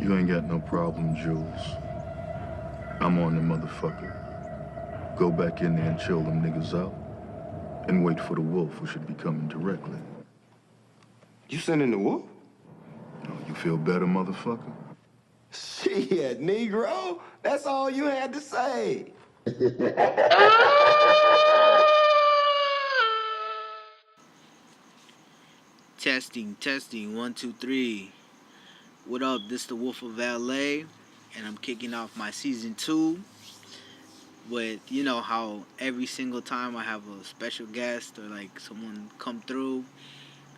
You ain't got no problem, Jules. I'm on the motherfucker. Go back in there and chill them niggas out. And wait for the wolf, who should be coming directly. You sending the wolf? Oh, you feel better, motherfucker? Shit, Negro. That's all you had to say. Testing, 1, 2, 3. What up? This the Wolf of LA, and I'm kicking off my season 2 with, you know how every single time I have a special guest or like someone come through,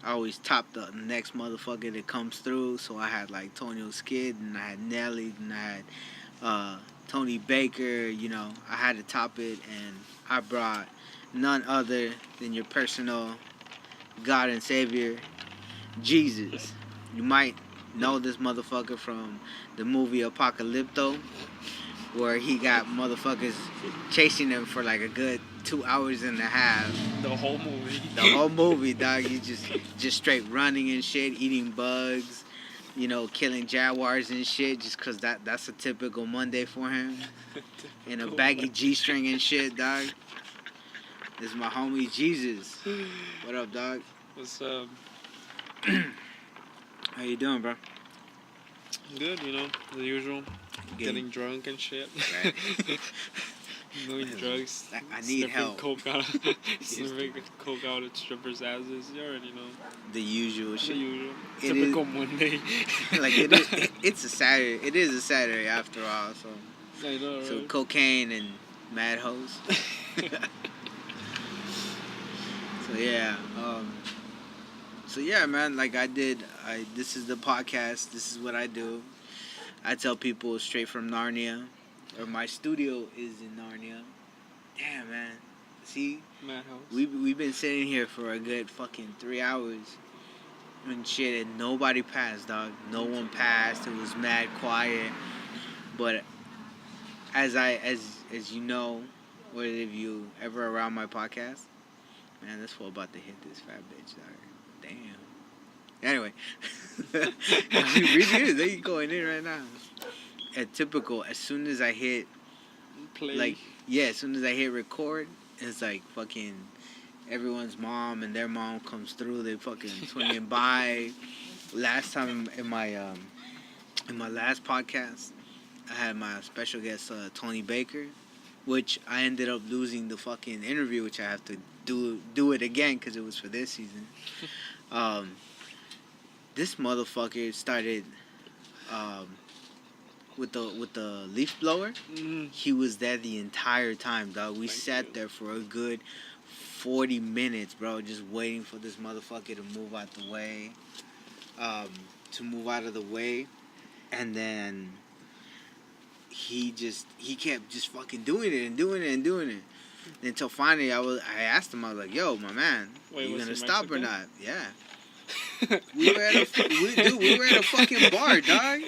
I always top the next motherfucker that comes through. So I had like Tonio Skid, and I had Nelly, and I had Tony Baker. You know, I had to top it, and I brought none other than your personal God and Savior, Jesus. You might know this motherfucker from the movie Apocalypto, where he got motherfuckers chasing him for like a good 2.5 hours. The whole movie. The whole movie, dog. You just straight running and shit, eating bugs, you know, killing jaguars and shit, just cause that's a typical Monday for him. In a baggy G-string and shit, dog. This is my homie Jesus. What up, dog? What's up? How you doing, bro? Good, you know, the usual. Getting drunk and shit. Right. Doing drugs. I need help. Sniffing coke out at strippers' asses. You already know. The usual shit. The usual. It Typical is, Monday. like it's a Saturday. It is a Saturday after all. So. I know, right? So cocaine and mad hoes. So yeah, man. Like this is the podcast. This is what I do. I tell people straight from Narnia, or my studio is in Narnia. Damn, man. See, Madhouse. we've been sitting here for a good fucking 3 hours and shit, and nobody passed, dog. No one passed. It was mad quiet. But as you know, or if you ever around my podcast, man, this fool about to hit this fat bitch, dog. Damn. Anyway, they going in right now. At typical, as soon as I hit Play. as soon as I hit record, it's like fucking everyone's mom and their mom comes through. They fucking swinging by. Last time in my last podcast, I had my special guest Tony Baker, which I ended up losing the fucking interview, which I have to do it again because it was for this season. This motherfucker started with the leaf blower. Mm. He was there the entire time, dog. We sat there for a good 40 minutes, bro, just waiting for this motherfucker to move out the way. And then he kept just fucking doing it. Until finally I asked him, I was like, yo, my man, Wait, you was gonna he stop or Mexican? not? Yeah. We were at a fucking bar, dog.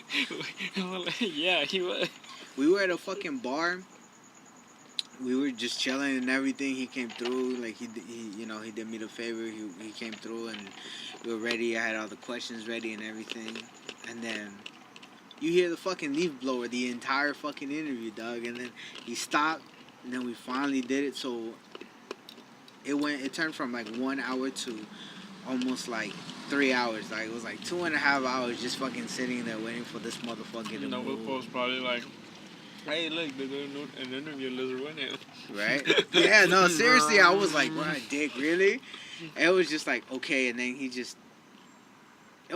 Yeah, he was. We were at a fucking bar. We were just chilling and everything. He came through, like he did me the favor. He came through and we were ready. I had all the questions ready and everything. And then you hear the fucking leaf blower the entire fucking interview, dog. And then he stopped, and then we finally did it. So it turned from like 1 hour to almost like 3 hours. Like it was like 2.5 hours just fucking sitting there waiting for this motherfucker to No, move. was probably like, hey, look, they're doing an interview. Let's run it. Right? Yeah, no, seriously, I was like, wow, dick, really? And it was just like, okay, and then it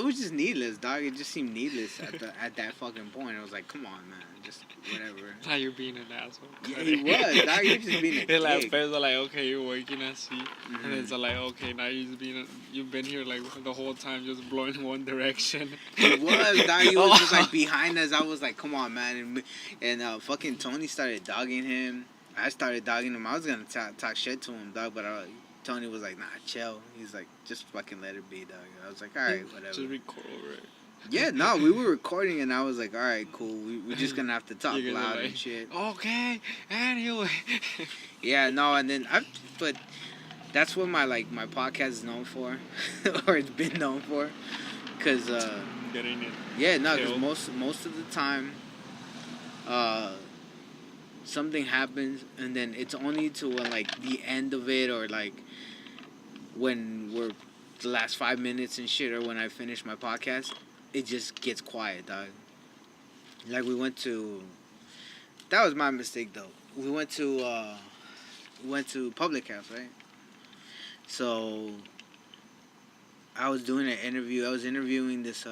was just needless, dog. It just seemed needless at that fucking point. I was like, come on, man, just whatever. Now you're being an asshole. Yeah, he was, dog. You're just being a They're like, dick. first they're like, okay, you're working at sea. Mm-hmm. And then it's like, okay, now you've been here like the whole time just blowing one direction. He was, dog. He was just like behind us. I was like, come on, man. And fucking Tony started dogging him. I started dogging him. I was gonna talk shit to him, dog, but Tony was like, nah, chill. He's like, just fucking let it be, dog. I was like, all right, whatever. Just record over it. Yeah, no, we were recording, and I was like, all right, cool. We're just gonna have to talk You're loud like, and shit. Okay, anyway. Yeah, no, and then but that's what my podcast is known for, or it's been known for, because getting it. Yeah, no, because killed. most of the time, something happens, and then it's only to when like the end of it, or like when we're the last 5 minutes and shit, or when I finish my podcast, it just gets quiet, dog. Like we went to, that was my mistake though. We went to Public House, right? So I was doing an interview. I was interviewing this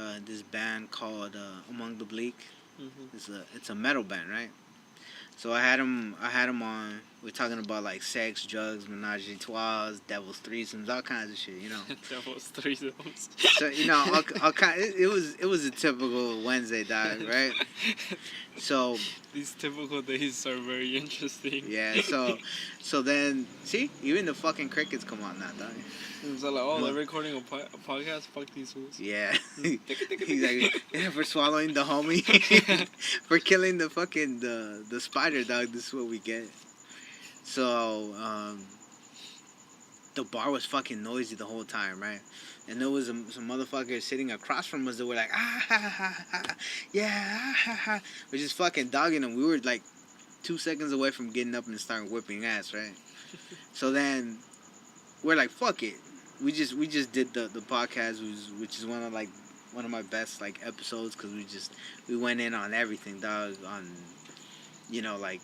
band called Among the Bleak. It's a metal band, right? So I had him on. We're talking about like sex, drugs, menage a trois, devil's threesomes, all kinds of shit, you know. Devil's threesomes. So you know, all kind. It was a typical Wednesday, dog, right? So these typical days are very interesting. Yeah. So then, see, even the fucking crickets come on now, dog. So like, oh, they're recording a podcast. Fuck these fools. Yeah. He's like, yeah, for swallowing the homie, for killing the fucking the spider, dog. This is what we get. So the bar was fucking noisy the whole time, right? And there was some motherfuckers sitting across from us that were like, ah, ha, ha, ha, yeah, ah, ha, ha. We're just fucking dogging them. We were like 2 seconds away from getting up and starting whipping ass, right? So then we're like, fuck it. We just did the podcast, which is one of my best like episodes, because we went in on everything, dog, on, you know, like,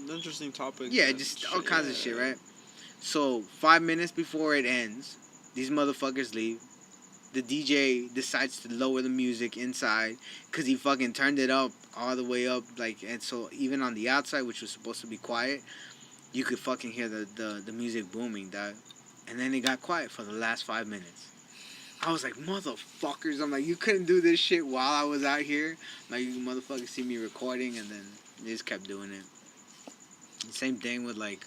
interesting topic. Yeah, just all kinds of shit, right? So 5 minutes before it ends, these motherfuckers leave. The DJ decides to lower the music inside because he fucking turned it up all the way up, like, and so even on the outside, which was supposed to be quiet, you could fucking hear the music booming, dog. And then it got quiet for the last 5 minutes. I was like, motherfuckers. I'm like, you couldn't do this shit while I was out here. Like, you motherfuckers see me recording, and then they just kept doing it. The same thing with, like,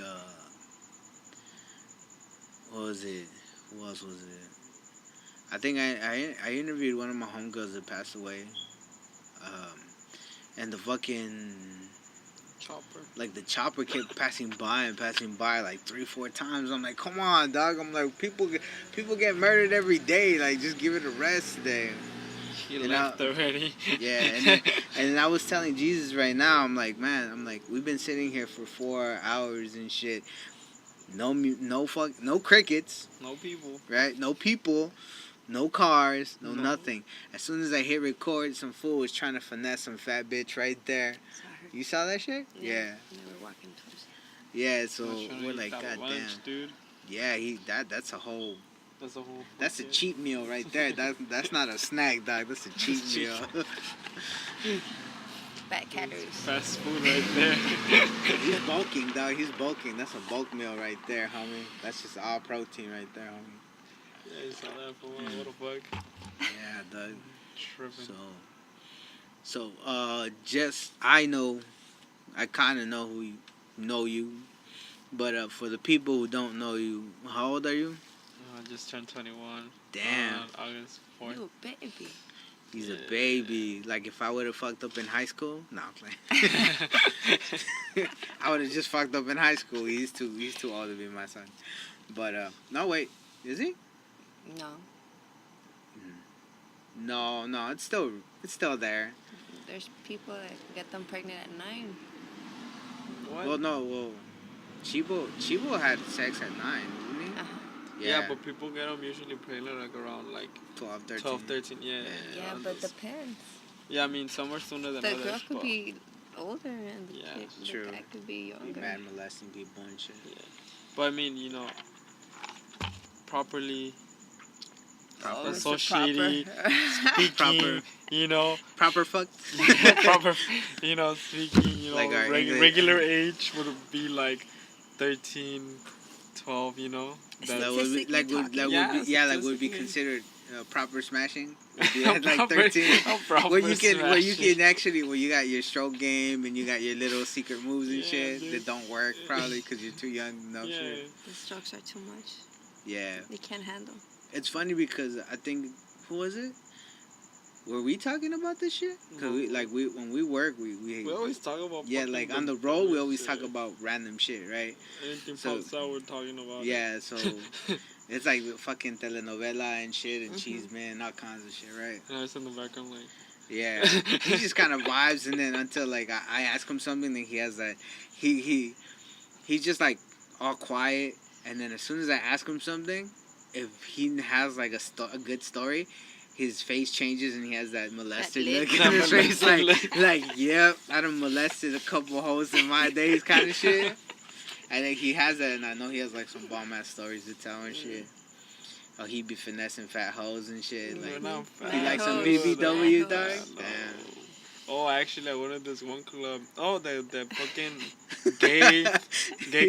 what was it? Who else was it? I think I interviewed one of my homegirls that passed away. And the fucking chopper. Like, the chopper kept passing by like 3-4 times. I'm like, come on, dog. I'm like, people get murdered every day. Like, just give it a rest day. He left already. Yeah, and I was telling Jesus right now, I'm like, man, we've been sitting here for 4 hours and shit. No crickets. No people. Right? No people. No cars. No nothing. As soon as I hit record, some fool was trying to finesse some fat bitch right there. You saw that shit? Yeah. And they were walking towards him. Yeah, so we're like, god damn. Dude. Yeah, that's a whole... That's a cheap meal right there. That's not a snack, dog. That's a cheap meal. Fat calories. Fast food right there. He's bulking, dog. He's bulking. That's a bulk meal right there, homie. That's just all protein right there, homie. Yeah, you saw that for what the fuck? Yeah, dog. Tripping. So, just, I kind of know you, but for the people who don't know you, how old are you? I just turned 21. Damn. August 4th. You a baby. He's a baby. Like, if I would have fucked up in high school, nah, I'm playing. I would have just fucked up in high school. He's too old to be my son. But no, wait, is he? No. No, it's still there. There's people that get them pregnant at 9. What? Well, Chibo had sex at 9, didn't he? Uh-huh. Yeah, but people get them usually pregnant like around like 12, 13, yeah. Yeah, but depends. Yeah, I mean, some are sooner than others. The girl could be older and true. The guy could be younger. Be mad molesting people and shit. Yeah. But I mean, you know, properly associating, speaking, you know. Proper fuck? Proper, you know, speaking, you know, like regular age would be like 13, 12, you know. That would be considered proper smashing. At like 13, where you got your stroke game and you got your little secret moves and shit that don't work probably because you're too young to know shit. The strokes are too much. Yeah. They can't handle. It's funny because I think, who was it? Were we talking about this shit? Cause when we work, we always talk about like on the road we always talk about random shit, right? Anything pops out, we're talking about. Yeah, so It's like fucking telenovela and shit and cheese man, all kinds of shit, right? And I was in the background like. Yeah, he just kind of vibes, and then until like I ask him something, then he has that he's just like all quiet, and then as soon as I ask him something, if he has like a good story, his face changes and he has that molested That look in his face, like yep, I done molested a couple hoes in my days, kind of shit. And then he has that, and I know he has like some bomb ass stories to tell and shit. Oh, he be finessing fat hoes and shit. Like, he likes some BBW, dog. Damn. Oh, actually, I went to this one club. Oh, the fucking gay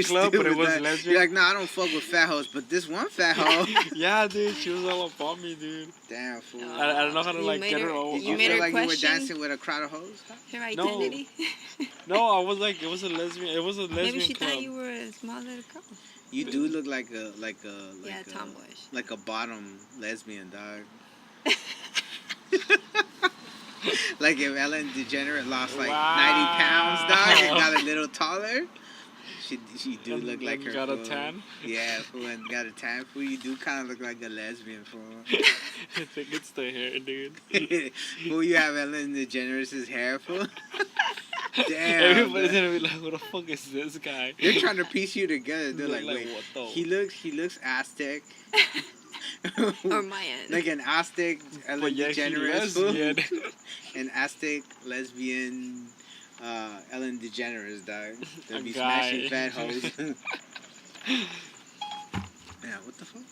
club, but it was lesbian. You're like, nah, I don't fuck with fat hoes, but this one fat hoe. Yeah, dude, she was all about me, dude. Damn, fool. I don't know how to like get her over. Did you feel like you were dancing with a crowd of hoes? Her identity. No, I was like, it was a lesbian. It was a lesbian Maybe she club. thought you were a small little girl. You do look like a tomboyish. Like a bottom lesbian, dog. Like if Ellen DeGeneres lost like 90 pounds, dog, and got a little taller, she do look like her. Got a tan? Yeah, fool, and got a tan, fool. You do kind of look like a lesbian, fool. I think it's the hair, dude. Fool, you have Ellen DeGeneres' hair, fool. Damn. Everybody's gonna be like, "What the fuck is this guy?" They're trying to piece you together. They're like, wait, what the? he looks Aztec. Or Mayan. Like an Aztec Ellen DeGeneres, fool. An Aztec lesbian Ellen DeGeneres, dog. They'll be smashing fat hoes. Yeah, what the fuck?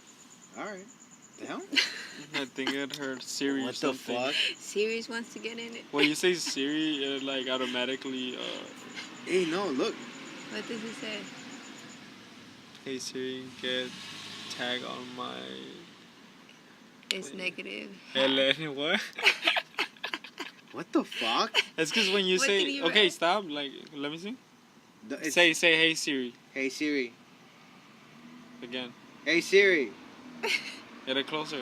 Alright. The hell? I think it heard Siri or What the something. fuck? Sirius wants to get in it. When you say Siri, it like automatically. Hey, no, look. What does it say? Hey Siri, get tag on my. It's negative. Ellen, what? What the fuck? It's because when you What did say, he okay, write? stop. Like, let me see. It's, Say, hey Siri. Hey Siri. Again. Hey Siri. Get it closer.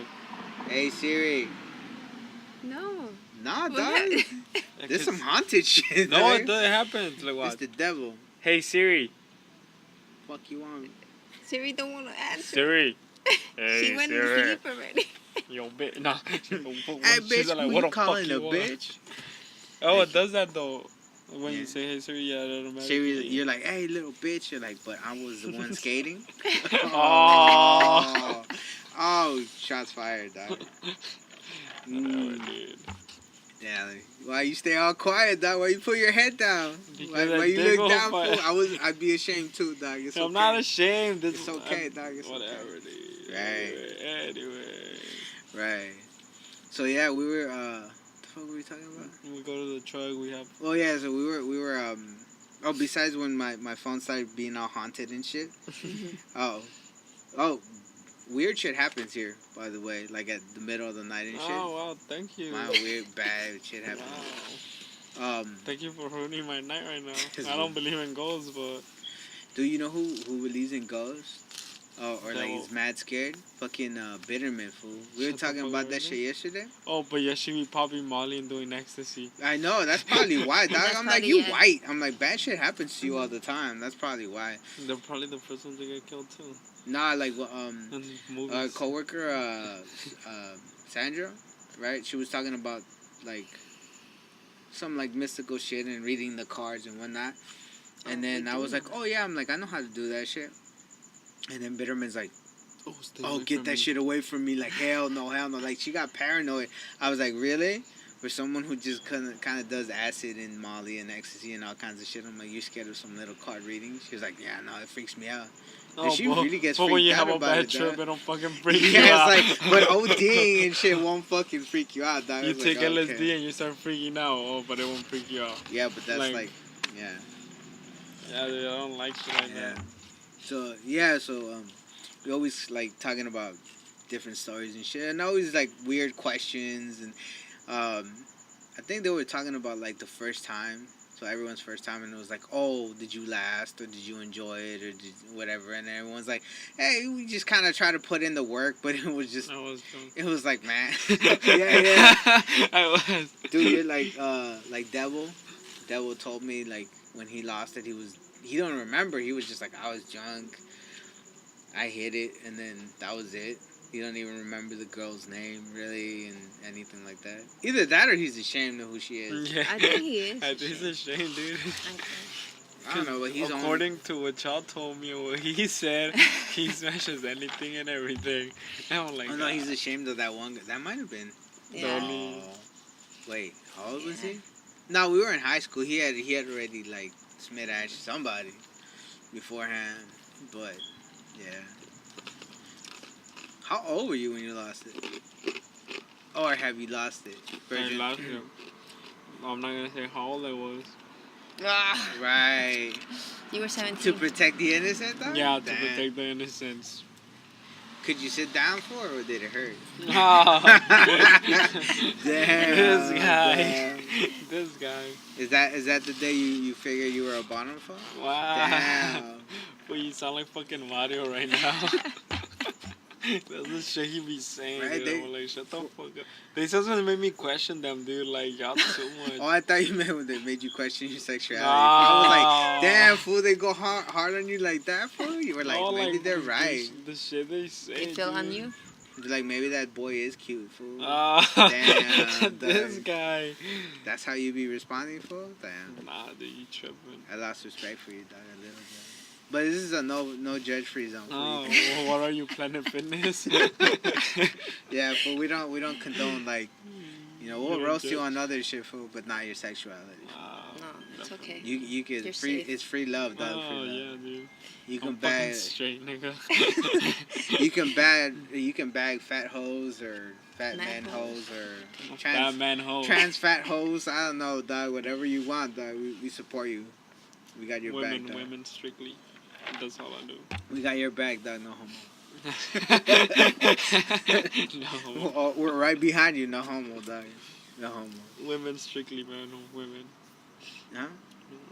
Hey Siri. No. Nah, What? dog. There's some haunted shit. No, dog. it happens. Like what? It's the devil. Hey Siri. Fuck you on. Siri don't want to answer. Siri. Hey She went to Siri. sleep already. Yo, bitch. Nah. Hey, bitch, like, who what you the calling fuck a you want? bitch? Oh, it does that though. When Yeah. you say hey Siri, yeah, it automatically. Siri, you're like, hey, little bitch. You're like, but I was the one skating. Oh. Oh, shots fired, dog. Whatever, dude. Yeah, why you stay all quiet, dog? Why you put your head down? Because Why I you dig look down? off Fool? I'd be ashamed too, dog. It's I'm okay. not ashamed. It's okay, dog. It's whatever, okay. dude. Right. Anyway. Right. So yeah, we were. What the fuck were we talking about? We go to the truck. We have. Oh yeah, so we were. Oh, besides when my phone started being all haunted and shit. Oh, weird shit happens here, by the way. Like at the middle of the night and shit. Oh wow, thank you. My weird bad shit happens. Wow. Thank you for ruining my night right now. I don't believe in ghosts, but. Do you know who believes in ghosts? Oh, or like No. is mad scared? Fucking Bitterman, fool. We were Shut the talking fuck about up, that Bitterman. shit yesterday. Oh, but yeah, she be popping Molly and doing ecstasy. I know, that's probably why, dog. That's I'm like, probably you it. white. I'm like, bad shit happens to you all the time. That's probably why. They're probably the first ones to get killed too. Nah, like, In movies. our coworker, Sandra, right? She was talking about, like, some, like, mystical shit and reading the cards and whatnot. And then I was like, oh, yeah. I'm like, I know how to do that shit. And then Bitterman's like, Stay oh, away get from that me. shit away from me. Like, hell no. Like, she got paranoid. I was like, really? For someone who just kind of does acid and Molly and ecstasy and all kinds of shit, I'm like, you're scared of some little card reading? She was like, yeah, no, it freaks me out. And she really gets but when freaked you out have a about bad it, trip, dog. it don't fucking freak you Yeah, out. it's like, but ODing and shit won't fucking freak you out, dog. You It's take like, LSD okay. and you start freaking out. Oh, but it won't freak you out. Yeah, but that's like- yeah. Yeah, dude, I don't like shit like Yeah. that. So we always like talking about different stories and shit, and always like weird questions, and I think they were talking about like the first time, so everyone's first time, and it was like, oh, did you last, or did you enjoy it, or did whatever, and everyone's like, hey, we just kind of try to put in the work, but it was just, I was drunk. it was like, man, yeah, I was. dude, you're like Devil told me like when he lost it, he don't remember, he was just like, I was drunk. I hit it, and then that was it. You don't even remember the girl's name, really, and anything like that. Either that or he's ashamed of who she is. Yeah. I think he is. I think he's ashamed, dude. I don't know, but he's according to what y'all told me and what he said, he smashes anything and everything. And I'm like, Oh, no, he's ashamed of that one guy. That might have been. Yeah. Only- Wait, how old was Yeah. he? No, we were in high school. He had already, like, smashed somebody beforehand. But, yeah. How old were you when you lost it? Or have you lost it? I Virgin? lost him. I'm not gonna say how old I was. Ah, Right. you were 17. To protect the innocent, though? Yeah, to Damn. protect the innocence. Could you sit down for it, or did it hurt? Damn. This guy. Damn. This guy. Is that the day you figure you were a bottom for? Wow. Damn. Well, you sound like fucking Mario right now. That's the shit he be saying, Right, dude. I'm like, shut the fuck up. They sometimes make me question them, dude. Like, y'all too much. Oh, I thought you meant when they made you question your sexuality. I was like, damn, fool, they go hard on you like that, fool? You were like, No, maybe they're the- right. The shit they say, They feel on dude. you? You're like, maybe that boy is cute, fool. Damn, this dog. guy. That's how you be responding, fool? Damn. Nah, dude, you tripping. I lost respect for you, dog, a little bit. But this is a no judge free zone. Oh, For you. well, what are you, Planet Fitness? Yeah, but we don't condone, like, you know, we'll You roast don't you on other shit, fool, but not your sexuality. No, it's okay. You can You're free. safe. It's free love, dog. Oh, free love. yeah, dude. You I'm can fucking bag. straight, nigga. You can bag fat hoes or fat Man man hoes. hoes or Fat man hoe. trans fat hoes. I don't know, dog. Whatever you want, dog. We support you. We got your back, dog. Women strictly. That's all I do. We got your back, dog. No homo. No. Oh, we're right behind you. No homo, dog. No homo. Women strictly, man. Women. Huh?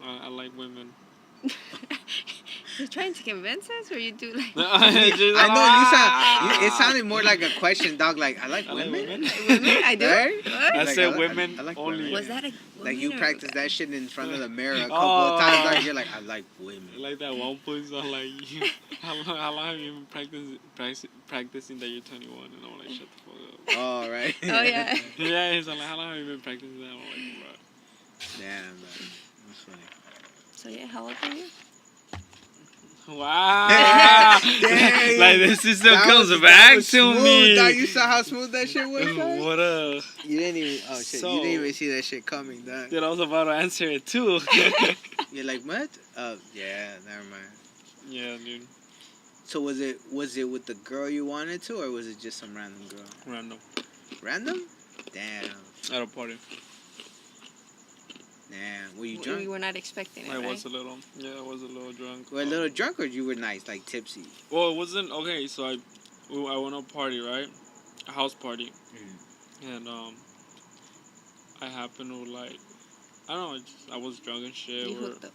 I like women. You're trying to convince us, or you do like? I know it sounded more like a question, dog. Like I like I like women. women. Women? I do. Right? What? I Like, said like- women I like only. women. Was that a? Like you woman or- practice that shit in front of the mirror a couple Oh. of times, dog. You're like, I like women. Like that one place, I'm like, how long have you been practicing that you're 21? And I'm like, shut the fuck up. Oh, right. Oh yeah. Yeah, he's like, how long have you been practicing that? I'm like, bro. Damn, man. That's funny. So yeah, how old are you? Wow. Dang. Like this system That comes was- that back was to smooth, me. dog. You saw how smooth that shit was, dog? What a... You didn't even. Oh shit! So- You didn't even see that shit coming, dog. Dude, I was about to answer it too. You're like, what? Oh yeah, never mind. Yeah, dude. So was it with the girl you wanted to, or was it just some random girl? Random. Random? Damn. At a party. Damn. Were you We drunk? were not expecting it, I right? was a little. Yeah, I was a little drunk. Were you a little drunk, or you were nice, like tipsy? Well, it wasn't... Okay, so I went to a party, right? A house party. And, I happened to, like... I don't know, I was drunk and shit. You hooked up.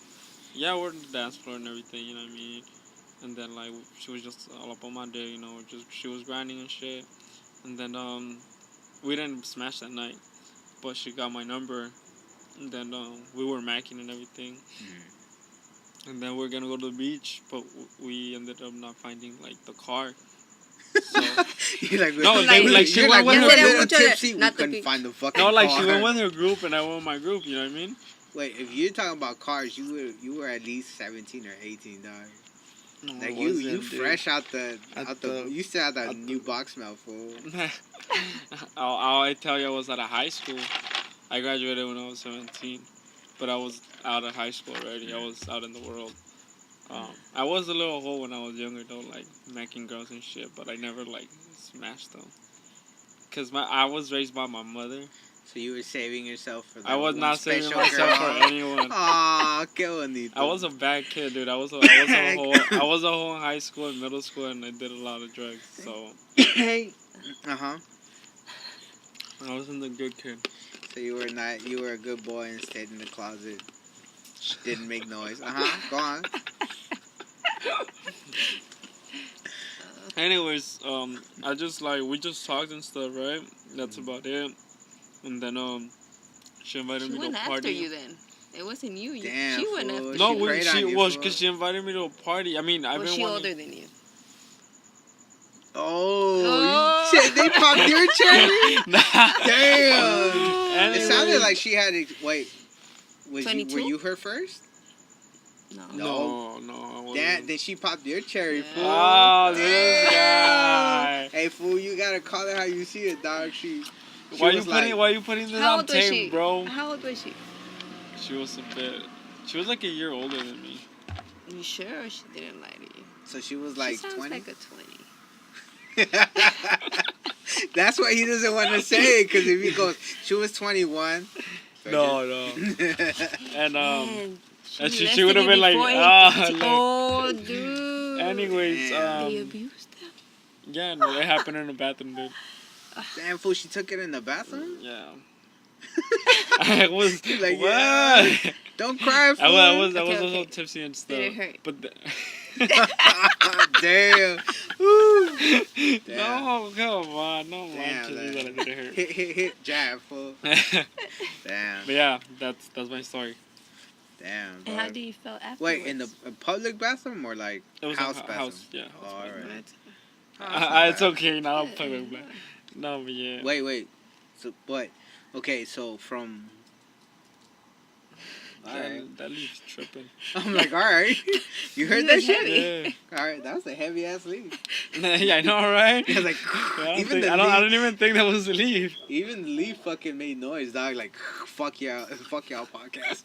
Yeah, we're on the dance floor and everything, you know what I mean? And then, like, she was just all up on my dick, you know, she was grinding and shit. And then, we didn't smash that night, but she got my number. And then, we were macking and everything. And then we are gonna go to the beach, but we ended up not finding, like, the car. So, You're like, No, they- like, she you're went like, with we her- were a little Mucho de- tipsy. We not the couldn't beach. find the fucking no, like, car. she went with her group, and I went with my group, you know what I mean? Wait, if you're talking about cars, you were at least 17 or 18, dog. No, Like it you wasn't, dude. fresh out the the- you still had that at new box smell, fool. I tell you, I was out of high school. I graduated when I was 17, but I was out of high school already. I was out in the world. I was a little hoe when I was younger, though, like macking girls and shit, but I never like smashed them. Cause I was raised by my mother. So you were saving yourself for that I was one not saving special myself girl. for anyone. Aw, qué bonito. I was a bad kid, dude. I was a hoe in high school and middle school, and I did a lot of drugs. So Uh-huh. I wasn't a good kid. So you were a good boy and stayed in the closet. Didn't make noise. Uh-huh. Go on. Anyways, I just we just talked and stuff, right? That's about it. And then she invited She me went to a after party. you then. It wasn't you. Damn, She went fool. after No, She you. preyed on you, fool. because she invited me to a party. I mean, I've Was been she wanting. older than you? Oh, they popped your cherry? Damn. It Anyways. sounded like she had it. Wait, were 22? you her first? No. No, I wasn't. Then she popped your cherry, Yeah. fool. Oh, this Damn. guy. Hey, fool, you gotta call it how you see it, dog. She Why was you putting this How on old was she? tape, bro? How old was she? She was like a year older than me. You sure or she didn't lie to you? So she was She like sounds 20. like a 20. That's why he doesn't want to say it, because if he goes, she was 21. No. And Man, and she molested would have you been like, before he- like. Oh, dude. Anyways, They abused them. yeah, no, it happened in the bathroom, dude. Damn, fool, she took it in the bathroom? Yeah. I was He's like, what? yeah. Don't cry, fool. I was Okay, also okay. tipsy and stuff. Did it hurt? But Damn. Woo. Damn. no, come on, no, Damn, man, man. that it didn't hurt. Hit, jab, fool. But Damn. yeah, that's my story. Damn, And how dog. do you feel afterwards? Wait, in the a public bathroom or like It was house a bathroom? house, yeah. Oh, all right. It's okay, now I'm playing back. No, but yeah. Wait. So, but okay, so from. All right. That leaves tripping. I'm like, all right. You heard He that was shit? heavy. Yeah. All right, that was a heavy ass leave. Yeah, I know, right? I was like, I even the don't leaf, I don't even think that was the leaf. even the leaf fucking made noise, dog. Like, fuck y'all podcast.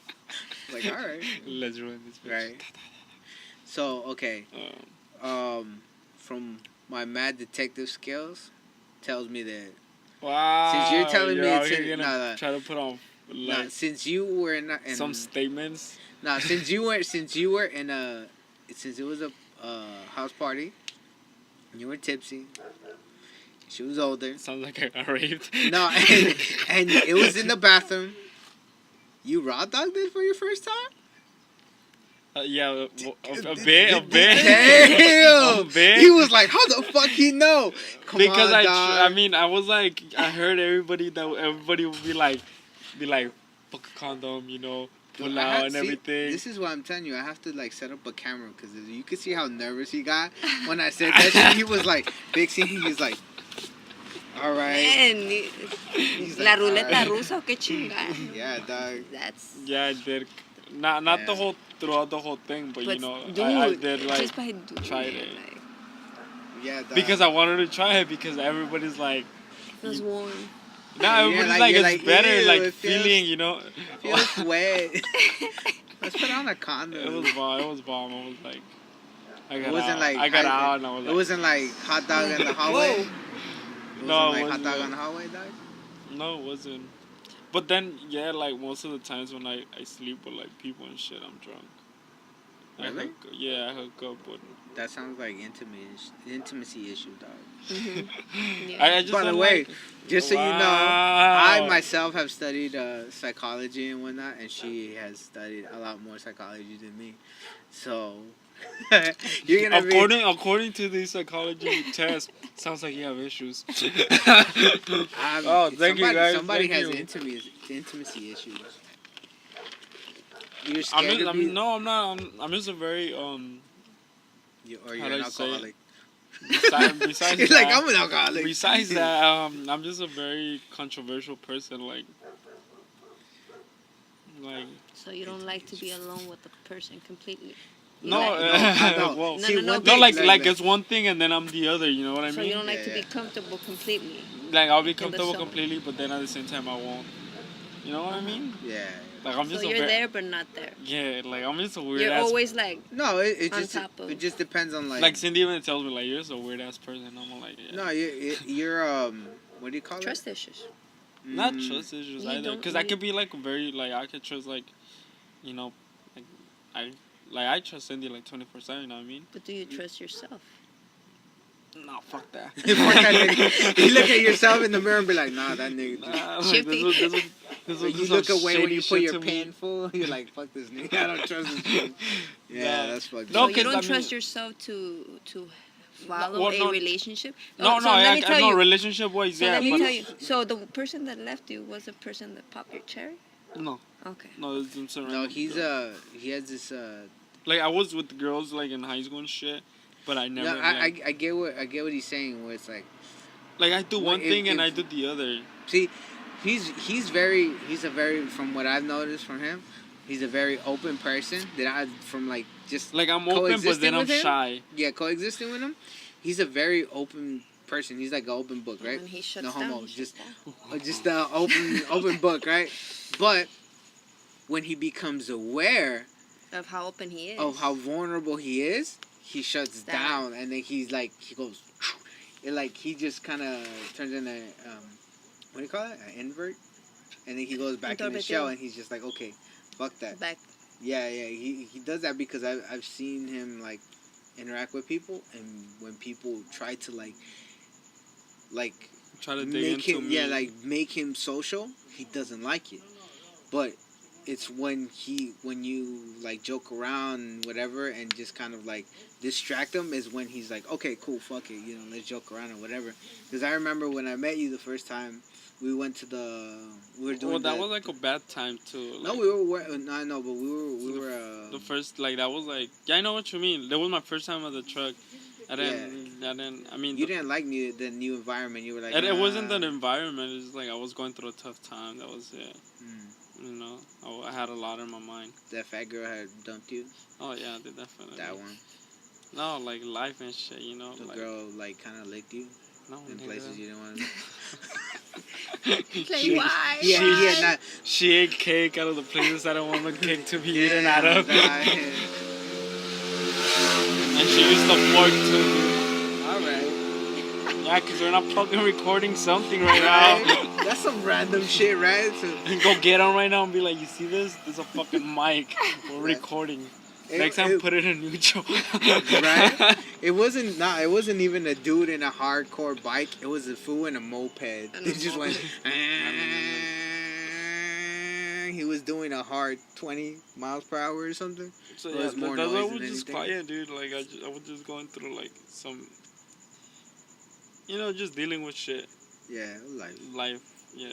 Like, all right, Let's ruin this bitch. right. So okay, from my mad detective skills, tells me that Wow. Since you're telling me out it's here in- gonna nah, try to put on like nah, since you were not in, some statements. nah, since you were in a, since it was a house party, and you were tipsy. She was older. Sounds like I got raped. No, and it was in the bathroom. You raw dogged it for your first time? Yeah, a bit. Damn! A bit. He was like, how the fuck he know? Come Because on, I mean, I was like, I heard everybody would be like, fuck a condom, you know, pull I out have- and see, everything. This is what I'm telling you. I have to like set up a camera because you could see how nervous he got when I said that shit. He was like, big scene. He was like, all right. Man, He's la like, ruleta alright. rusa o qué chingada. Yeah, dog. That's. Yeah, I did. Not Yeah. the whole throughout the whole thing, but you know, dude, I did like just by doing tried it, it. like, Yeah, dog. because I wanted to try it because everybody's like, feels warm. Yeah, everybody's like, like you're it's like, better, ew, like it feels- feeling, you know. feels wet. Let's put on a It condom. was bomb. It was bomb. I was like, I got It wasn't out. like I got high- out and I was like, It wasn't like hot dog in the hallway. Whoa. It No, wasn't it like hot dog wasn't. in the hallway, dog. no, it wasn't. But then, yeah, like most of the times when I sleep with like people and shit, I'm drunk. Really? I hook up with. That sounds like intimacy issue, dog. Mm-hmm. Yeah. I just By the don't way, like- just so you know, Wow. I myself have studied psychology and whatnot, and she has studied a lot more psychology than me. So you're gonna according to the psychology test, sounds like you have issues. oh, thank you, guys. Somebody Thank has you. intimacy issues. You're scared to be, I'm not. I'm just a very or how you're do an I say it? alcoholic. Besides He's that, like, I'm an alcoholic. Besides that, I'm just a very controversial person. Like, So you don't like to be alone with the person completely? You no, like- no. well, No, See, no, no, one no, thing- like it's one thing and then I'm the other. You know what I So mean? you don't like to be Yeah. comfortable completely? Like I'll be the comfortable zone. completely, but then at the same time I won't. You know what I mean? Yeah. Like I'm So just a you're very, there but not there. yeah. Like I'm just a weird You're ass. always like, No, it On just top of- it just depends on like Cindy even tells me like you're just a weird ass person. I'm like, yeah. No, you're what do you call trust it? issues. Not Mm, trust issues You either, don't because I need- could be like very like I could trust like, you know, I trust Cindy like 24/7. You know what I mean? But do you trust yourself? No, fuck that. Fuck that nigga. You look at yourself in the mirror and be like, nah, that nigga. Just... Nah, like, Shifty. this was You some look away when shady you put shit your to me. pen full. You're like, fuck this nigga. I don't trust this nigga. Yeah, Nah. that's fucked No, So up. you 'cause don't I mean- trust yourself to follow well, no. a relationship? No, so no, let I me tell no you. relationship wise, So yeah, let me but tell you. So the person that left you was the person that popped your cherry? no, Okay. it's some No, random he girl. has this Like I was with the girls like in high school and shit, but I never. No, I get what he's saying. Where it's like I do one thing and if- I do the other. see, he's a very from what I've noticed from him, he's a very open person. That I from like just Like I'm open, but coexisting then I'm with him. shy. Yeah, coexisting with him, he's a very open person. He's like an open book, right? When he shuts No down, homo, he shuts down. just open book, right? But when he becomes aware Of how open he is. of how vulnerable he is, he shuts down, and then he goes, it like he just kind of turns into what do you call it? An invert, and then he goes back in the shell, and he's just like, okay, fuck that. Back. Yeah, he does that because I've seen him like interact with people, and when people try to like Try to dig make into him me. make him social, he doesn't like it. But it's when you like joke around and whatever and just kind of like distract him is when he's like, okay, cool, fuck it, let's joke around or whatever. Because I remember when I met you the first time, we were doing. Well, that was like a bad time too. No, Like, I know, but we were. the first that was like, yeah, I know what you mean. That was my first time at the truck. I mean, You didn't like the new environment. You were like, it wasn't that environment. It's just like I was going through a tough time. That was it. I had a lot in my mind. That fat girl had dumped you. Oh yeah, they definitely. That one. No, like life and shit. The like, girl like kind of licked you no, in nigga. places you didn't want to. Play why? He had not. She ate cake out of the places I don't want the cake to be eaten Yeah, out of. And she used the fork too. All right. Yeah, because we're not fucking recording something right now. That's some random shit, right? So, Go get on right now and be like, you see this? There's a fucking mic. We're recording. Next time, put it in neutral. Right? It wasn't even a dude in a hardcore bike. It was a fool in a moped. It just went. He was doing a hard 20 miles per hour or something. So It yeah, was more that's why noise I was than just anything. quiet, dude. Like I was just going through like some, just dealing with shit. Yeah, life. Life, yeah.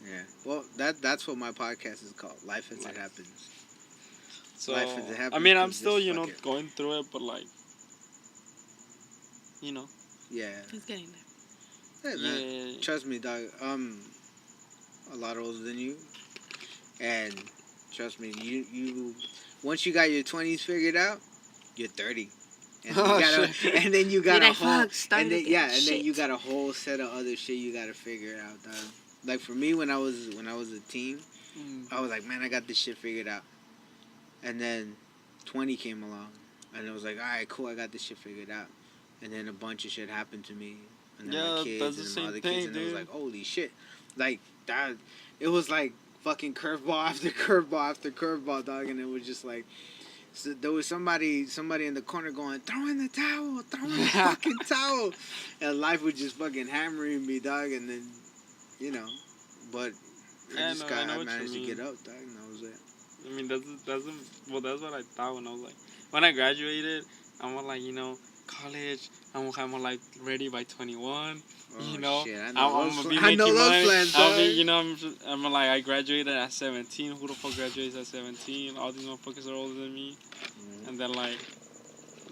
Yeah. Well, that's what my podcast is called. Life as it happens. So Life as it happens, I mean, I'm just still fuck it. going through it, but like, Yeah. He's getting there. Hey, man. yeah. Trust me, dog. A lot older than you, and trust me, you once you got your 20s figured out, you're 30, and then you got a whole, and then you got a whole set of other shit you got to figure out, dog. Like for me, when I was a teen, I was like, man, I got this shit figured out, and then 20 came along, and it was like, all right, cool, I got this shit figured out, and then a bunch of shit happened to me, and then my kids that's the and same my other thing, kids, and dude. it was like, holy shit, like that. It was like fucking curveball after curveball after curveball, dog, and it was just like, so there was somebody in the corner going, throw in the towel, throw in the fucking towel, and life was just fucking hammering me, dog, and then, but I managed to get up, dog, and that was it. I mean, that's what I thought when I was like, when I graduated, I'm like, college, I'm like ready by 21. Oh, shit, I'm gonna be I know making those money. plans, dog. I'm like, I graduated at 17. Who the fuck graduates at 17? All these motherfuckers are older than me. And then like,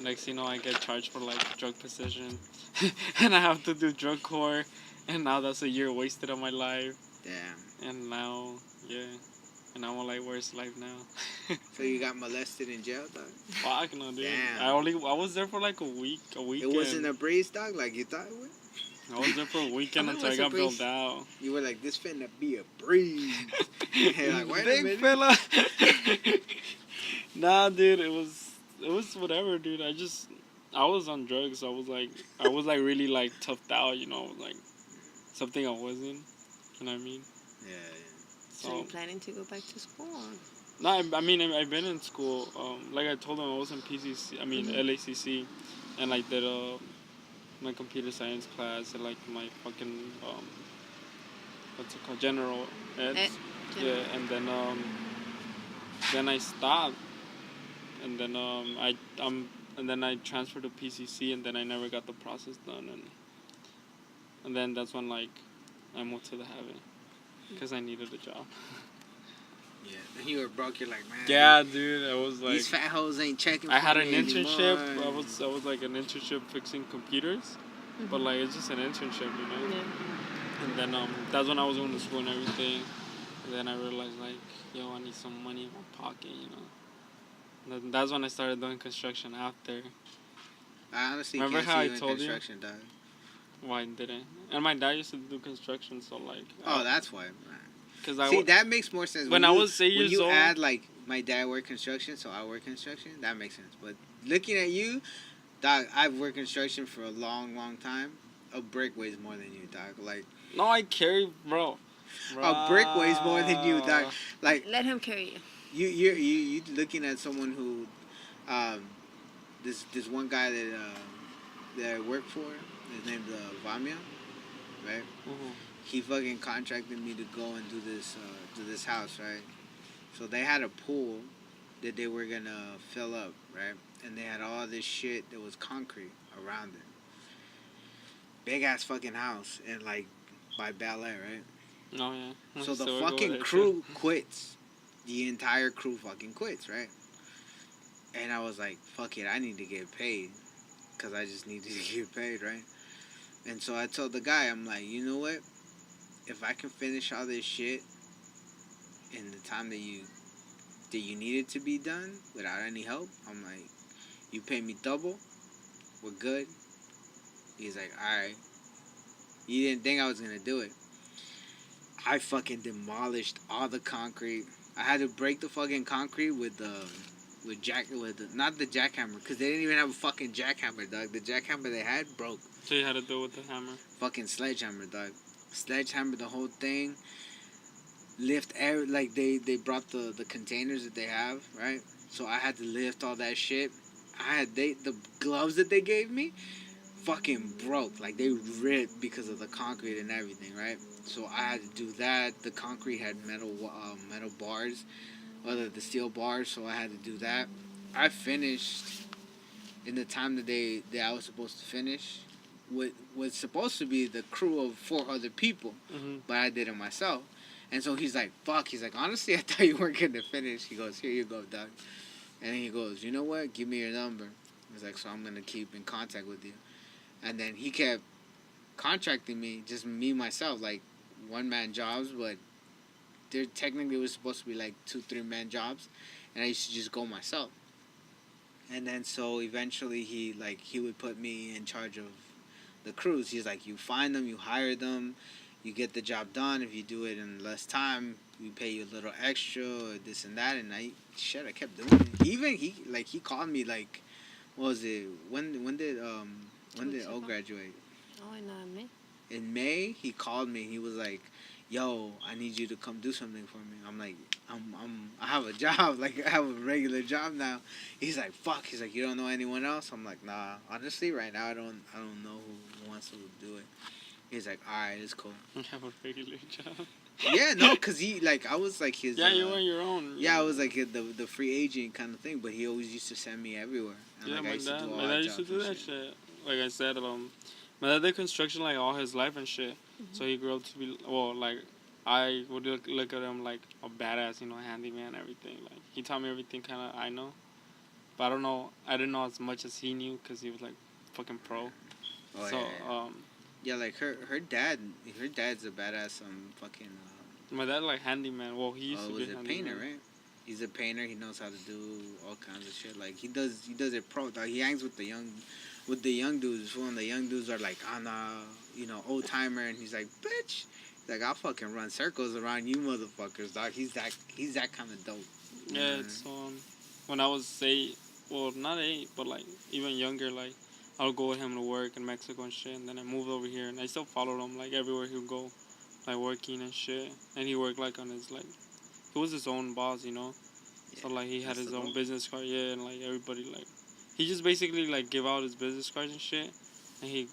next thing you know, I get charged for like drug possession, and I have to do drug court, and now that's a year wasted of my life. Damn. And now, and I'm like, where's life now? So you got molested in jail, dog? Fuck no, dude. Damn. I was there for like a week. It wasn't a breeze, dog, like you thought it would? I was there for a weekend until I got bailed out. You were like, this finna be a breeze. Hey, like, wait a Big minute. fella. Nah, dude, it was whatever, dude. I was on drugs. So I was like really like toughed out, like something I wasn't. You know what I mean? Yeah. So you're planning to go back to school? No, I mean, I've been in school. Like I told them, I was in PCC. I mean, LACC, and I did my computer science class and like my fucking what's it called, general ed. Yeah, and then I stopped, and then and then I transferred to PCC, and then I never got the process done, and then that's when like I moved to the Haven because I needed a job. Yeah. Then you were broke. You're like, man. Yeah, dude. I was like, these fat hoes ain't checking. I for had an me internship. anymore. I was like an internship fixing computers, but like it's just an internship, you know. Yeah. And then that's when I was going to school and everything. And then I realized like, yo, I need some money in my pocket, you know. And then that's when I started doing construction after. I honestly Remember can't how see I you in told you? construction, dog. Why I didn't? And my dad used to do construction, so like. Oh, that's why. Cause See, that makes more sense. When I was 8 years old. When you add, like, my dad worked construction, so I work construction, that makes sense. But looking at you, dog, I've worked construction for a long, long time. A brick weighs more than you, dog. Like, no, I carry, bro. a brick weighs more than you, dog. Like, Let him carry you. You looking at someone who, this one guy that I work for, his name's Vamia, right? Mm-hmm. He fucking contracted me to go and do this house, right? So they had a pool that they were gonna fill up, right? And they had all this shit that was concrete around it. Big ass fucking house, and like by ballet, right? Oh yeah. So the we'll fucking crew quits. The entire crew fucking quits, right? And I was like, fuck it, I need to get paid. Because I just needed to get paid, right? And so I told the guy, I'm like, you know what? If I can finish all this shit in the time that you need it to be done without any help, I'm like, you pay me double, we're good. He's like, alright. You didn't think I was gonna do it. I fucking demolished all the concrete. I had to break the fucking concrete not the jackhammer, because they didn't even have a fucking jackhammer, dog. The jackhammer they had broke. So you had to do it with the hammer. Fucking sledgehammer, dog. Sledgehammer the whole thing. Lift air, like they brought the containers that they have, right? So I had to lift all that shit. The gloves that they gave me fucking broke. Like they ripped because of the concrete and everything, right? So I had to do that. The concrete had metal bars, the steel bars, so I had to do that. I finished in the time that I was supposed to finish. Was supposed to be the crew of 4 other people, but I did it myself. And so he's like, fuck. He's like, honestly, I thought you weren't going to finish. He goes, here you go, dog. And then he goes, you know what? Give me your number. He's like, so I'm going to keep in contact with you. And then he kept contracting me, just me, myself, like one-man jobs, but there technically was supposed to be like 2-3-man jobs. And I used to just go myself. And then so eventually he would put me in charge of the crews. He's like, you find them, you hire them, you get the job done. If you do it in less time, we pay you a little extra or this and that. And I kept doing it. He called me like, what was it? When did O graduate? Oh, in May. In May, he called me. He was like, yo, I need you to come do something for me. I'm like, I have a job. Like, I have a regular job now. He's like, fuck. He's like, you don't know anyone else? I'm like, nah. Honestly, right now, I don't know who wants to do it. He's like, all right, it's cool. You have a regular job. Yeah, no, because I was like his... Yeah, you were your own. Yeah, I was like the free agent kind of thing, but he always used to send me everywhere. And yeah, like, my dad used to do that shit. Like I said, my dad did construction like all his life and shit. So he grew up to be, I would look at him like a badass, handyman, everything. Like, he taught me everything kind of I know. But I didn't know as much as he knew because he was like fucking pro. Oh, so, yeah. Yeah, like her dad's a badass fucking... my dad like handyman. Well, he used to be a painter, right? He's a painter. He knows how to do all kinds of shit. Like, he does it pro. Like, he hangs with the young dudes. When the young dudes are like, I'm old timer, and he's like, bitch. He's like, I'll fucking run circles around you motherfuckers, dog. He's that kind of dope. Yeah, it's when I was 8, well, not 8, but like even younger, like I would go with him to work in Mexico and shit, and then I moved over here, and I still followed him like everywhere he would go, like working and shit. And he worked like on his he was his own boss, Yeah, so like he had his own business card, and like everybody he just basically like give out his business cards and shit, and he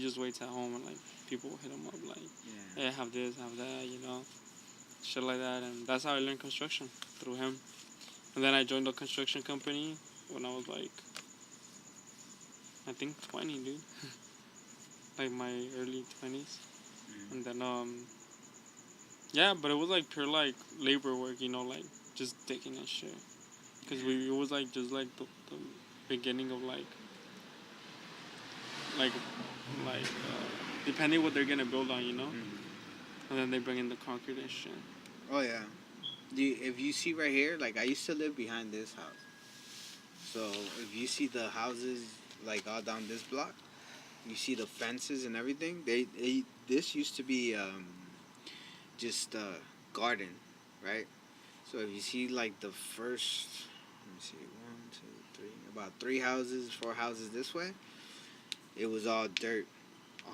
just waits at home and like people hit him up like, yeah, have this, have that, shit like that. And that's how I learned construction, through him. And then I joined a construction company when I was like, I think 20, dude. Like my early 20s. And then, yeah, but it was like pure like labor work, like just digging and shit. Because it was like just like the beginning of like depending what they're gonna build on, you know. And then they bring in the concrete and shit. Oh yeah. If you see right here, like I used to live behind this house. So if you see the houses like all down this block, you see the fences and everything. This used to be just a garden, right? So if you see like the first, let me see, 1, 2, 3, about 3 houses, 4 houses this way, it was all dirt.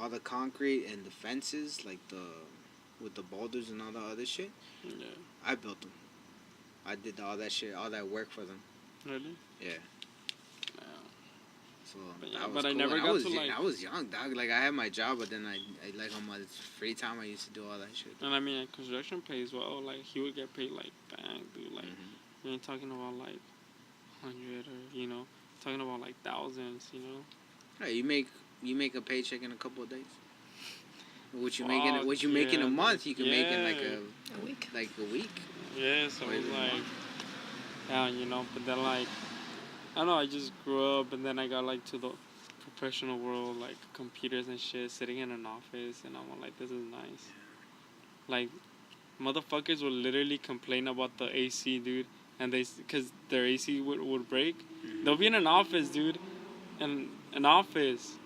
All the concrete and the fences, like with the boulders and all the other shit, Yeah. I built them. I did all that shit, all that work for them. Really? Yeah. Yeah. So But yeah, that was but I cool. never And got to, like- I was young, dog. Like I had my job, but then I like on my free time, I used to do all that shit. And I mean, like, construction pays well. Like, he would get paid, like, bang, dude. Like, we ain't talking about, like, 100 or, you know, talking about, like, thousands, you know? Hey, you make a paycheck in a couple of days. What you Fuck, make in a yeah, month, you can make in like yeah. A week. a week. Yeah, so Or it was even like, more. yeah, you know, but then, like, I don't know, I just grew up, and then I got, like, to the professional world, like, computers and shit, sitting in an office, and I'm like, this is nice. Like, motherfuckers would literally complain about the AC, dude, and because their AC would break. They'll be in an office, dude, in an office.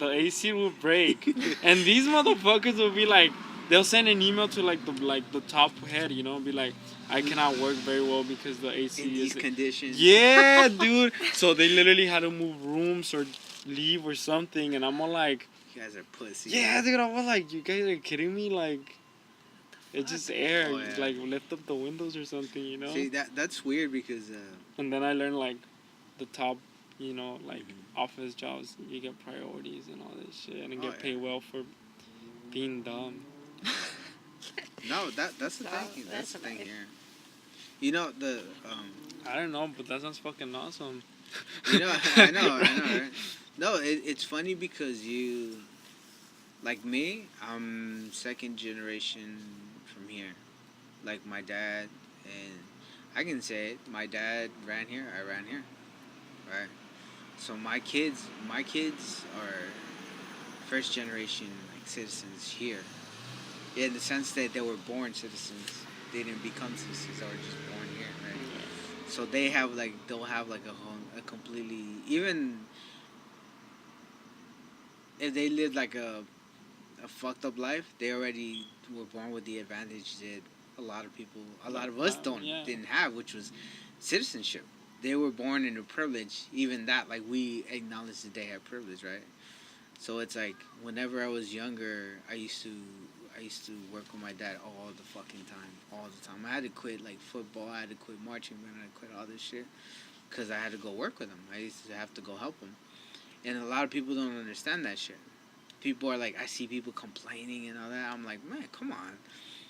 The AC will break, and these motherfuckers will be like, they'll send an email to like the top head, you know, be like, I cannot work very well because the AC In these is conditions. Yeah, dude. So they literally had to move rooms or leave or something, and I'm all like, You guys are pussy. yeah, dude. I was like, you guys are kidding me, like. It's just air. Oh, You yeah. like lift up the windows or something, you know. See that's weird because And then I learned like the top, you know, like office jobs. You get priorities and all this shit, and you get paid well for being dumb. no, that's the No, thing. That's the that's thing nice. here. You know the I don't know, but that sounds fucking awesome. you know I know, right? No, it's funny because you, like me, I'm second generation from here. Like my dad, and I can say it, my dad ran here, I ran here. Right? So my kids are first generation like citizens here. In the sense that they were born citizens. They didn't become citizens, they were just born here, right? So they'll have like a completely, even if they lived like a fucked up life, they already were born with the advantage that a lot of us didn't have, which was citizenship. They were born in a privilege, even that, like, we acknowledge that they have privilege, right? So it's like, whenever I was younger, I used to work with my dad all the fucking time. I had to quit, like, football, I had to quit marching band, I had to quit all this shit, because I had to go work with him. I used to have to go help him. And a lot of people don't understand that shit. People are like, I see people complaining and all that. I'm like, man, come on.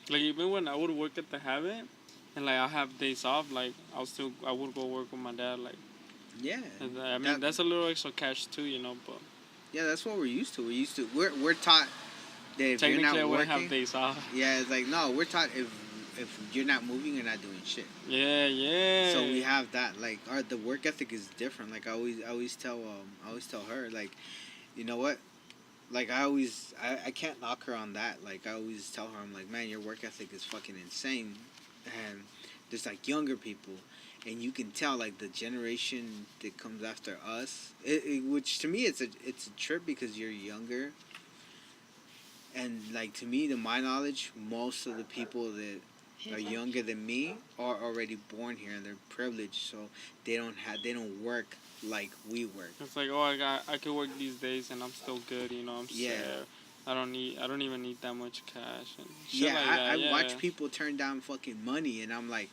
Like, even when I would work at the Habit, and, like, I'll have days off, like, I would go work with my dad, like. Yeah. And, I mean, that's a little extra cash, too, you know, but. Yeah, that's what we're used to. We're taught that if you're not Technically, I wouldn't working. have days off. Yeah, it's like, no, we're taught if you're not moving, you're not doing shit. Yeah. So we have that, like, the work ethic is different. Like, I always tell her, like, you know what? Like, I can't knock her on that. Like, I always tell her, I'm like, man, your work ethic is fucking insane. And there's, like, younger people. And you can tell, like, the generation that comes after us, which to me, it's a trip because you're younger. And, like, to me, to my knowledge, most of the people that are younger than me are already born here and they're privileged. So they don't work like we work. It's like, I could work these days and I'm still good, you know, I'm set. I don't even need that much cash and shit like that. I watch people turn down fucking money and I'm like,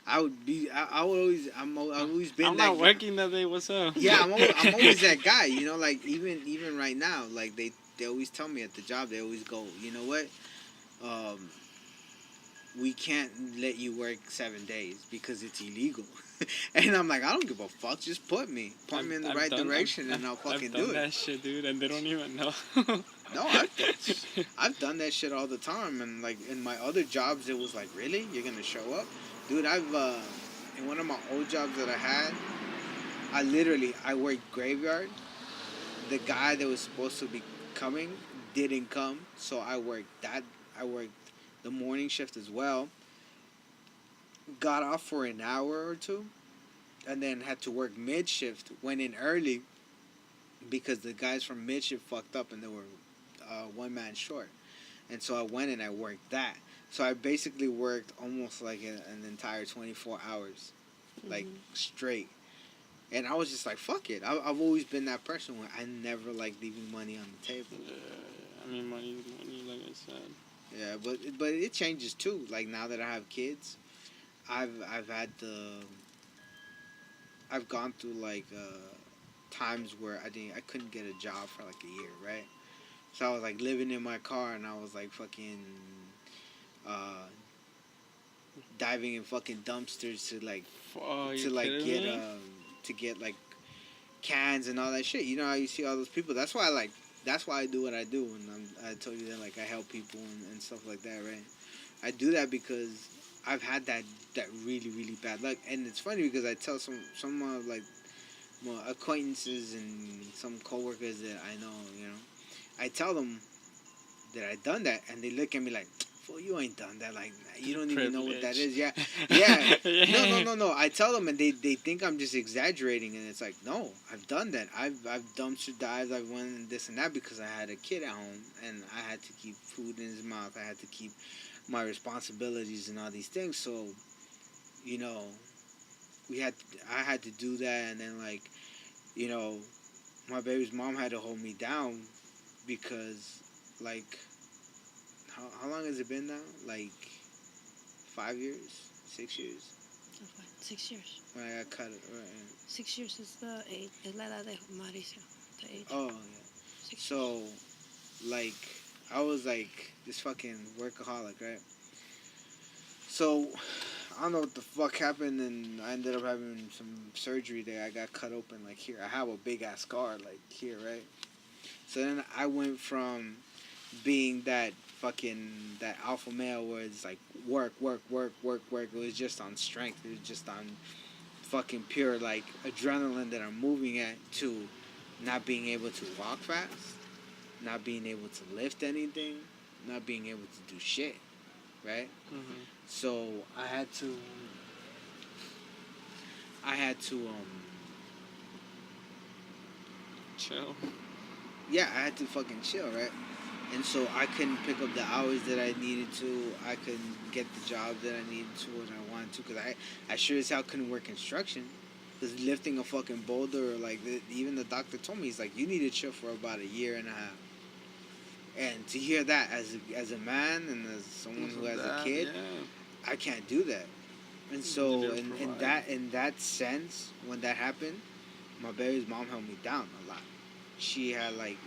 I've always been I'm that not guy. working that day, what's up? Yeah, I'm always that guy, you know, like even right now, like they always tell me at the job, they always go, you know what, we can't let you work 7 days because it's illegal. And I'm like, I don't give a fuck, just point me in the right direction and I'll fucking do it. I've done that shit, dude, and they don't even know. No, I've done that shit all the time, and like in my other jobs, it was like, really, you're gonna show up, dude? in one of my old jobs that I had, I worked graveyard. The guy that was supposed to be coming didn't come, so I worked that. I worked the morning shift as well. Got off for an hour or two, and then had to work mid shift. Went in early because the guys from mid shift fucked up and they were one man short, and so I went and I worked that. So I basically worked almost like an entire 24 hours, like straight. And I was just like, fuck it. I've always been that person where I never like leaving money on the table. Yeah, I mean, money is money, like I said. Yeah, but it changes too. Like now that I have kids, I've gone through like times where I couldn't get a job for like a year, right? So I was like living in my car and I was like fucking diving in fucking dumpsters to like get like cans and all that shit. You know how you see all those people. That's why I do what I do, and I told you that like I help people and stuff like that, right? I do that because I've had that really really bad luck, and it's funny because I tell some of like my acquaintances and some coworkers that I know, you know, I tell them that I done that, and they look at me like, "Fool, you ain't done that. Like, you don't even know what that is." Yeah, yeah. No. I tell them, and they think I'm just exaggerating, and it's like, no, I've done that. I've dumpster dived. I've went and this and that because I had a kid at home, and I had to keep food in his mouth. I had to keep my responsibilities and all these things. So, you know, I had to do that, and then like, you know, my baby's mom had to hold me down because like. How long has it been now? Like 5 years? 6 years? 6 years. When I got cut. Right. 6 years is the age. Es la edad de Mauricio. The age. Oh, yeah. So, like, I was like this fucking workaholic, right? So, I don't know what the fuck happened, and I ended up having some surgery there. I got cut open, like, here. I have a big-ass scar, like, here, right? So then I went from being that alpha male where it's like work. It was just on strength. It was just on fucking pure like adrenaline that I'm moving at, to not being able to walk fast, not being able to lift anything, not being able to do shit, right? Mm-hmm. So I had to chill. Yeah, I had to fucking chill, right? And so I couldn't pick up the hours that I needed to. I couldn't get the job that I needed to and I wanted to, because I sure as hell couldn't work construction. Because lifting a fucking boulder, like, even the doctor told me, he's like, you need to chill for about a year and a half. And to hear that as a man and as someone who has a kid, yeah. I can't do that. And so in that sense, when that happened, my baby's mom held me down a lot. She had like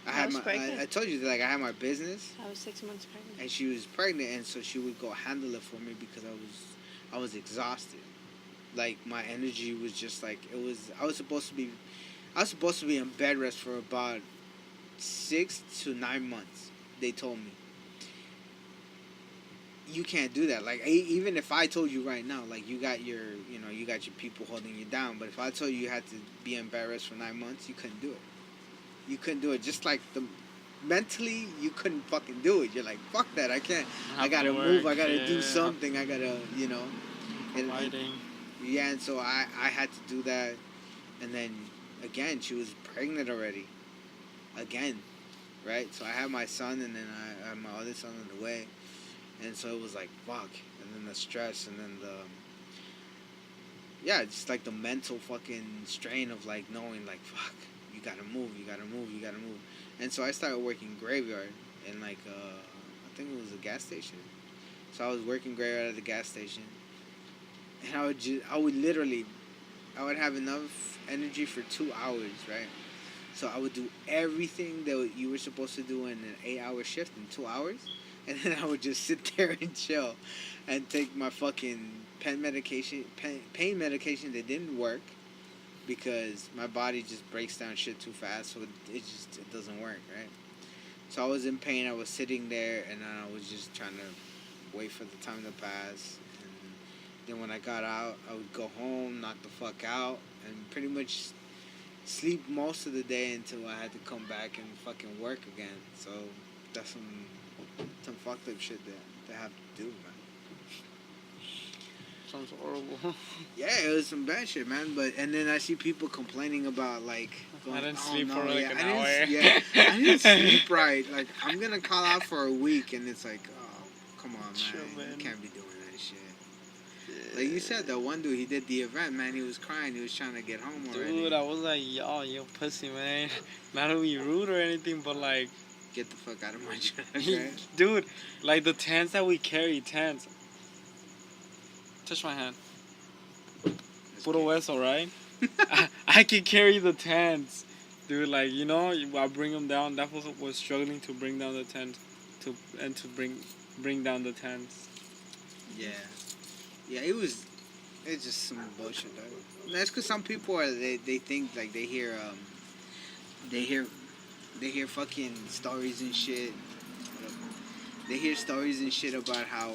I told you that like I had my business. I was 6 months pregnant. And she was pregnant, and so she would go handle it for me because I was exhausted. Like my energy was just like it was. I was supposed to be in bed rest for about 6 to 9 months. They told me. You can't do that. Like even if I told you right now, like you got your people holding you down, but if I told you had to be in bed rest for 9 months, you couldn't do it. You couldn't do it. Just like mentally, you couldn't fucking do it. You're like, fuck that. I can't. I gotta move. I gotta do something. I gotta, Fighting. Yeah, and so I had to do that, and then again, she was pregnant already. Again, right? So I had my son, and then I had my other son on the way. And so it was like, fuck. And then the stress, and then just like the mental fucking strain of like knowing like, fuck, you gotta move. And so I started working graveyard in like, I think it was a gas station. So I was working graveyard at the gas station. And I would have enough energy for 2 hours, right? So I would do everything that you were supposed to do in an 8-hour shift in 2 hours. And then I would just sit there and chill and take my fucking pain medication that didn't work because my body just breaks down shit too fast, so it doesn't work, right? So I was in pain. I was sitting there, and I was just trying to wait for the time to pass. And Then when I got out, I would go home, knock the fuck out, and pretty much sleep most of the day until I had to come back and fucking work again. So that's some fucked up shit that I have to do, man. Sounds horrible. Yeah, it was some bad shit, man. And then I see people complaining about like I didn't "Oh, sleep no, for like yeah, an I hour. I didn't sleep right. Like I'm gonna call out for a week, and it's like, oh, come on, man, Sure, man. you can't be doing that shit. Like you said, the one dude, he did the event, man. He was crying. He was trying to get home already. Dude, I was like, yo, pussy, man. Not to be rude or anything, but like, Get the fuck out of my truck, right? dude, like the tents that we carry, touch my hand. Puro hueso, right? I can carry the tents. Dude, like, you know, I bring them down. That was struggling to bring down the tent. To bring down the tents. Yeah. Yeah, it's just some bullshit, though. That's because some people they think, like, they hear fucking stories and shit. They hear stories and shit about how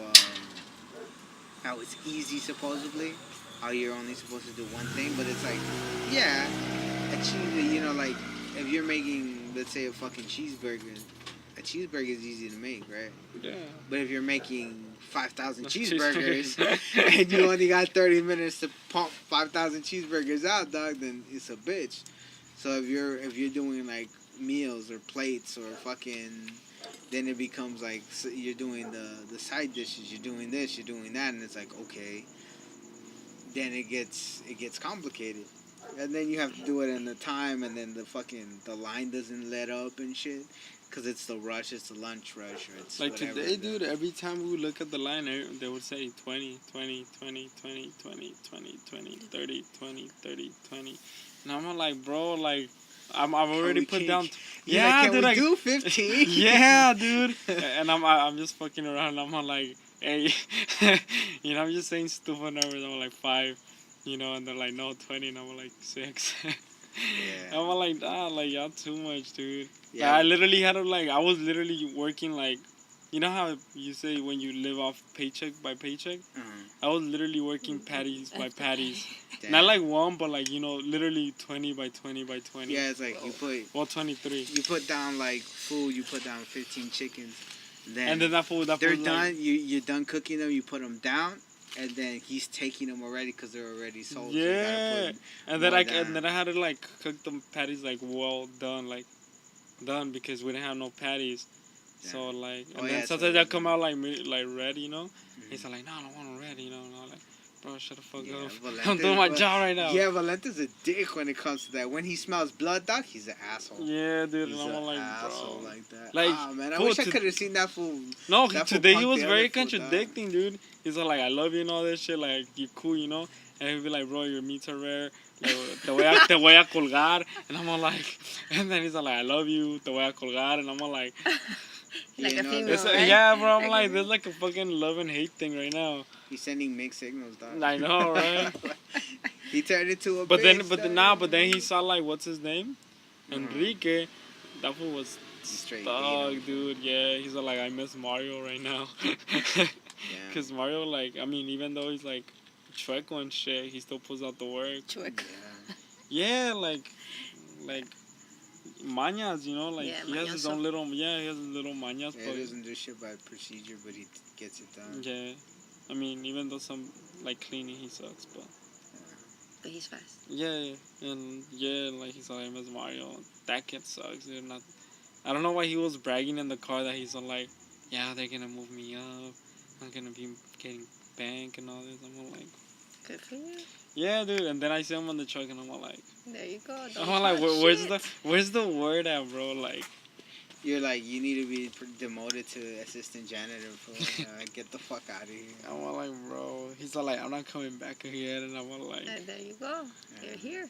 it's easy, supposedly. How you're only supposed to do one thing, but it's like, yeah, you know, like, if you're making, let's say, a fucking cheeseburger, a cheeseburger is easy to make, right? Yeah. But if you're making 5,000 cheeseburgers and you only got 30 minutes to pump 5,000 cheeseburgers out, dog, then it's a bitch. So if you're doing like meals or plates or fucking, then it becomes like, so you're doing the side dishes, you're doing this, you're doing that, and it's like, okay. Then it gets complicated, and then you have to do it in the time, and then the line doesn't let up and shit, cause it's the rush, it's the lunch rush, or it's like whatever. today, dude. Every time we would look at the line, they would say 20, 20, 20, 20, 20, 20, 20, 30, 20, 30, 20, and I'm like, bro, like, I'm already put down. Yeah, like, dude, we do 15? Yeah, dude. And I'm just fucking around. I'm like, hey, you know, I'm just saying stupid numbers. I'm like 5, you know, and they're like, no, 20, and I'm like 6. Yeah. I'm like, like, y'all too much, dude. Yeah. Like, I literally had to, like, I was literally working, like, you know how you say when you live off paycheck by paycheck? I was literally working patties by patties. Damn. Not like one, but like, you know, literally 20 by 20 by 20. Yeah, it's like you put. Well, 23. You put down like food. You put down 15 chickens. And then that food, they're like, done. You're done cooking them. You put them down, and then he's taking them already because they're already sold. Yeah. So and then I had to like cook the patties like well done, like done because we didn't have no patties. Yeah. So like, and then sometimes they come out like red, you know. Mm-hmm. He's like, no, I don't want them red, you know. And I'm like, bro, shut the fuck up. I'm doing my job right now. Yeah, Valente's a dick when it comes to that. When he smells blood, dog, he's an asshole. Yeah, dude. He's and I'm like, asshole bro, like that. Like, man, I wish I could have seen that fool. No, that today fool he was very fool, contradicting, dude. He's like, I love you and all that shit. Like, you're cool, you know. And he'd be like, bro, your meats are rare. Like, te voy a colgar. And I'm all like, and then he's like, I love you. Te voy a colgar. And I'm all like. Like a female, right? Yeah, bro. I'm like, there's like a fucking love and hate thing right now. He's sending mixed signals, dog. I know, right? He turned into a. But bitch, then he saw like what's his name, Enrique. That fool was straight dog, dude. Yeah, he's like, I miss Mario right now. Cause Mario, like, I mean, even though he's like chueco and shit, he still pulls out the work. Chueco. Yeah, like. Mañas, you know, like yeah, he has his own little, he has his little mañas. Yeah, he doesn't do shit by procedure, but he gets it done. Yeah, I mean, even though some like cleaning he sucks, but he's fast. Yeah, and yeah, like he's like, I miss Mario. That kid sucks, dude. I don't know why he was bragging in the car that he's like, yeah, they're gonna move me up. I'm gonna be getting bank and all this. I'm like, good for you. Yeah, dude. And then I see him on the truck, and I'm like, there you go. I'm like, where's the word at, bro? Like, you're like, you need to be demoted to assistant janitor. Get the fuck out of here. I'm like, bro. He's like, I'm not coming back again, and I'm like, there you go. You're here.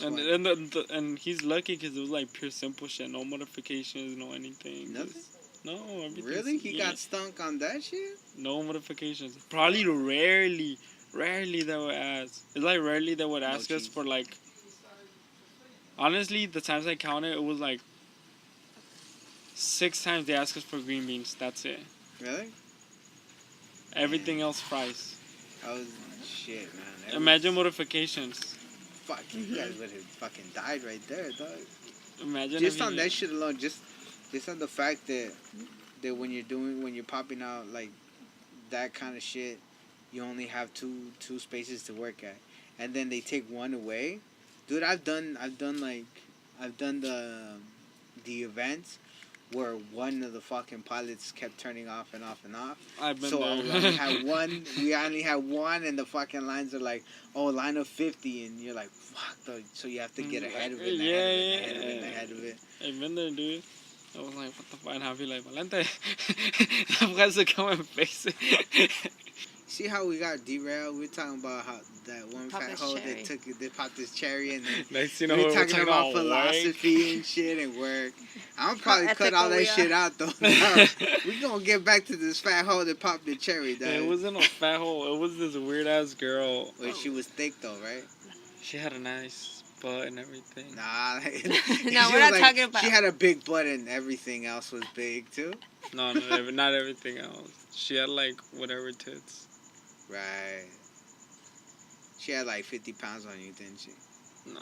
And he's lucky because it was like pure simple shit, no modifications, no anything. Nothing. No, everything. Really? He got stunk on that shit? No modifications. Probably rarely they would ask. It's like rarely they would ask us for like. Honestly, the times I counted, it was like 6 times they asked us for green beans. That's it. Really? Everything else fries. I was shit, man. Imagine modifications. Fuck, you guys would have fucking died right there, dog. Imagine Just if on he- that shit alone, just on the fact that when you're popping out like that kind of shit, you only have two spaces to work at, and then they take one away. Dude, I've done the events where one of the fucking pilots kept turning off and off and off. I've been So there. we only had one. We only had one, and the fucking lines are like, oh, line of 50, and you're like, fuck. So you have to get ahead of it, ahead of it. I've been there, dude. I was like, what the fuck? And I'll be like, Valente. I'm going to come and face it. See how we got derailed? We were talking about how that one Pop fat his hoe cherry. they popped his cherry, and then Next, we were talking about philosophy and shit and work. I'm probably cut all that shit out though. We gonna get back to this fat hoe that popped the cherry, dog. It wasn't a fat hole. It was this weird ass girl. Wait, she was thick though, right? She had a nice butt and everything. Nah. No, we're not talking about. She had a big butt and everything else was big too. No, not everything else. She had like whatever tits. Right. She had like 50 pounds on you, didn't she? No.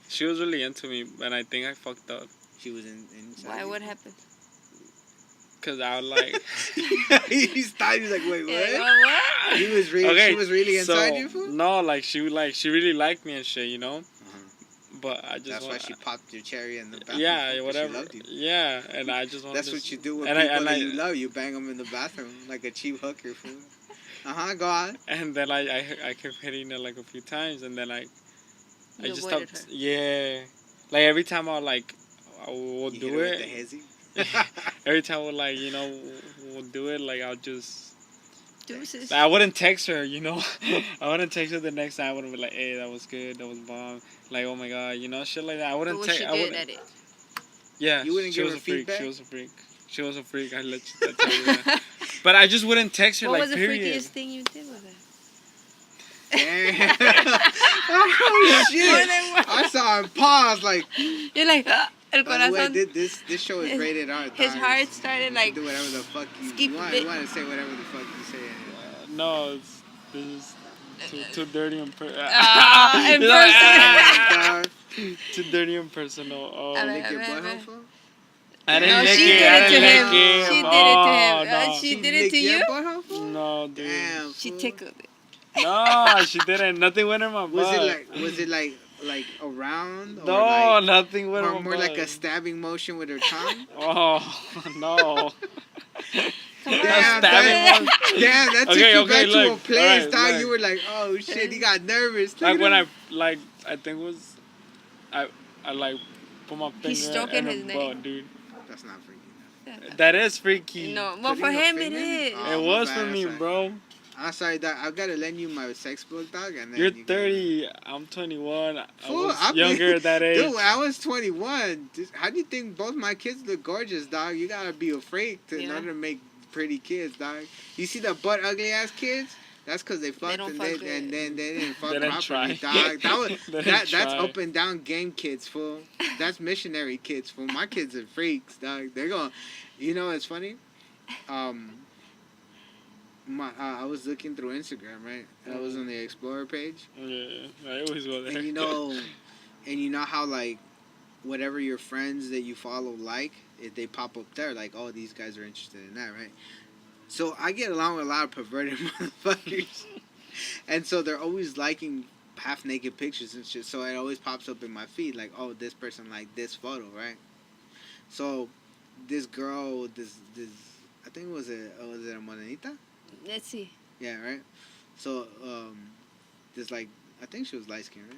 She was really into me, but I think I fucked up. She was inside Why? you? What happened? Cause I was like, He stopped. He was like, wait, what? Yeah, what? He was really, okay, she was really inside you, fool? No, like she really liked me and shit, you know. Uh-huh. But I just That's why she popped your cherry in the bathroom. yeah, because whatever. She loved you. Yeah, and I just wanted. That's what you do with and people that I, you love. You bang them in the bathroom like a cheap hooker, fool. Go on. And then I kept hitting her like a few times, and then I You just avoided stopped. her. Yeah, like every time I will You do hit her with it. the hezzy? Every time we'll do it, like I'll just. Deuces. Like, I wouldn't text her, you know. I wouldn't text her the next time. I wouldn't be like, "Hey, that was good. That was bomb." Like, "Oh my god," you know, shit like that. I But wouldn't was text. she I good wouldn't. at it? Yeah, You wouldn't she give was her a freak. feedback? She was a freak. She was a freak. I tell you that. But I just wouldn't text her What like was the period. freakiest thing you did with her? Damn. Oh, shit. I saw him pause like, You're like, el by the way, corazón. this show is rated R. His dog. heart started You can like. do whatever the fuck skip you a want. bit. You want to say whatever the fuck you say. No, this is too dirty and In person. Dog. too dirty and personal. Oh, A ver, Lick your a ver, a butthole, ver. fool? I didn't No, lick she it. did I it to didn't him. lick it. She did it to him. No. She did it licked to your you? butthole, fool? No, dude. Damn, She fool. tickled it. No, she didn't. Nothing went in my butt. Was it like around? No, or like, nothing went in or my more butt. like a stabbing motion with her tongue? Oh, no. Come on. Damn, Stabbing one. Damn, that took Okay, you okay, back to a look, place, alright, dog. look. You were like, oh shit, he got nervous. Look Like at when him. I think it was, I like put my finger stroking in her his neck. butt, dude. That's not freaky enough. That is freaky. No, well, for Putting your him it finger? is. Oh, It my was bad, for me, sorry. bro. I'm sorry, dog. I gotta lend you my sex book, dog. And then You're you 30. I'm 21. I Fool, was I've younger at that age. Dude, when I was 21, how do you think both my kids look gorgeous, dog? You gotta be a freak in Yeah. order to make pretty kids, dog. You see the butt ugly ass kids? That's because they fucked don't and fuck then good. they didn't fuck They didn't properly, try. dog. That was They didn't that's try. up and down game kids, fool. That's missionary kids, fool. My kids are freaks, dog. They're going. You know what's funny? I was looking through Instagram, right? And I was on the Explorer page. Yeah, I always go there. And you know how like whatever your friends that you follow like, if they pop up there, like, oh, these guys are interested in that, right? So I get along with a lot of perverted motherfuckers, and so they're always liking half naked pictures and shit. So it always pops up in my feed, like, oh, this person liked this photo, right? So this girl, this I think was it a morenita? Let's see. Yeah, right. So this like I think she was light skinned, right?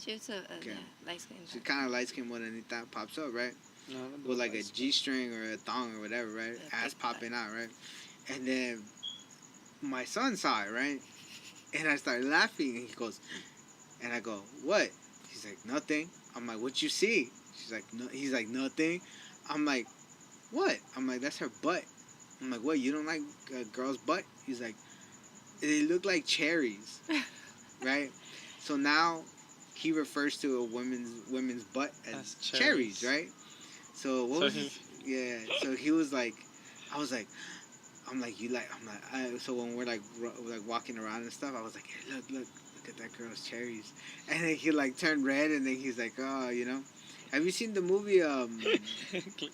She was a Okay. light skin. She kind of light skinned morenita pops up, right? No, I don't do With like a lights. G-string or a thong or whatever, right? A Ass big popping out, right? And then my son saw it, right? And I started laughing, and he goes, and I go, what? He's like, nothing. I'm like, what you see? She's like, no. He's like, nothing. I'm like, what? I'm like, that's her butt. I'm like, what? You don't like a girl's butt? He's like, they look like cherries, right? So now he refers to a women's butt as As cherries, cherries. right? So what So was he- his, yeah? So he was like, I was like, so when we're like walking around and stuff, I was like, hey, look at that girl's cherries, and then he like turned red, and then he's like, oh, have you seen the movie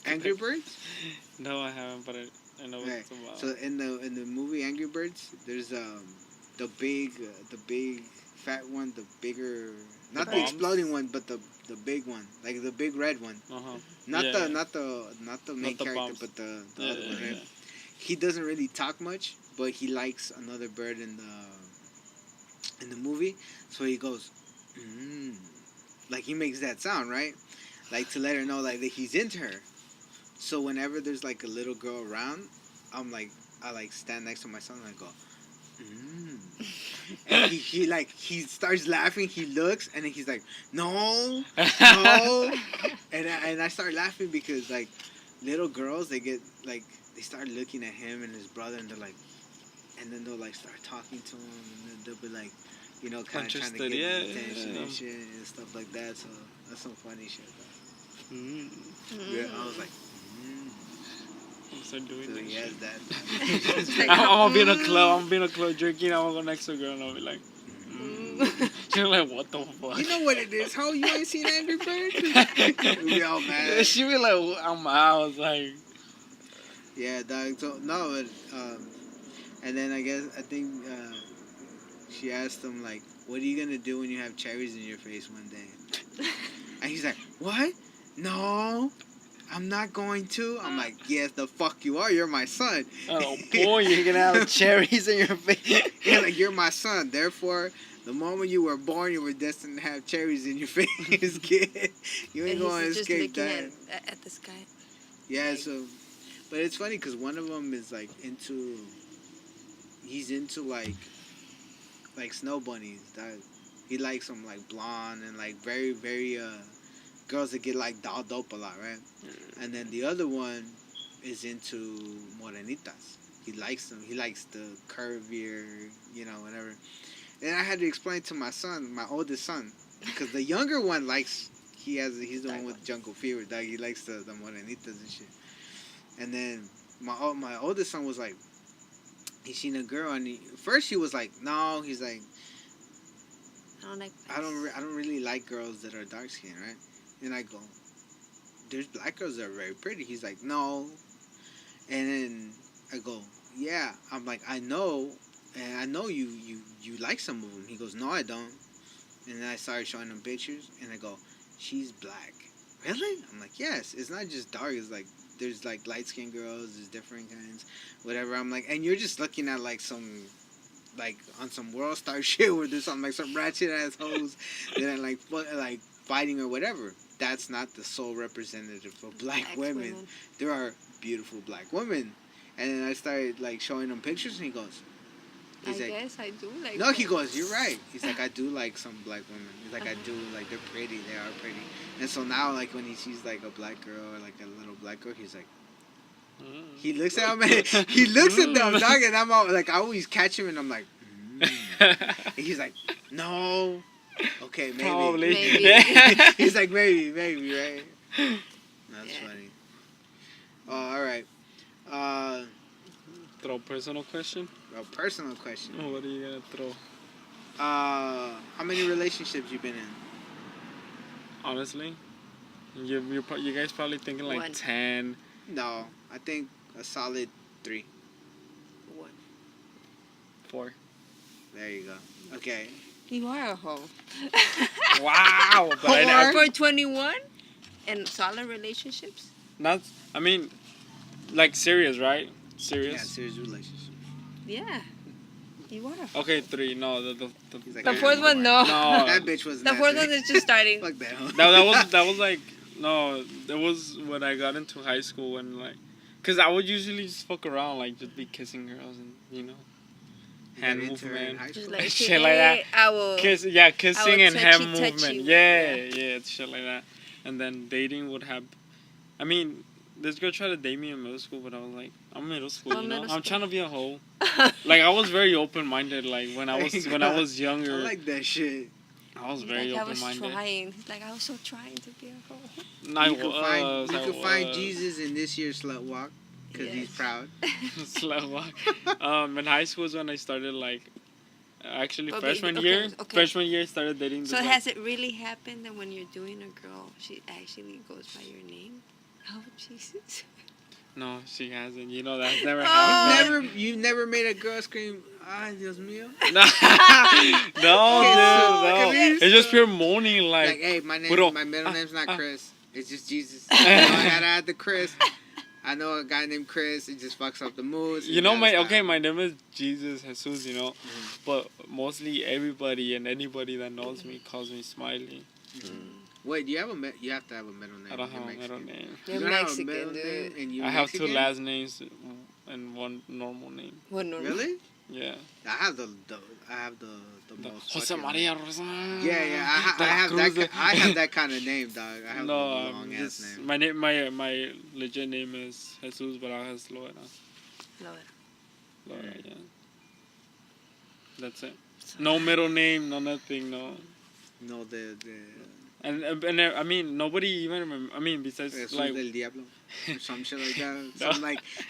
Angry Birds? No, I haven't, but I know what it's about. So in the movie Angry Birds, there's the big fat one, the bigger, not the exploding one, but the big one, like the big red one. Not the main character, bombs. but the other one. Right? He doesn't really talk much, but he likes another bird in the movie, so he goes, like he makes that sound, right? Like to let her know like that he's into her. So whenever there's like a little girl around, I stand next to my son and I go, and he starts laughing. He looks and then he's like, no, and I start laughing because like little girls, they get like they start looking at him and his brother, and they're like, and then they'll like start talking to him, and then they'll be like, kind of trying to get his attention and shit and stuff like that. So that's some funny shit. Yeah, I was like. Start doing that yes, shit. I'm gonna be in a club drinking. I'm gonna go next to a girl and I'll be like, she's like, what the fuck? You know what it is? How you ain't seen Angry Birds? We all mad. She be like, I was like, yeah, dog. So no, but and then I think she asked him like, what are you gonna do when you have cherries in your face one day? And he's like, what? No. I'm not going to. I'm like, yes, the fuck you are. You're my son. Oh boy, you're gonna have cherries in your face. Yeah, like you're my son. Therefore, the moment you were born, you were destined to have cherries in your face, kid. You ain't going to escape that. At the sky. Yeah. So, but it's funny because one of them is like he's into like snow bunnies. He likes them like blonde and like very very girls that get like dolled up a lot, right? And then the other one is into morenitas. He likes them. He likes the curvier, whatever. And I had to explain to my son, my oldest son, because the younger one he's the one with jungle fever, dog. He likes the morenitas and shit. And then my oldest son was like, he seen a girl, and first he was like, no, he's like, I don't really like girls that are dark skinned, right? And I go, there's black girls that are very pretty. He's like, no. And then I go, yeah. I'm like, I know, and I know you like some of them. He goes, no, I don't. And then I started showing him pictures, and I go, she's black. Really? I'm like, yes. It's not just dark. It's like, there's like light-skinned girls. There's different kinds, whatever. I'm like, and you're just looking at like some, like on some World Star shit where there's some like some ratchet-ass hoes that are like fighting or whatever. That's not the sole representative of black women. There are beautiful black women. And then I started like showing him pictures, and he goes, I guess I do like. No, he goes, you're right. He's like, I do like some black women. He's like, I do, like they're pretty. They are pretty. And so now, like when he sees like a black girl or like a little black girl, he's like, he looks at him and he looks at them, dog. And I'm all, like, I always catch him, and I'm like, and he's like, no. Okay, maybe. Probably. He's like, maybe, right? That's funny. Oh, all right. Throw a personal question? A personal question. What are you going to throw? How many relationships you been in? Honestly? You guys probably thinking like 1. 10. No, I think a solid 3. 1. 4. There you go. Okay. You are a hoe. Wow. But For 21 and solid relationships? Not, I mean, like serious, right? Serious? Yeah, serious relationship. Yeah. You are. Okay, 3. No, Like, the fourth one, no. No. That bitch was The fourth one is just starting. Fuck that hoe. that was like, no, that was when I got into high school and like, cause I would usually just fuck around, like just be kissing girls and hand movement, Just like, shit like that. I will. Kissing and hand touchy movement. you. Yeah, shit like that. And then dating would have. I mean, this girl tried to date me in middle school, but I was like, I'm middle school, I'm trying to be a hoe. Like I was very open minded. Like when I was younger. I like that shit. I was very open minded. I was trying. He's like, I was so trying to be a hoe. You could find Jesus in this year's slut walk. Because he's proud. Slow walk. In high school is when I started like, actually Okay, freshman okay, year. okay. Freshman year I started dating. So this, has it really happened that when you're doing a girl, she actually goes by your name? Oh, Jesus. No, she hasn't. You know that's never Oh. happened. You've never made a girl scream, "Ay, Dios mío"? No, dude, no. It's It's just so- pure moaning, like. Like, hey, my Bro, middle name's not Chris. It's just Jesus. I gotta add the Chris. I know a guy named Chris. It just fucks up the mood. So You know, gotta stop. my name is Jesus, Jesus, you know, but mostly everybody and anybody that knows me calls me Smiley. Wait, do you have you have to have a middle name. I don't You're have a middle Mexican. name. You You're don't have a Mexican, middle name dude. and you I have two Mexican? last names and one normal name. What normal? Really? Yeah. I have the most. Jose fucking- Maria Rosa. Yeah. I have that kind of name, dog. I have a No, long ass name. my name, my legit name is Jesus Barajas Loera. Loera, yeah. That's it. No middle name, no nothing, no. No, the And I mean, nobody even. I mean, besides Jesus like del Diablo, or some shit like that. No.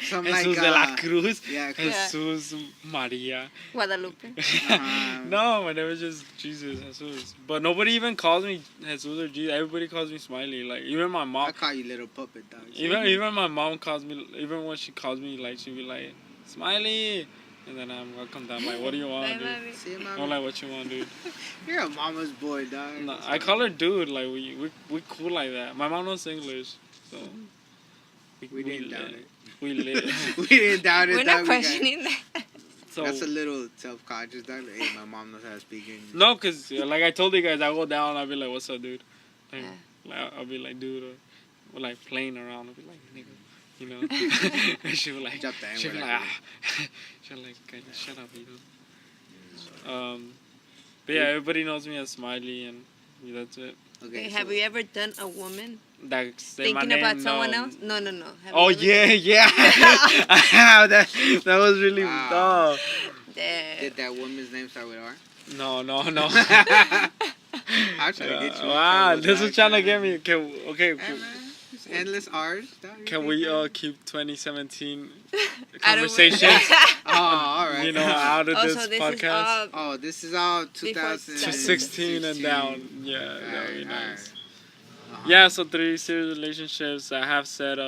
Some Jesus like de la Cruz, yeah. Jesus Maria. Guadalupe. No, my name is just Jesus. But nobody even calls me Jesus or Jesus. Everybody calls me Smiley. Like even my I mom. call you little puppet, dog. Even my mom calls me. Even when she calls me, like she'll be like Smiley, and then I'll come down like, what do you want, dude? See, I'm mama? like, what you want, dude? You're a mama's boy, dog. No, I call her dude. Like we cool like that. My mom knows English, so We didn't doubt live. it. We live. We didn't doubt it. We're dog. not We got- questioning that. So That's a little self-conscious, dog. Like, hey, my mom knows how to speak English. no, cause like I told you guys, I go down. I'll be like, what's up, dude? Like, Yeah. I'll be like, dude, or like playing around. I'll be like, nigga, you know. And she'll be like, Drop the N-word she'll be like like, she'll like, "Guys, shut up, you know. But yeah, everybody knows me as Smiley, and that's it. Okay, have you ever done a woman That's say my thinking name, about someone no. else? No. Have Oh you ever yeah. I have that. That was really. Wow. Damn. Did that woman's name start with R? No. I'm trying to get you. Wow, in this trouble, is trying to dog. get me. Okay, Hey, man. It's endless R's, dog. can we keep 2017 Out of it. conversations? Oh, all right. You know, out of Also, this this podcast. is Oh, this is all Before 16 and down. Yeah, that would be Alright, nice. alright. Yeah, so 3 serious relationships. I have said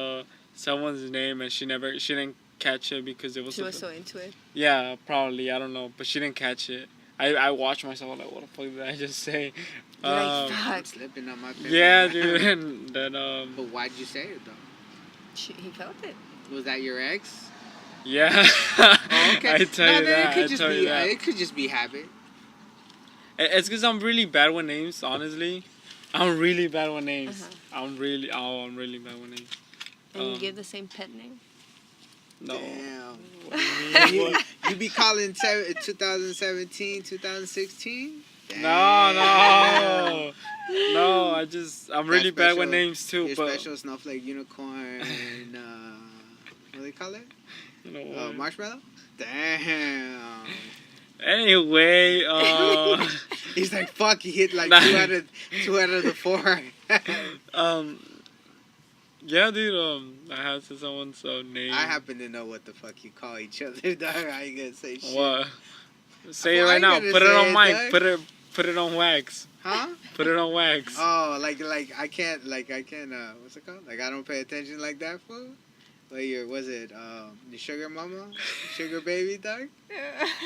someone's name and she didn't catch it because it was. she was so into it. Yeah, probably. I don't know, but she didn't catch it. I watched myself like, what the fuck did I just say? You're like, I'm fuck. slipping on my paper. Yeah, dude. And then But why'd you say it though? He felt it. Was that your ex? yeah. Oh, okay. I tell you then that. It could I just tell be. you that. It could just be habit. It's because I'm really bad with names, honestly. I'm really bad with names. I'm really bad with names. And you give the same pet name? No. Damn. What do you mean? You be calling 2017, 2016? No. I'm really That bad with special- names too. Your But special snowflake unicorn. What do they call it? you know what? Marshmallow? Damn. Anyway, He's like, fuck, he hit like Nah. two out of the 4. yeah, dude. I have said someone's name. I happen to know what the fuck you call each other, dog. I ain't gonna say shit. What? Say it Well, I right ain't now. gonna Put it say on it, mic. dog. Put it on wax. Huh? Put it on wax. Oh, like I can't, what's it called? Like I don't pay attention like that, fool? Like was it, the sugar mama? Sugar baby, dog?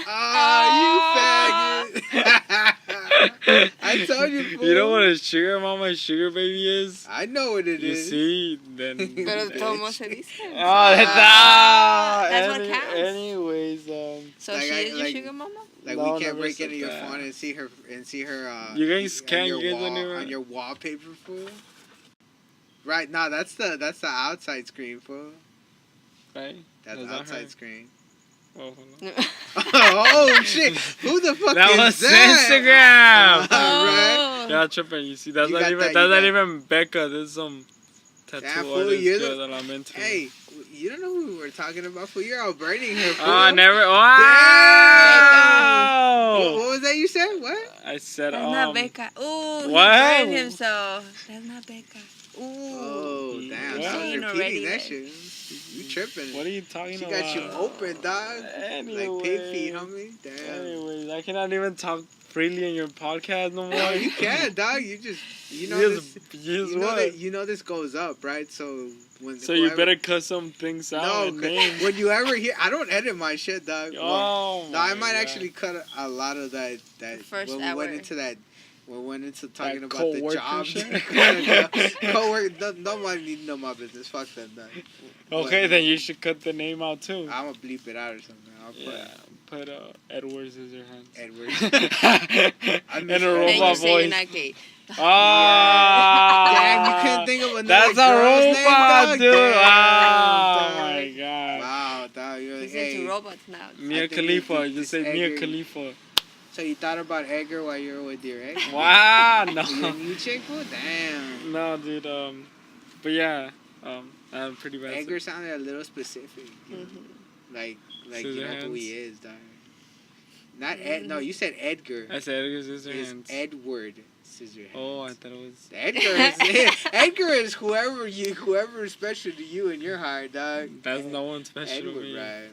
Oh, you faggot. I told you, fool. You know what a sugar mama and sugar baby is? I know what it You is. see, then. Pero como se dice. Oh, That's what counts. Anyways, So Like, she I- is your like- sugar mama? Like No, we can't never break said into your that. phone and see her You guys on can't, your you guys wall, don't even- on your wallpaper, fool. Right, now that's the outside screen, fool. Right? That's Was that outside her? screen. Oh, hold on. Oh shit! Who the fuck That is was that? Instagram. Alright. Yeah, tripping. You see, that's You not got even that, you that's not got- even Becca. This is some tattoo Damn, fool, artist you're girl the- that I'm into. Hey, you don't know who we were talking about, fool. You're all burning her, fool. Oh, never. Damn. Wow. What was that you said? What? I said, That's not Becca. Ooh, what? he burned himself. That's not Becca. Ooh. Oh, Oh, damn. Yeah. I was Saying repeating already that that- shit. You tripping. What are you talking She about? got you open, dog. Like pig feet, homie. Damn. Anyways, I cannot even talk freely in your podcast no more. No, you can, dog. You just, you know Yes, this. yes, You know what? that. You know this goes up, right? So when. So you better cut some things out. No, and 'cause names. when you ever hear, I don't edit my shit, dog. Oh, No, I my might God. actually cut a lot of that. That The first when we went hour. into that. When we went into talking That about the co-worker job. shit? Co-worker. Nobody need to know my business. Fuck that, dog. Okay, But, then you should cut the name out too. I'm gonna bleep it out or something. I'll put Yeah, put Edward Scissorhands. Edward. And miss a that. Then you robot say you're voice. not gay. Ah, Damn, you couldn't think of another That's a girl's name, robot, dog? dude. Damn, Oh dog. my god. Wow, dog. You're like, He's hey. into robots now. Mia I think Khalifa. this- Just this say Mia Edgar- Khalifa. So you thought about Edgar while you were with your ex? Wow, Your no. new chick? Well, damn. No, dude. But yeah. I'm pretty bad. Edgar sounded a little specific. You know? Mm-hmm. Like you know who he Scissorhands. is, dog. Not Ed. No, you said Edgar. I said Edgar It's Scissorhands. Edward Scissorhands. Oh, I thought it was. Edgar is whoever is special to you in your heart, dog. That's no one special to Edward, me. right?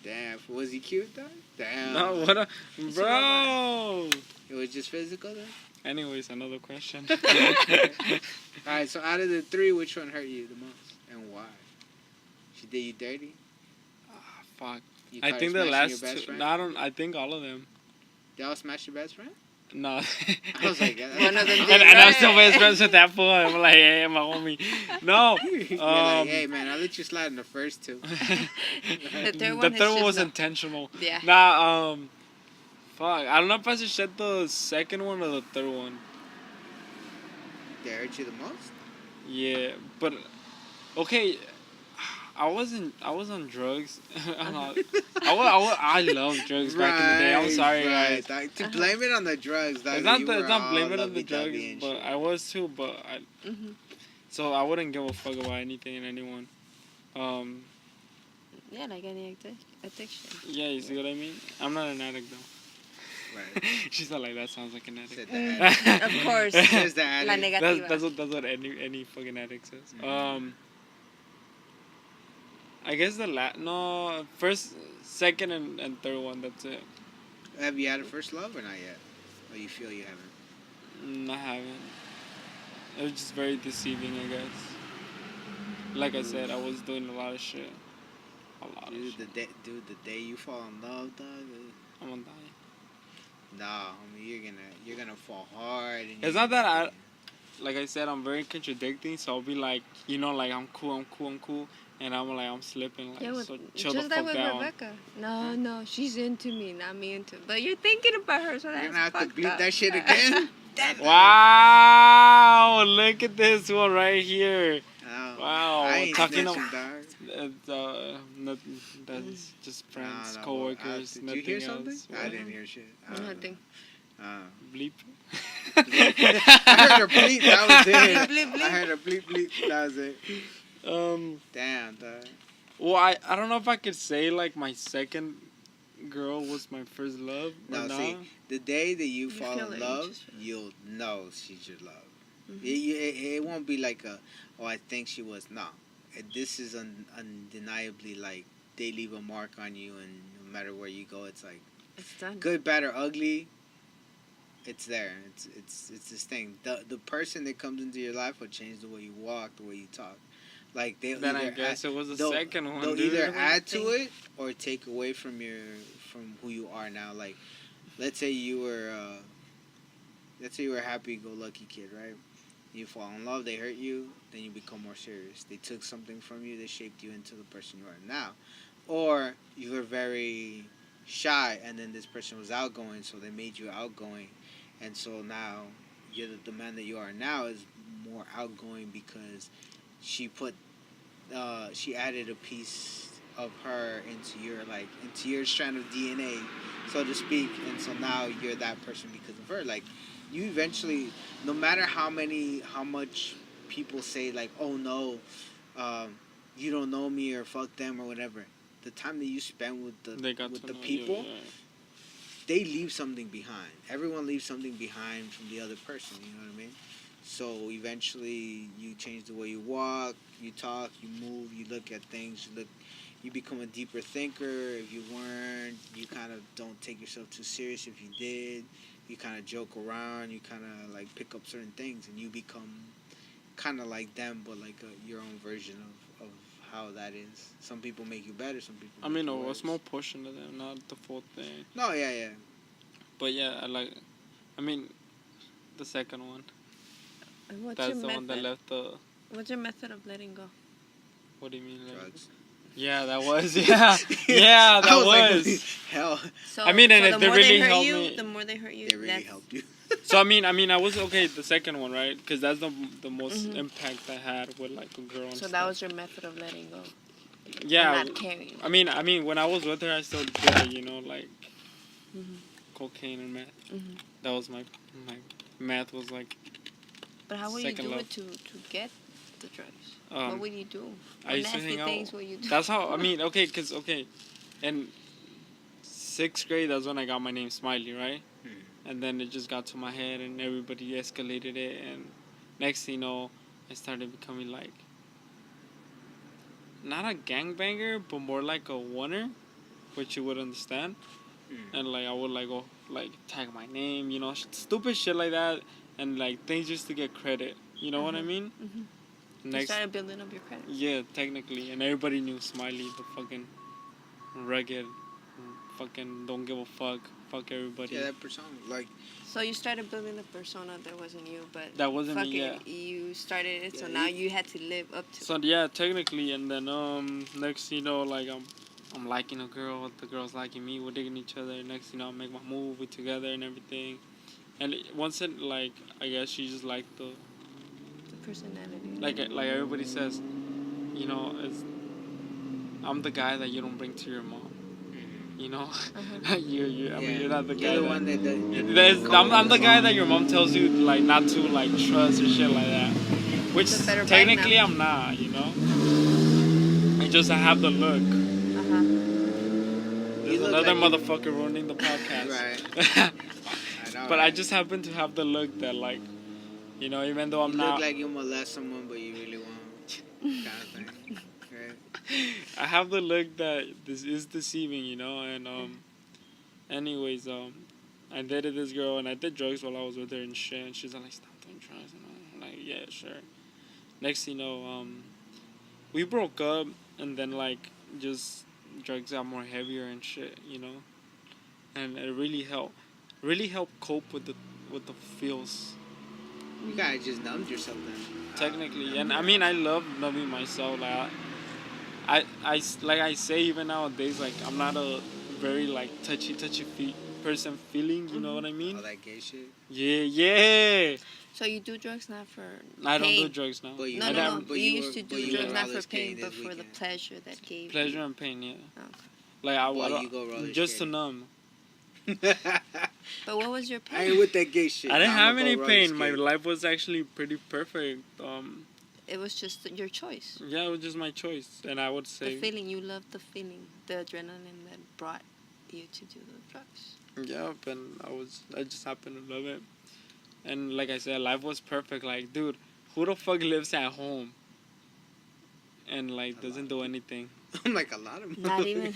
Damn, was he cute, dog? Damn. No, what a bro. It was just physical, though. Anyways, another question. All right, so out of the three, which one hurt you the most, and why? She did you dirty? Fuck. You I caught her think the smashing last your best two. friend? No, I think all of them. They all smashed your best friend? No. I was like, One of them did. and I'm still right. best friends with that fool. I'm like, hey, my homie. No. you're like, hey man, I'll let you slide in the first two. The third The one, third one is was just intentional. Yeah. Nah, fuck. I don't know if I should shed the second one or the third one. They hurt you the most? Yeah, but okay. I was on drugs. I love drugs back in the day. I'm sorry, guys. Dog. To blame it on the drugs, dog. It's not you that were it's not all blame it on the lovey-dovey drugs, and but shit. I was too. But Mm-hmm. so I wouldn't give a fuck about anything and anyone. Yeah, like any addiction. Yeah, you see what I mean? I'm not an addict though. Right. She's not like that. Sounds like an addict. Said the addict. Of course. Says the La addict. negativa. That's what any fucking addict says. Mhm. I guess first, second, and third one. That's it. Have you had a first love or not yet? Or you feel you haven't? I haven't. It was just very deceiving, I guess. Like I said, I was doing a lot of shit. A lot of Dude, shit. the day you fall in love, dog. I'm gonna die. Nah, homie, you're gonna fall hard. And It's not that like I said, I'm very contradicting. So I'll be like, like I'm cool, and I'm slipping. Like, Yeah, so chill just the like fuck with down. Rebecca. No, she's into me, not me into. But you're thinking about her, so You're that's gonna have to fucked bleep up. that shit again. Wow! Look at this one right here. Oh, Wow, I ain't talking snitching, dog. That's just friends, Nah, coworkers, did nothing you hear something? else. I didn't hear shit. Nothing. Bleep. I heard a bleep. That was it. Bleep, bleep. I heard a bleep bleep. That was it. Damn, dog. Well, I don't know if I could say like my second girl was my first love or No, not. see, the day that you You fall feel in like love, interest. you'll know she's your love. Mhm. It won't be like I think she was. No. This is undeniably like they leave a mark on you, and no matter where you go, it's like It's done. good, bad, or ugly. It's there. It's this thing. The person that comes into your life will change the way you walk, the way you talk. Like Then I guess it was the they'll- second one. They'll dude. either What add do you to it or take away from who you are now. Like, let's say you were a happy-go-lucky kid, right? You fall in love, they hurt you, then you become more serious. They took something from you, they shaped you into the person you are now. Or you were very shy, and then this person was outgoing, so they made you outgoing, and so now you're the man that you are now is more outgoing because she added a piece of her into your strand of DNA, so to speak, and so now you're that person because of her. Like, you eventually, no matter how much people say like, oh no, you don't know me or fuck them or whatever, the time that you spend with the people, they leave something behind. Everyone leaves something behind from the other person, you know what I mean? So eventually, you change the way you walk, you talk, you move, you look at things. You become a deeper thinker. If you weren't, you kind of don't take yourself too serious. If you did, you kind of joke around. You kind of like pick up certain things, and you become kind of like them, but like your own version of how that is. Some people make you better. Some people. I make mean, you a worse. small portion of them, not the full thing. No, yeah. But yeah, I mean, the second one. And what's That's your the method? one that left the. What's your method of letting go? What do you mean? Drugs. Yeah, that was. Yeah, yeah, that I was. was. Like, hell, So, I mean, and so they really helped you, me. the more they hurt you, they really helped you. So I mean, I was okay. The second one, right? Because that's the most Mhm. impact I had with like a girl. And So stuff. that was your method of letting go. Yeah. And not caring. I mean, when I was with her, I still did it. You know, like Mhm. cocaine and meth. Mhm. That was my math was like. But how would you Second do love. it to get the drugs? What Um, would you do? I What used to nasty hang things out. would you do? That's how I mean. Okay, in 6th grade, that's when I got my name Smiley, right? And then it just got to my head, and everybody escalated it, and next thing you know, I started becoming like not a gangbanger, but more like a oneer, which you would understand. And like I would like go like tag my name, you know, stupid shit like that, and like things just to get credit. You know what I mean? Mhm. You Next, started building up your credit. yeah, technically, and everybody knew Smiley, the fucking rugged, fucking don't give a fuck everybody. Yeah, that persona. Like, So you started building a persona that wasn't you, but That wasn't me, fuck yeah. it, you started it, so Yeah, now you had to live up to So it. yeah, technically, and then next you know, like I'm liking a girl, the girl's liking me, we're digging each other. Next you know, I make my move, we together and everything. And once it like, I guess she just liked the Personality. like everybody says, you know, I'm the guy that you don't bring to your mom. You know, Uh-huh. I mean, you're not the guy. you're the that, one that I'm the guy that your mom tells you like not to like trust or shit like that. Which It's a better vibe technically now. I'm not, you know. I have the look. Uh-huh. There's look another like you- motherfucker ruining the podcast. Right. I know, But right? I just happen to have the look that like, you know, even though I'm you not. look like you molest someone, but you really won't. Kind of thing. Right? I have the look that this is deceiving, you know, and anyways, I dated this girl and I did drugs while I was with her and shit, and she's like, stop doing drugs, and I'm like, yeah, sure. Next thing you know, we broke up, and then like just drugs got more heavier and shit, you know, and it really helped cope with the feels. You gotta just numbed yourself then. Technically, and I mean I love numbing myself. Like I like I say even nowadays, like I'm not a very like touchy person feeling. You know what I mean? All that gay shit. Yeah. So you do drugs not for I don't do pain. drugs now. But you, No, I no, never- no. but You were- used to but do you drugs were not for roller pain, skating but this for the weekend. pleasure that gave Pleasure you. and pain, yeah. Okay. Like I Well, you go roller just to skating. numb. But what was your pain? I ain't with that gay shit. I didn't I'ma have go any roller pain. My skate. life was actually pretty perfect. It was just your choice. Yeah, it was just my choice, and I would say. The feeling, you loved the feeling, the adrenaline that brought you to do the drugs. Yeah, and I just happened to love it. And like I said, life was perfect. Like, dude, who the fuck lives at home and like doesn't do anything? I'm like a lot of. Not even.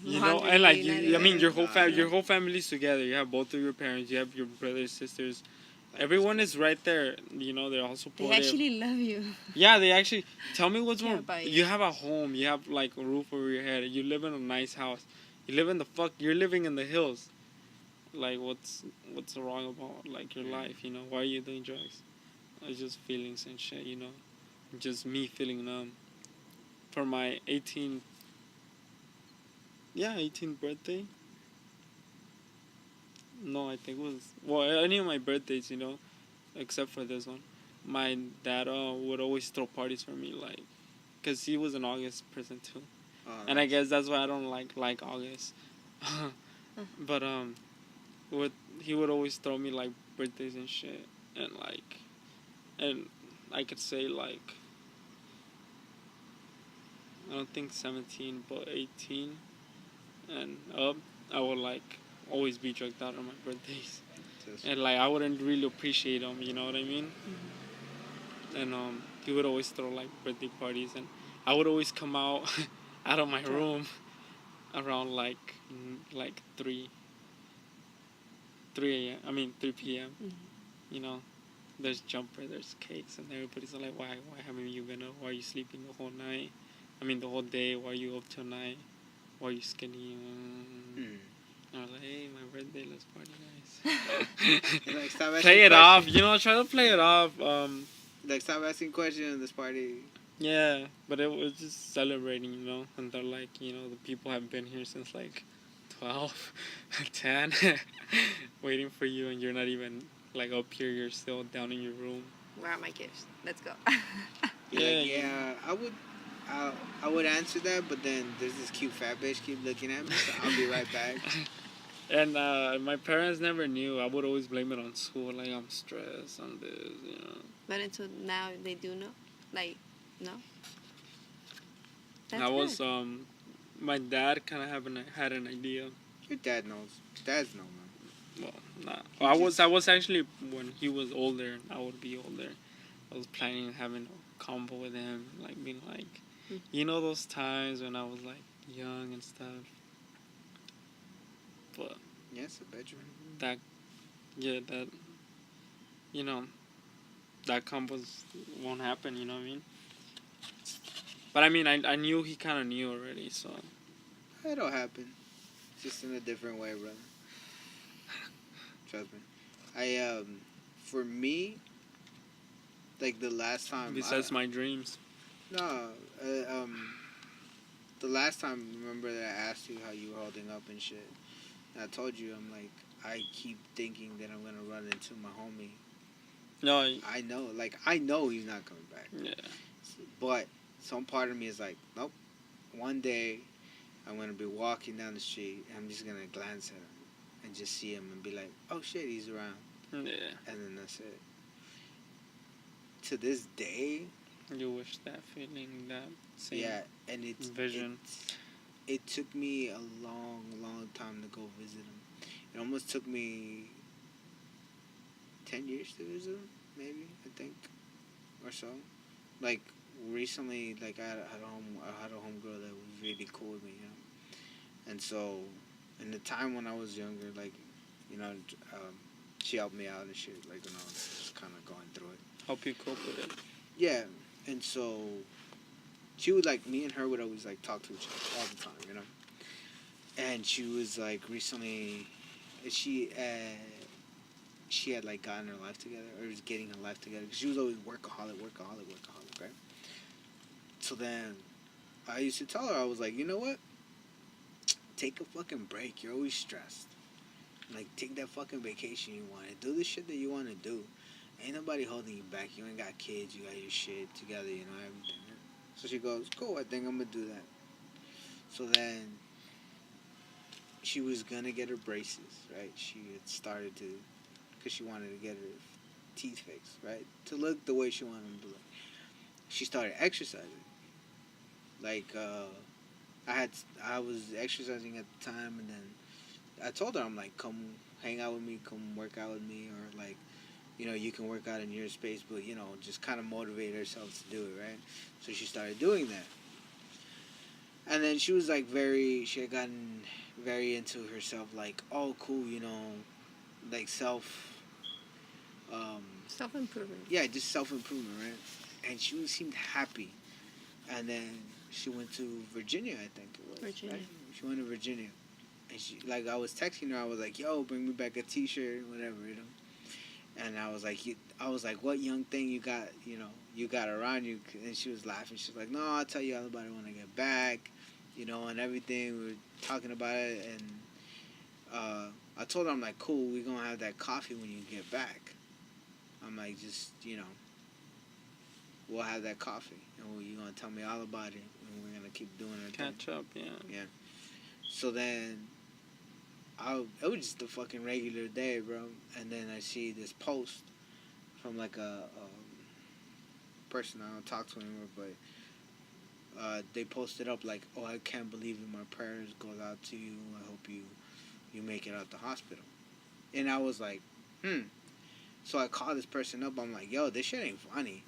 You know, laundry, and like not I even- mean, your whole family's together. You have both of your parents. You have your brothers, sisters. Everyone is right there. You know, they're all They supportive. actually love you. Yeah, they actually tell me what's Care more. about you. You have a home. You have like a roof over your head. You live in a nice house. You live in the fuck. You're living in the hills. Like what's wrong about like your life? You know, why are you doing drugs? It's just feelings and shit. You know, just me feeling numb. For my 18th birthday. No, I think it was any of my birthdays. You know, except for this one. My dad would always throw parties for me, like, cause he was an August person too, and I guess that's why I don't like August. But he would always throw me like birthdays and shit, and I could say like I don't think 17, but 18, and up I would like always be drugged out on my birthdays. and like I wouldn't really appreciate him. You know what I mean? And he would always throw like birthday parties, and I would always come out out of my room around like 3 a.m. I mean 3 p.m. You know, there's jumper, there's cakes, and everybody's like, why haven't you been up? Why are you sleeping the whole night? I mean the whole day. Why are you up till night? Why are you skinny? I was like, hey, my birthday, let's party, guys. Like, stop asking Play it questions. off, you know, try to play it off. Like, stop asking questions in this party. Yeah, but it was just celebrating, you know, and they're like, you know, the people have been here since like 12, 10, waiting for you, and you're not even like up here, you're still down in your room. Where are my gifts? Let's go. Yeah, I would answer that, but then there's this cute fat bitch keep looking at me, so I'll be right back. And my parents never knew. I would always blame it on school, like I'm stressed, I'm this, you know. But until now, they do know? Like, no? That's I was, good. my dad kind of had an idea. Your dad knows. Dads know, man. Well, nah. I was actually, when he was older, I would be older, I was planning on having a combo with him, like being like, you know those times when I was like young and stuff. But Yes, I bet you. that, you know, that combos won't happen, you know what I mean? But I mean, I knew he kind of knew already, so. It'll happen. Just in a different way, brother. Trust me. For me, like the last time. Besides my dreams. No, the last time, remember that I asked you how you were holding up and shit. And I told you, I'm like, I keep thinking that I'm gonna run into my homie. No, I know he's not coming back. yeah. But some part of me is like, nope. One day, I'm gonna be walking down the street, and I'm just gonna glance at him and just see him and be like, oh shit, he's around. Yeah. And then that's it. To this day, You wish that feeling, that same yeah, and it's vision. It took me a long, long time to go visit him. It almost took me 10 years to visit him, maybe, I think, or so. Like, recently, like, I had a homegirl that was really cool with me, you know. And so, in the time when I was younger, like, you know, she helped me out and shit, like, when I was just kind of going through it. Help you cope with it. Yeah, and so she would, like, me and her would always, like, talk to each other all the time, you know. And she was, like, recently, she had, like, gotten her life together, or was getting her life together, because she was always workaholic, right? So then, I used to tell her, I was like, you know what? Take a fucking break. You're always stressed. Like, take that fucking vacation you want. Do the shit that you want to do. Ain't nobody holding you back. You ain't got kids. You got your shit together, you know, everything. So she goes, cool, I think I'm going to do that. So then, she was going to get her braces, right? She had started to, because she wanted to get her teeth fixed, right? To look the way she wanted them to look. She started exercising. Like, I was exercising at the time, and then I told her, I'm like, come hang out with me, come work out with me, or like, you know, you can work out in your space, but, you know, just kind of motivate herself to do it, right? So she started doing that. And then she was like she had gotten very into herself, like, oh, cool, you know, like Self-improvement. yeah, just self-improvement, right? And she seemed happy. And then she went to Virginia, I think it was. Virginia. Right? She went to Virginia. And she, like, I was texting her, I was like, yo, bring me back a t-shirt, whatever, you know? And I was like, what young thing you got around you? And she was laughing. She was like, no, I'll tell you all about it when I get back, you know, and everything. We were talking about it, and I told her, I'm like, cool, we're going to have that coffee when you get back. I'm like, just, you know, we'll have that coffee, and you're going to tell me all about it, and we're going to keep doing it. Catch up, yeah. Yeah. So then, it was just a fucking regular day, bro. And then I see this post from, like, a person, I don't talk to anymore, but they posted up, like, oh, I can't believe it, my prayers go out to you, I hope you make it out the hospital. And I was like, So I call this person up. I'm like, yo, this shit ain't funny.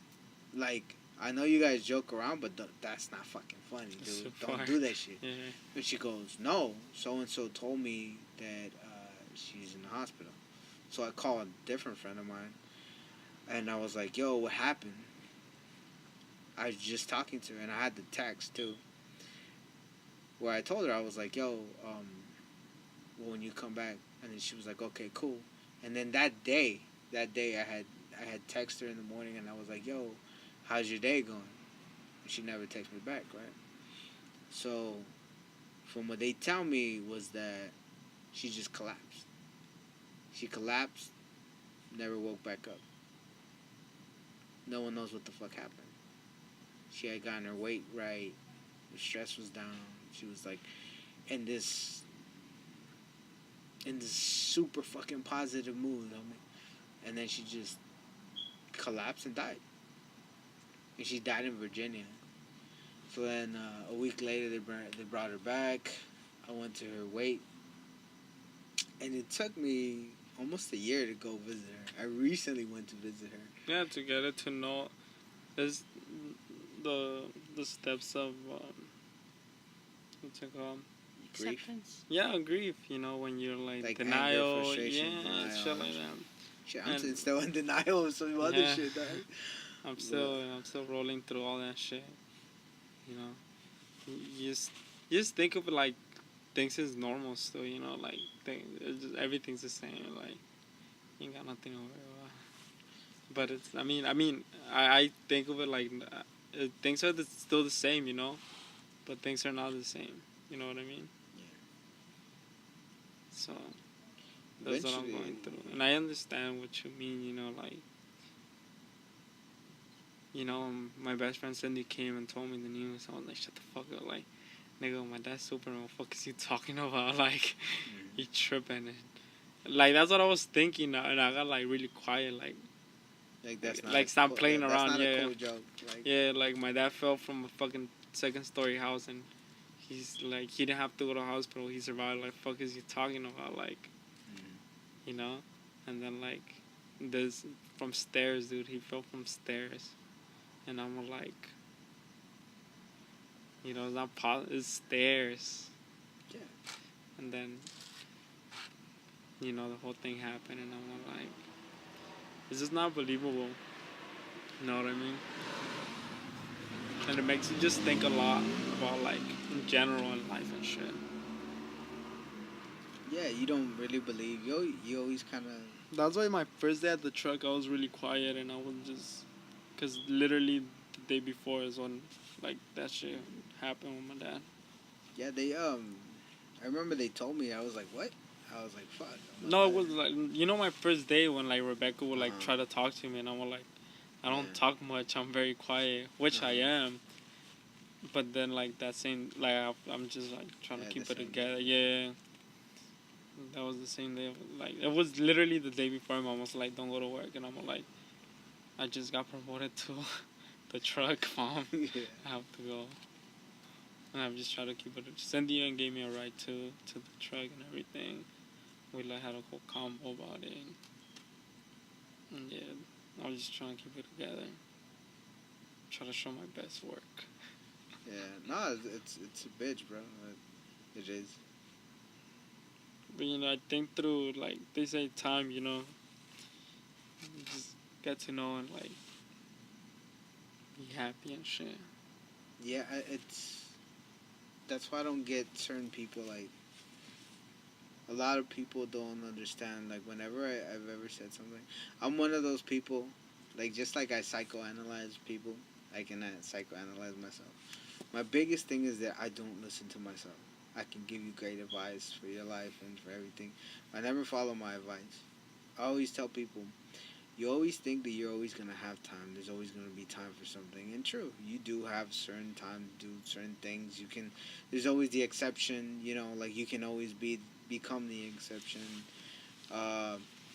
Like, I know you guys joke around, but that's not fucking funny, dude. So Don't far. do that shit. Yeah. And she goes, no, so-and-so told me that she's in the hospital. So I called a different friend of mine, and I was like, yo, what happened? I was just talking to her, and I had the text, too, where I told her, I was like, yo, when you come back. And then she was like, okay, cool. And then that day, I had texted her in the morning, and I was like, yo, how's your day going? And she never texted me back, right? So, from what they tell me was that she just collapsed. She collapsed, never woke back up. No one knows what the fuck happened. She had gotten her weight right. Her stress was down. She was like in this super fucking positive mood, homie. And then she just collapsed and died. And she died in Virginia. So then a week later, they brought her back. I went to her wake. And it took me almost a year to go visit her. I recently went to visit her. Yeah, to get it to know is the steps of what's it called? Grief. Acceptance. Yeah, grief. You know, when you're like Like denial, anger, frustration, yeah, denial. shit like that. Shit, I'm And- still in denial of some other Yeah. shit, dog. I'm still rolling through all that shit. You know, you just think of it like things is normal still. You know, like everything's the same. Like you ain't got nothing to worry about. But it's I think of it like things are still the same. You know, but things are not the same. You know what I mean? Yeah. So that's what I'm going through, and I understand what you mean. You know, like. You know, my best friend Cindy came and told me the news. I was like, shut the fuck up. Like, nigga, my dad's Superman. What the fuck is you talking about? Like, you tripping. And, like, that's what I was thinking. And I got, like, really quiet. Like That's not like stop playing around. That's not Yeah. a cool joke. Like, Yeah, like, my dad fell from a fucking second-story house. And he's, like, he didn't have to go to the hospital. He survived. Like, fuck is you talking about? Like, you know? And then, like, this from stairs, dude. He fell from stairs. And I'm like, you know, it's not it's stairs. Yeah. And then, you know, the whole thing happened, and I'm like, it's just not believable. You know what I mean? And it makes you just think a lot about, like, in general in life and shit. yeah, you don't really believe. You always kind of. That's why my first day at the truck, I was really quiet, and I was just, because literally the day before is when, like, that shit happened with my dad. Yeah, I remember they told me. I was like, what? I was like, fuck. No, it was like, you know, my first day when, like, Rebecca would, like, Uh-huh. try to talk to me, and I was like, I don't Yeah. talk much, I'm very quiet, which I am. But then, like, that same, like, I'm just, like, trying to Yeah, keep the it same together. Yeah. That was the same day. Like, it was literally the day before. My mom was like, don't go to work. And I'm like, I just got promoted to the truck, Mom. Yeah. I have to go. And I'm just trying to keep it. Cindy even gave me a ride to the truck and everything. We, like, had a whole combo about it. And yeah, I was just trying to keep it together. Try to show my best work. Yeah, no, it's a bitch, bro. It is. But, you know, I think through, like, they say time, you know, you just get to know and, like, be happy and shit. Yeah, that's why I don't get certain people, like, a lot of people don't understand, like, whenever I've ever said something, I'm one of those people, like, just like I psychoanalyze people, I can psychoanalyze myself. My biggest thing is that I don't listen to myself. I can give you great advice for your life and for everything. I never follow my advice. I always tell people, you always think that you're always going to have time. There's always going to be time for something. And true, you do have certain time to do certain things. There's always the exception, you know, like you can always become the exception.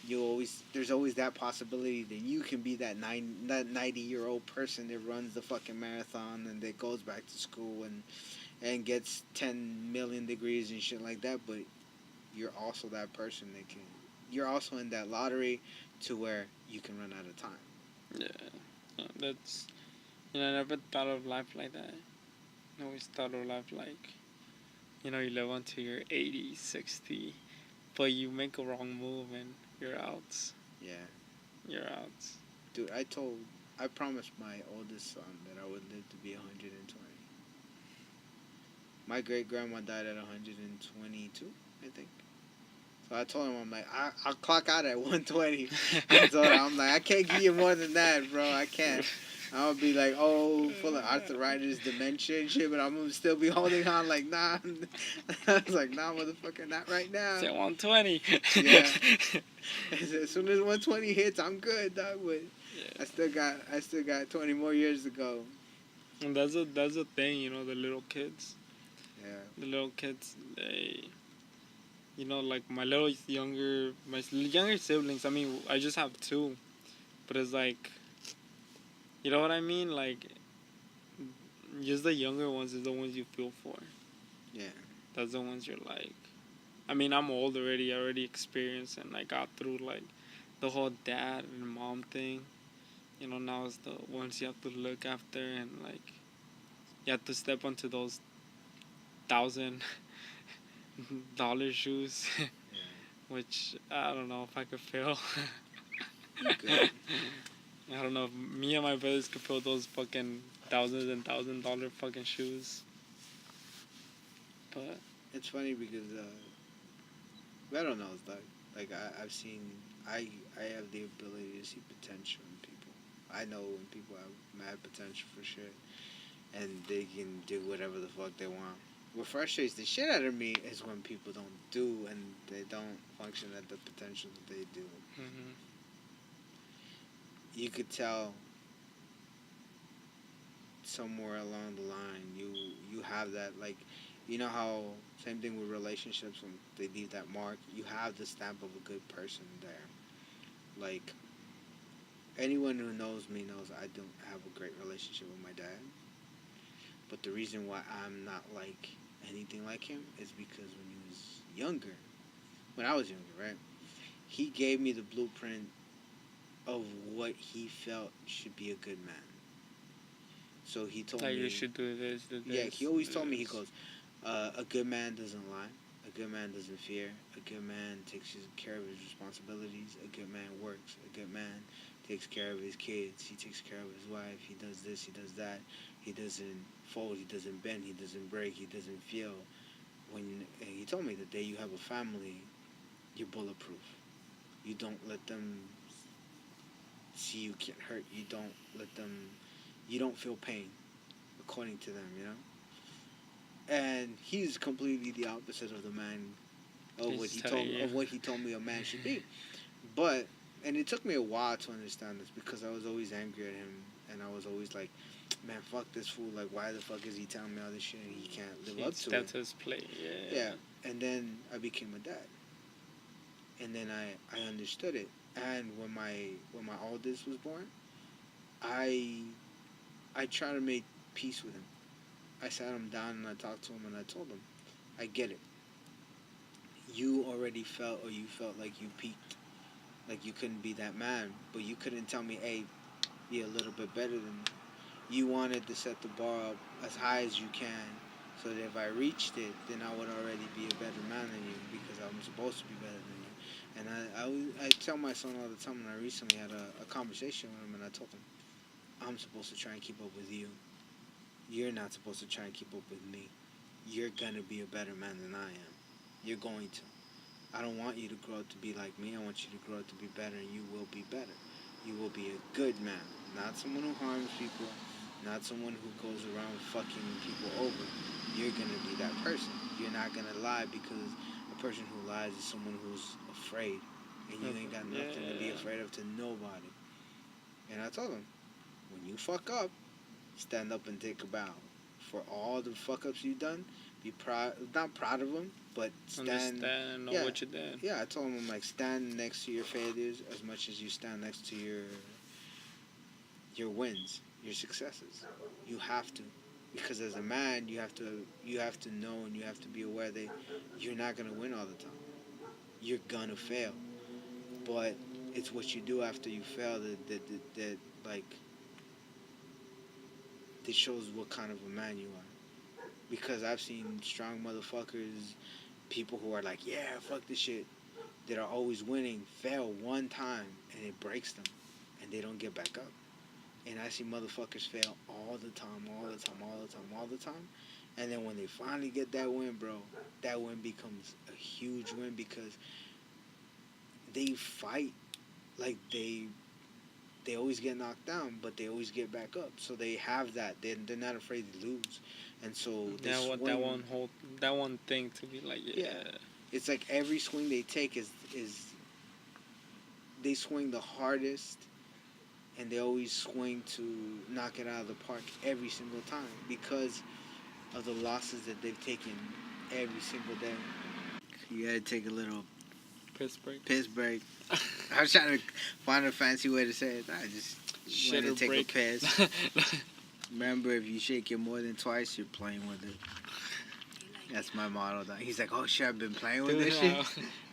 There's always that possibility that you can be that 90-year-old person that runs the fucking marathon and that goes back to school and gets 10 million degrees and shit like that, but you're also that person that can you're also in that lottery to where you can run out of time. Yeah. That's, I never thought of life like that. I always thought of life like, you live until you're 80, 60, but you make a wrong move and you're out. Yeah. You're out. Dude, I promised my oldest son that I would live to be 120. My great grandma died at 122, I think. So I told him, I'm like, I'll clock out at 120. So I'm like, I can't give you more than that, bro. I can't. I'll be like, full of arthritis, dementia and shit, but I'm gonna still be holding on like, nah. I was like, nah, motherfucker, not right now. Say 120. Yeah. As soon as 120 hits, I'm good, dog. But yeah. I still got 20 more years to go. And that's a thing, the little kids. Yeah. The little kids, they, like my younger siblings. I mean, I just have two, but it's like, you know what I mean? Like, just the younger ones is the ones you feel for. Yeah. That's the ones you're like. I mean, I'm old already. I already experienced and I got through like the whole dad and mom thing. Now it's the ones you have to look after and like you have to step onto those $1,000 shoes, Yeah. which I don't know if I could fill. Good. I don't know if me and my brothers could fill those fucking thousands and $1,000 fucking shoes. But it's funny because I don't know. It's like I've seen. I have the ability to see potential in people. I know when people have mad potential for shit, and they can do whatever the fuck they want. What frustrates the shit out of me is when people don't do and they don't function at the potential that they do. mm-hmm. You could tell somewhere along the line you have that, like, you know how same thing with relationships when they leave that mark, you have the stamp of a good person there. Like, anyone who knows me knows I don't have a great relationship with my dad, but the reason why I'm not like anything like him is because when he was younger, when I was younger, right, he gave me the blueprint of what he felt should be a good man. So he told me, you should do this, do this. Yeah, he always told me, he goes, a good man doesn't lie. A good man doesn't fear. A good man takes care of his responsibilities. A good man works. A good man takes care of his kids. He takes care of his wife. He does this. He does that. He doesn't fold. He doesn't bend. He doesn't break. He doesn't feel. And he told me the day you have a family, you're bulletproof. You don't let them see you get hurt. You don't feel pain, according to them, And he's completely the opposite of the man of what he told me a man should be. And it took me a while to understand this because I was always angry at him, and I was always like, man, fuck this fool. Like, why the fuck is he telling me all this shit and he can't live up to it? That's his play, yeah. Yeah, and then I became a dad, and then I understood it. And when my oldest was born, I tried to make peace with him. I sat him down and I talked to him and I told him, I get it. You already felt like you peaked, like you couldn't be that man, but you couldn't tell me, hey, be a little bit better than me. You wanted to set the bar up as high as you can, so that if I reached it, then I would already be a better man than you because I'm supposed to be better than you. And I tell my son all the time, and I recently had a conversation with him, and I told him, I'm supposed to try and keep up with you. You're not supposed to try and keep up with me. You're going to be a better man than I am. You're going to. I don't want you to grow up to be like me. I want you to grow up to be better, and you will be better. You will be a good man, not someone who harms people, not someone who goes around fucking people over. You're going to be that person. You're not going to lie, because a person who lies is someone who's afraid, and you ain't got nothing to be afraid of to nobody. And I told him, when you fuck up, stand up and take a bow. For all the fuck ups you've done, be proud, not proud of them, but stand. Understand, know what you did. Yeah, I told him, I'm like, stand next to your failures as much as you stand next to your wins, your successes. You have to, because as a man, you have to know and you have to be aware that you're not gonna win all the time. You're gonna fail. but it's what you do after you fail that like that shows what kind of a man you are. Because I've seen strong motherfuckers, people who are like, yeah, fuck this shit, that are always winning, fail one time and it breaks them and they don't get back up. And I see motherfuckers fail all the time. And then when they finally get that win, bro, that win becomes a huge win because they fight like they always get knocked down, but they always get back up. So they have that. They're not afraid to lose. And so that one thing to be like, yeah. It's like every swing they take is they swing the hardest, and they always swing to knock it out of the park every single time because of the losses that they've taken every single day. You gotta take a little piss break. I was trying to find a fancy way to say it. I just Shit want to take break. a piss. Remember, if you shake it more than twice, you're playing with it. That's my motto. He's like, oh shit, I've been playing with this shit.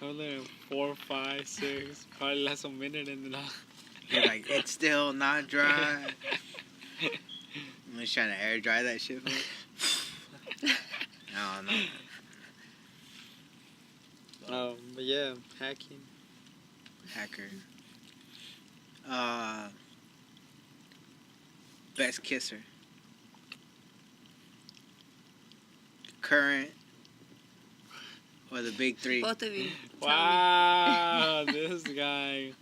I was like 4, 5, 6, probably less a minute, and then You're like, it's still not dry. I'm just trying to air dry that shit for me. I don't know. But yeah, hacking. Hacker. Best kisser. Current or the big three? Both of you. Wow, this guy.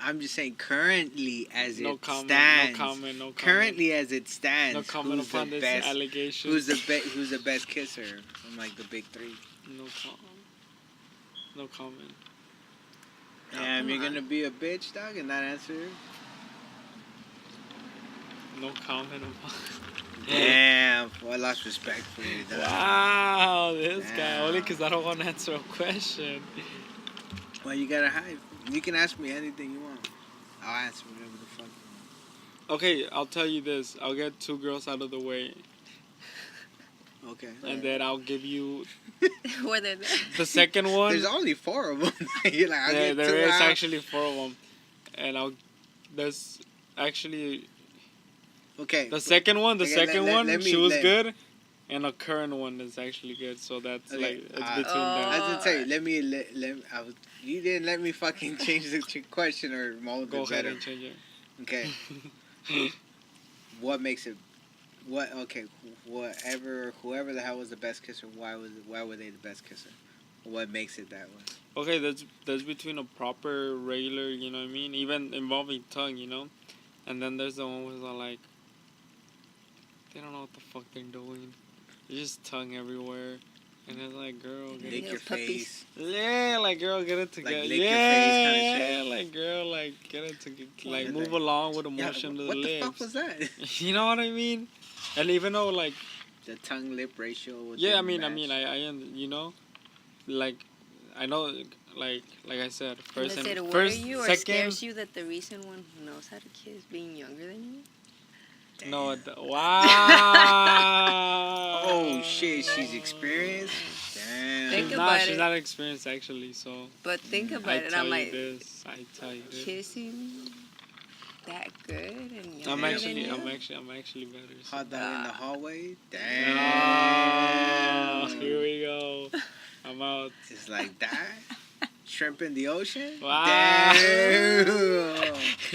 I'm just saying currently as No it comment, stands. no comment. Currently as it stands. No comment who's upon the this best, allegation. Who's the best kisser from like the big three? No comment. Damn, you're gonna be a bitch, dog, and not answer? No comment upon. Damn, I lost respect for you, dog. Wow, this guy. Damn. Only because I don't want to answer a question. Well, you gotta hide. You can ask me anything you want. I'll answer whatever the fuck you want. Okay, I'll tell you this. I'll get 2 girls out of the way. Okay. And then I'll give you Where they're the second one. There's only 4 of them. You're like, I'll get there 2 is out. actually 4 of them. And there's actually... Okay. The second one, let she was me- good. And a current one is actually good. So that's Okay, like, it's between I them. was gonna tell you, you didn't let me fucking change the question or mold Go it ahead better. and change it. Okay. What makes it? What? Okay. Whoever the hell was the best kisser, why were they the best kisser? What makes it that way? Okay, that's between a proper, regular, you know what I mean? Even involving tongue, you know? And then there's the one who's all like, they don't know what the fuck they're doing. They just tongue everywhere. And it's like, girl, get Lick little your puppies. face. Yeah, like, girl, get it together. lick your face kinda shit. like, girl, like, get it together. Like, Yeah, move like- along with emotion to the What the lips. fuck was that? You know what I mean? And even though, like, The tongue lip ratio. Was yeah, I mean, you know, like, I know, like I said, Does first it and worry first, you or second, scares you that the recent one knows how to kiss being younger than you? no, wow. Oh shit, she's experienced. Damn. Think about She's it. not experienced actually, so But think about I it. tell I'm you like, this. I tell you this. kissing that good and younger I'm than actually you? better. So. Hot dog in the hallway. Oh, Damn. here we go. I'm out. It's like that. Shrimp in the ocean. Wow. Damn.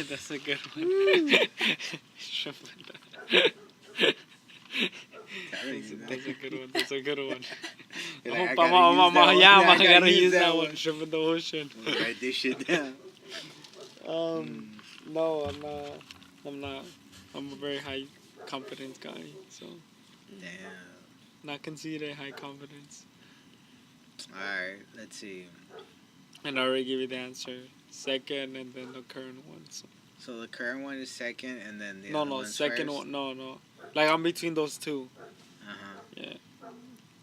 That's a good one. Shrimp in the- That's a good one. That's a good one. You're I like, hope I I gotta gotta use use that that one. one. Shrimp in the ocean. Write this shit down. No, I'm not. I'm a very high confidence guy, so Damn. not conceited, high confidence. Alright, let's see. And I already give you the answer. Second, and then the current one. So. So the current one is second, and then the No, other one's second first? one. No. Like I'm between those two. Uh-huh. Yeah.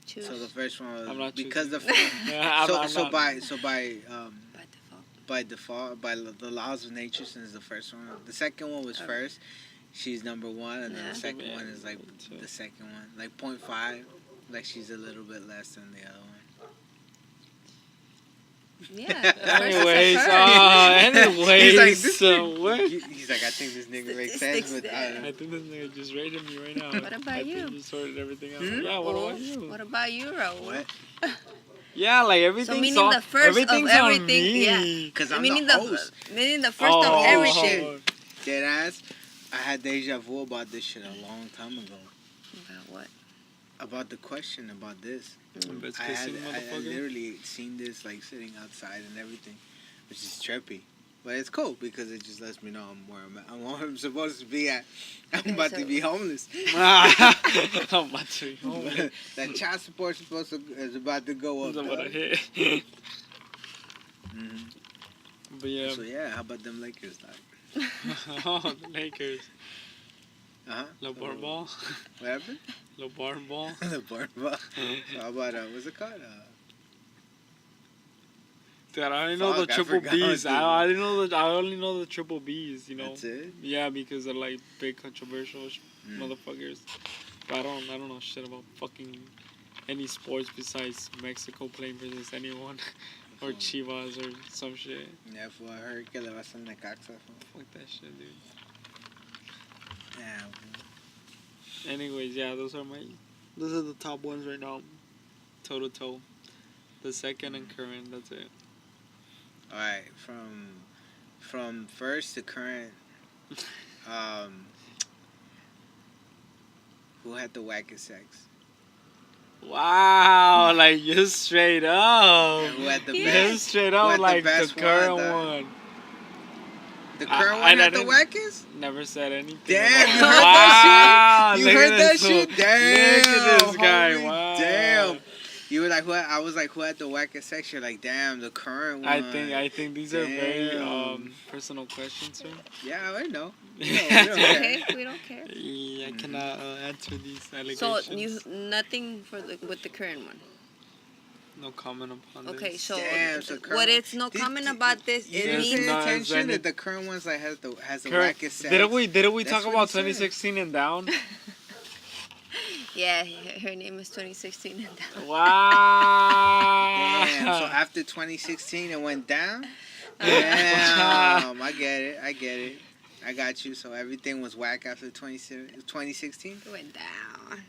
Choose So the first one was I'm not because the Yeah, I'm so not. by by default. by the laws of nature, since the first one, the second one was first, she's number 1, and then Yeah. the second Yeah. one is like the second one, like 0.5, like she's a little bit less than the other one. Yeah. Anyways, He's like, this what? He's like, I think this nigga makes sense, but I think this nigga just rated me right now. What about I you? think you sorted everything out. Yeah, what about you? What about you, Raul? What? Yeah, like everything's So meaning the first everything's of on everything, me. yeah. Because I'm meaning the host. Meaning the first of everything. Dead ass. I had deja vu about this shit a long time ago. About what? About the question about this. Bitch I kissing, motherfucker. literally seen this like sitting outside and everything, which is trippy. But it's cool because it just lets me know I'm where I'm supposed to be at. I'm about to be homeless. I'm about to be homeless. That child support is about to go up. It's about to hit. But yeah. So yeah, how about them Lakers? Like? Oh, the Lakers. Uh-huh. Le Ball. What happened? Le Ball. The bar ball. So how about what's it called? Dude, I only know the Fuck, I triple forgot, B's. dude. I only know the triple B's. You know. That's it. Yeah, because they're like big controversial motherfuckers. But I don't know shit about fucking any sports besides Mexico playing versus anyone, or Chivas or some shit. Yeah, for I heard que le vas a Necaxa. Fuck that shit, dude. Yeah. Anyways, yeah, those are the top ones right now. Toe to toe. The second and current. That's it. All right, from first to current, who had the wackest sex? Wow, like just straight up. And who had the Just best? straight Who up, had the like the best current one, one. The current I one had the didn't- wackest? Never said anything. Damn, about you it. heard that shit? You Look heard at that this shit? fool. Damn. Look at this guy. Holy Wow. Damn. You were like, what? I was like, who had the wackest sex? You're like, damn, the current one. I think these are very Damn. personal questions, sir. Yeah, I know. Okay, we don't care. Yeah, I cannot answer these So allegations. nothing with the current one. No comment upon this. Okay, so Damn, so current what one- it's no Did- comment did- about this, You it didn't means pay not attention any- that the current one's like has the Correct. wackest sex. Didn't we That's talk what about he said. 2016 and down? yeah, her name is 2016 and down. Wow. Damn. So after 2016, it went down. Damn. I get it. I got you. So everything was whack after 2016. It went down.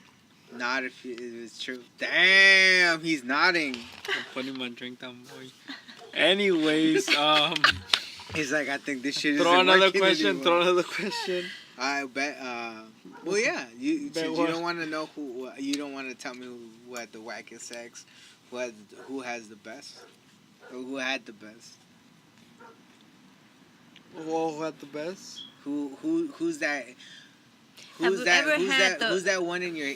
Not if it was true. Damn. He's nodding. I'm putting my drink down, boy. Anyways, He's like, I think this shit is. throw another question. I bet. Well, yeah. You Bet since what? you don't want to know who. You don't want to tell me who had the wackest sex. Who has the best? Or who had the best? Who had the best? Who's that? Have you ever had the- Who's that one in your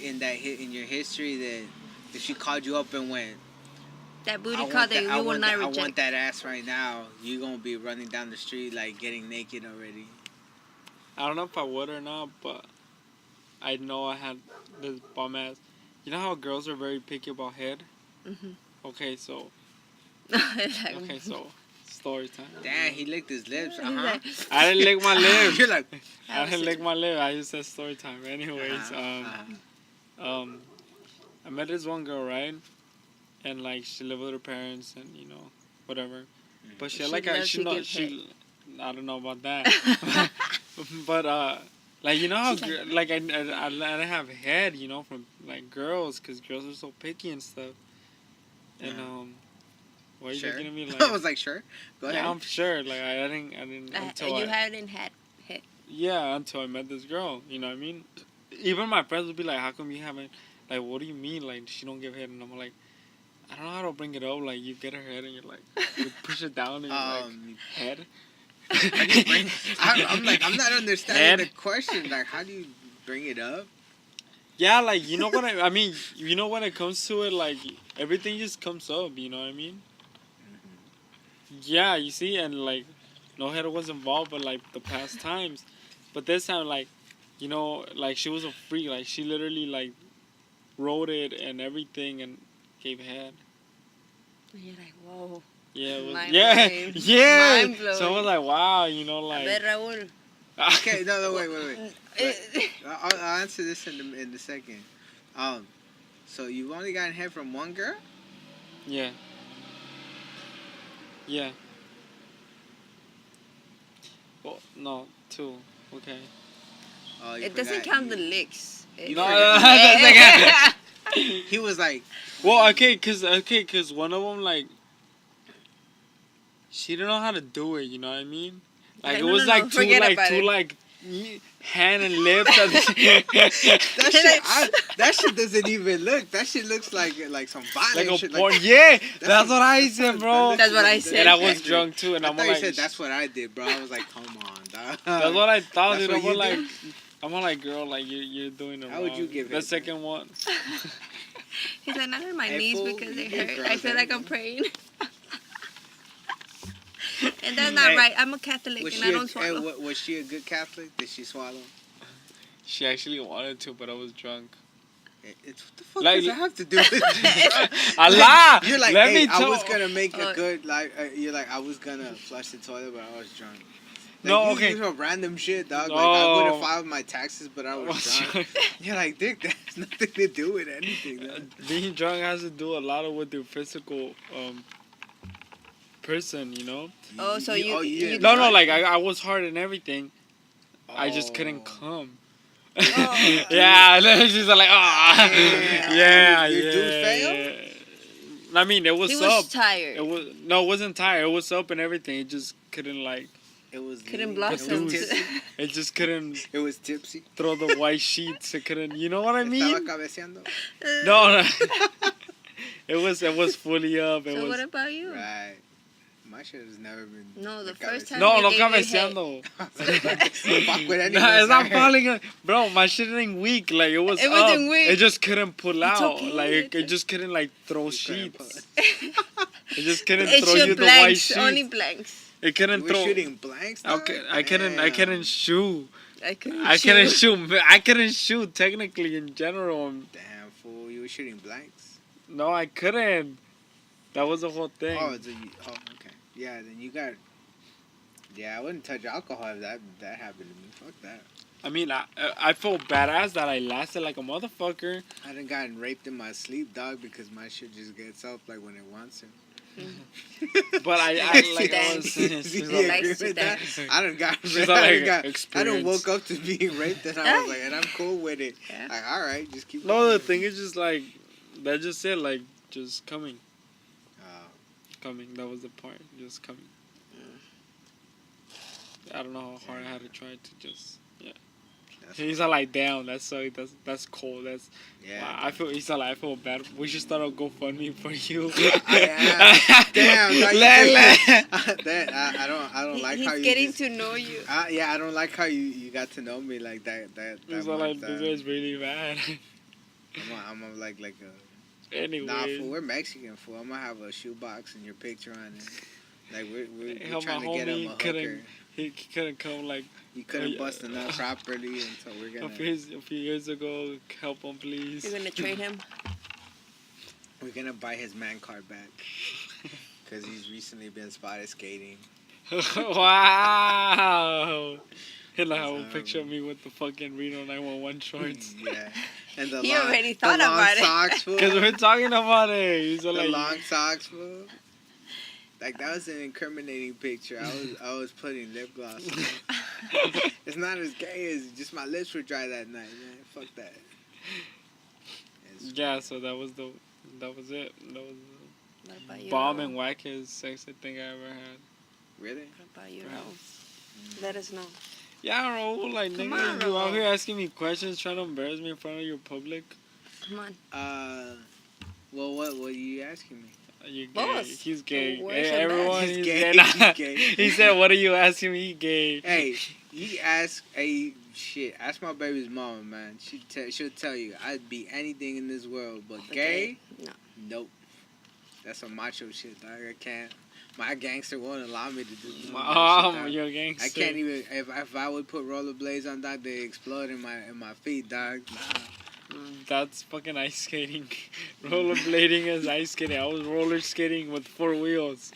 history that if she called you up and went, That booty I call want that you will not I want reject. that ass right now. You gonna be running down the street like getting naked already. I don't know if I would or not, but I know I had this bum ass. You know how girls are very picky about head? Mhm. Okay, so Like, story time. Damn, he licked his lips. He's Uh huh. like, I didn't lick my lips. You're like. I didn't lick my lip. I just said story time. Anyways, I met this one girl, right? And like she lived with her parents, and you know, whatever. But she had She like loves to give I don't know about that. But like you know how She's like I didn't have head, you know, from like girls, cause girls are so picky and stuff. And why are you Sure. looking at me like? I was like, sure. Go ahead. Yeah, I'm sure. Like I didn't until you hadn't had hit. yeah, until I met this girl. You know what I mean? Even my friends would be like, how come you haven't, like, what do you mean? Like, she don't give head. And I'm like, I don't know how to bring it up. Like, you get her head and you're like, you push it down and you're like, head? I'm like, I'm not understanding the question. Like, how do you bring it up? Yeah, like, you know what I mean? You know, when it comes to it, like, everything just comes up. You know what I mean? Yeah, you see? And, like, no head was involved, but, like, the past times. But this time, like, you know, like, she was a freak. Like, she literally, like, wrote it and everything and gave head. And you're like, whoa. Yeah, it was, Mind yeah, blowing. yeah. Mind blowing. So I was like, wow, you know, A like. ver, Raúl. Okay, no, wait. I'll answer this in the second. So you've only gotten head from one girl? Yeah. Yeah. Well, no, 2. Okay. Oh, you It doesn't forgot. count the licks. You No, forgot. He was like, well, okay, cause one of them like she didn't know how to do it. You know what I mean? Like Okay, it no, was no, like no, two, forget like about two, it. like hand and lips. At the that shit doesn't even look. That shit looks like some violent like a shit. porn. Yeah, that's some- what I said, bro. That's what I said. And I was drunk too, and I I'm thought you like, said that's what I did, bro. I was like, come on, dog. that's what I thought, That's dude. what you did? I'm like, girl, like you're doing it How wrong. would you give the it? second one? He's like, not on my Hey, knees fool, because you they give hurt. girls I feel like I'm everything. praying. And that's not Hey, right. I'm a Catholic Was and she I don't swallow. was she a good Catholic? Did she swallow? She actually wanted to, but I was drunk. It's what the fuck Like- does that have to do with Allah! You're like, Let hey, me I tell. was gonna make a Oh. good like. You're like, I was gonna flush the toilet, but I was drunk. Like, No, you, okay. You know, random shit, dog. Like, I would No. have filed my taxes, but I was Was drunk. You're like, Dick, that has nothing to do with anything. Dog. Being drunk has to do a lot of with your physical person, you know. Oh, so you didn't No, drive? like I was hard and everything. I just couldn't Oh. come. Oh. Yeah, she's like, ah, Damn. yeah, Your yeah. dude failed? I mean, it was He up. was tired. It was no, it wasn't tired. It was up and everything. It just couldn't like. It was Couldn't lean. blossom. It was tipsy. It just couldn't It was tipsy. throw the white sheets. It couldn't. You know what I Estaba mean? cabeceando. No. It was fully up. It So was. what about you? Right. My shit has never been. No, the like first time. No, you no gave your head. cabeceando. Fuck with anyone. Nah, it's not falling. Bro, my shit ain't weak. Like it was It up. wasn't weak. It just couldn't pull It's out. okay. Like it just couldn't like throw You couldn't sheets. pull It just couldn't It throw you should the white blanks. sheets. Only blanks. It couldn't We're throw. shooting blanks. Dog? Okay, I couldn't Damn. shoot. I couldn't. I couldn't shoot. shoot. I couldn't shoot technically in general. Damn fool, you were shooting blanks. No, I couldn't. That was the whole thing. Okay. Yeah, then you got. Yeah, I wouldn't touch alcohol if that happened to me. Fuck that. I mean, I felt badass that I lasted like a motherfucker. I done gotten raped in my sleep, dog, because my shit just gets up like when it wants to. But I like I was saying, she's You all Yeah, like, agree likes to with that? dance. I done got she's raped. all I like done got. I done experience. woke up to being raped, and I was like, and I'm cool with it. Yeah. Like, all right, just keep. No, the going. thing is just like that's just it. Like just coming. Oh, That was the part. Just coming. I don't know how hard I had to try to just. Yeah. that's He's all like, damn, that's cold. That's. yeah. Wow, I feel. He's all like, I feel bad. We should start a GoFundMe for you. Damn, no, you Let- I don't like He's how you. getting just- to know you. Yeah, I don't like how you got to know me like that. He's all like, this is really bad. I'm like a. Anyway. Nah, fool, we're Mexican, fool. I'm gonna have a shoebox and your picture on it. Like we're Hell, trying my to get him homie a hooker. He couldn't come like You couldn't yeah. bust a nut properly, and so we're a gonna few years ago. Help him, please. You're gonna trade him. buy his man card back because he's recently been spotted skating. Wow. He'll have a picture of me with the fucking Reno 911 shorts. Yeah, and the He long, already the thought long about it. socks, fool. Because we're talking about it. He's all The like, long socks, fool. Like that was an incriminating picture. I was putting lip gloss on. It's not as gay as just my lips were dry that night, man. Fuck that. yeah, so that was it. That was What about the you? bomb Ro? and wackest sexy thing I ever had. Really? What about you? Ro? Perhaps. Let us know. Yeah, Ro, like, Come nigga, on, you Ro. out here asking me questions, trying to embarrass me in front of your public. Come on. Well, what are you asking me? You gay. Boss. He's gay. The worst Hey, of that. everyone, He's he's gay. gay. He's gay. He said, what are you asking me? He gay. Hey, you ask ask my baby's mama, man. She'll tell you I'd be anything in this world, but gay? No. Nope. That's some macho shit, dog. I can't. My gangster won't allow me to do that shit, dog. You're a gangster. I can't even. If I would put rollerblades on, dog, they explode in my feet, dog. That's fucking ice skating. Rollerblading is ice skating. I was roller skating with 4 wheels.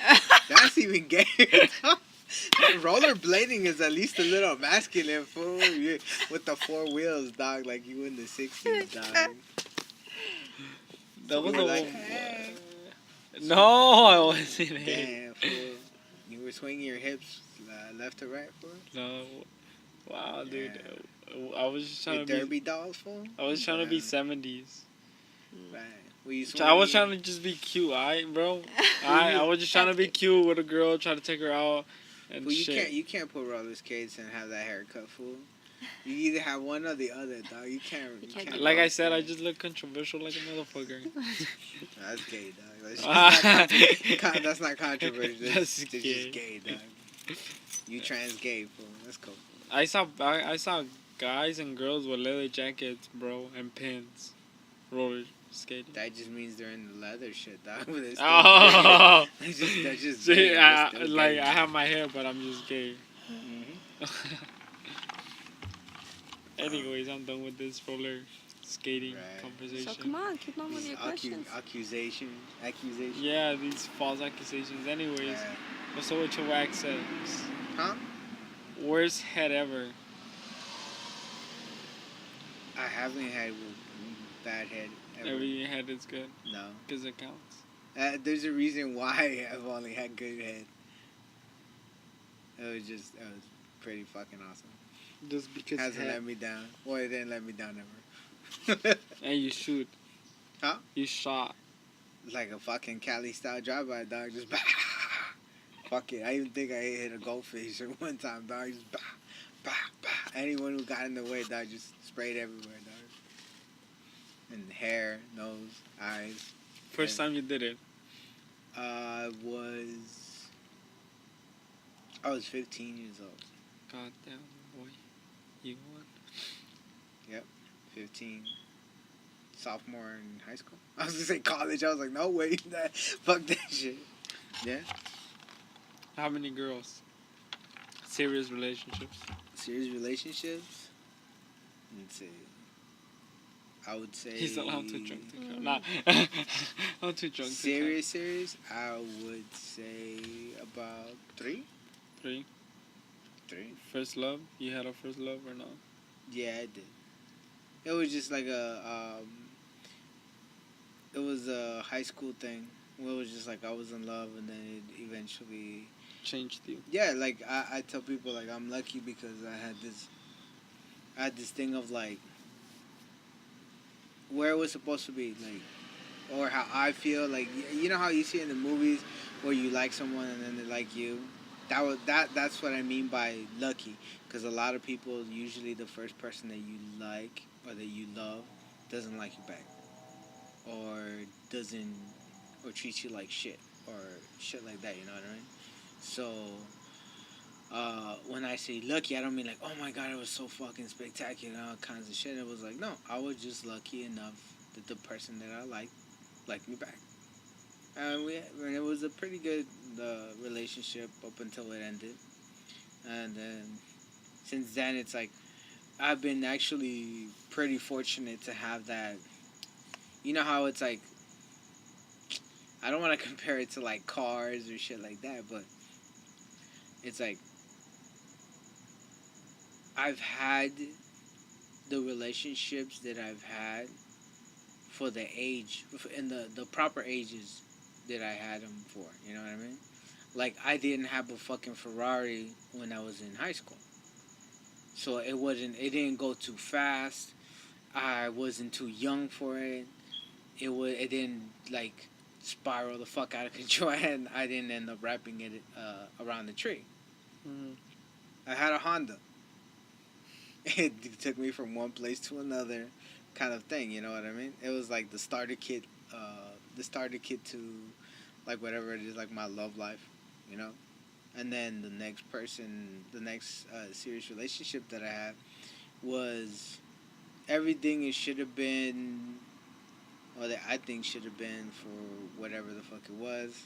That's even gay. Rollerblading is at least a little masculine, fool. Yeah, with the 4 wheels, dog, like you in the 60s, dog. That was You're a like, No, I wasn't. damn, fool. were swinging your hips left to right, fool? No. Wow, dude. Yeah. I was just trying Your to be. derby dolls, fool? I was trying to be 70s. Right. Were you I was swinging- trying to just be cute, alright, bro. I was just trying to be cute with a girl, try to take her out and Fool, shit. you can't put roller skates and have that haircut, fool. You either have one or the other, dog. You can't Like I rock said, that. I just look controversial like a motherfucker. That's gay, dog. That's not controversial. That's It's gay. just gay, dog. You trans gay, fool. That's cool. I saw guys and girls with leather jackets, bro, and pins, roller skating. That just means they're in the leather shit, dog. But it's still Oh, gay. That's just see, gay. That's still like gay. I have my hair, but I'm just gay. Mhm. Anyways, I'm done with this roller skating Right. conversation. So come on, keep on with These your questions. accusation. Yeah, these false accusations. Anyways, Yeah. what's up with your wax sex? Huh? Worst head ever. I haven't had bad head ever. Every head is good No. because it counts. There's a reason why I've only had good head. It was pretty fucking awesome. Just because Hasn't head. let me down. Well, it didn't let me down ever. And you shoot. Huh? You shot. Like a fucking Cali style drive-by, dog. Just fuck it. I even think I hit a goldfish at one time, dog. Just anyone who got in the way, dog, just sprayed everywhere, dog. And hair, nose, eyes. First time you did it. I was 15 years old. God damn, boy. You won. 15. Sophomore in high school. I was gonna say college. I was like, no way. Fuck that shit. Yeah. How many girls? Serious relationships. Serious relationships? Let's see. I would say... He's allowed to drink to count. Nah. I'm too drunk Serious? I would say about 3. to count. 3. First love? You had a first love or not? Yeah, I did. It was just like it was a high school thing. It was just like I was in love, and then it eventually... Changed you. Yeah, like I tell people like I'm lucky because I had this thing of like where it was supposed to be, like, or how I feel, like, you know how you see in the movies where you like someone and then they like you. That's what I mean by lucky, because a lot of people, usually the first person that you like or that you love doesn't like you back, or treats you like shit or shit like that. You know what I mean? So, when I say lucky, I don't mean like, oh my god, it was so fucking spectacular, all kinds of shit. It was like, no, I was just lucky enough that the person that I liked me back. And it was a pretty good relationship up until it ended. And then, since then, it's like, I've been actually pretty fortunate to have that. You know how it's like, I don't want to compare it to like cars or shit like that, but it's like, I've had the relationships that I've had for the age, in the proper ages that I had them for, you know what I mean? Like, I didn't have a fucking Ferrari when I was in high school. So it didn't go too fast. I wasn't too young for it. It didn't, like, spiral the fuck out of control, and I didn't end up wrapping it around the tree. Mm-hmm. I had a Honda. It took me from one place to another, kind of thing. You know what I mean? It was like the starter kit to, like, whatever it is, like my love life, you know. And then the next serious relationship that I had was everything it should have been, or that I think should have been for whatever the fuck it was.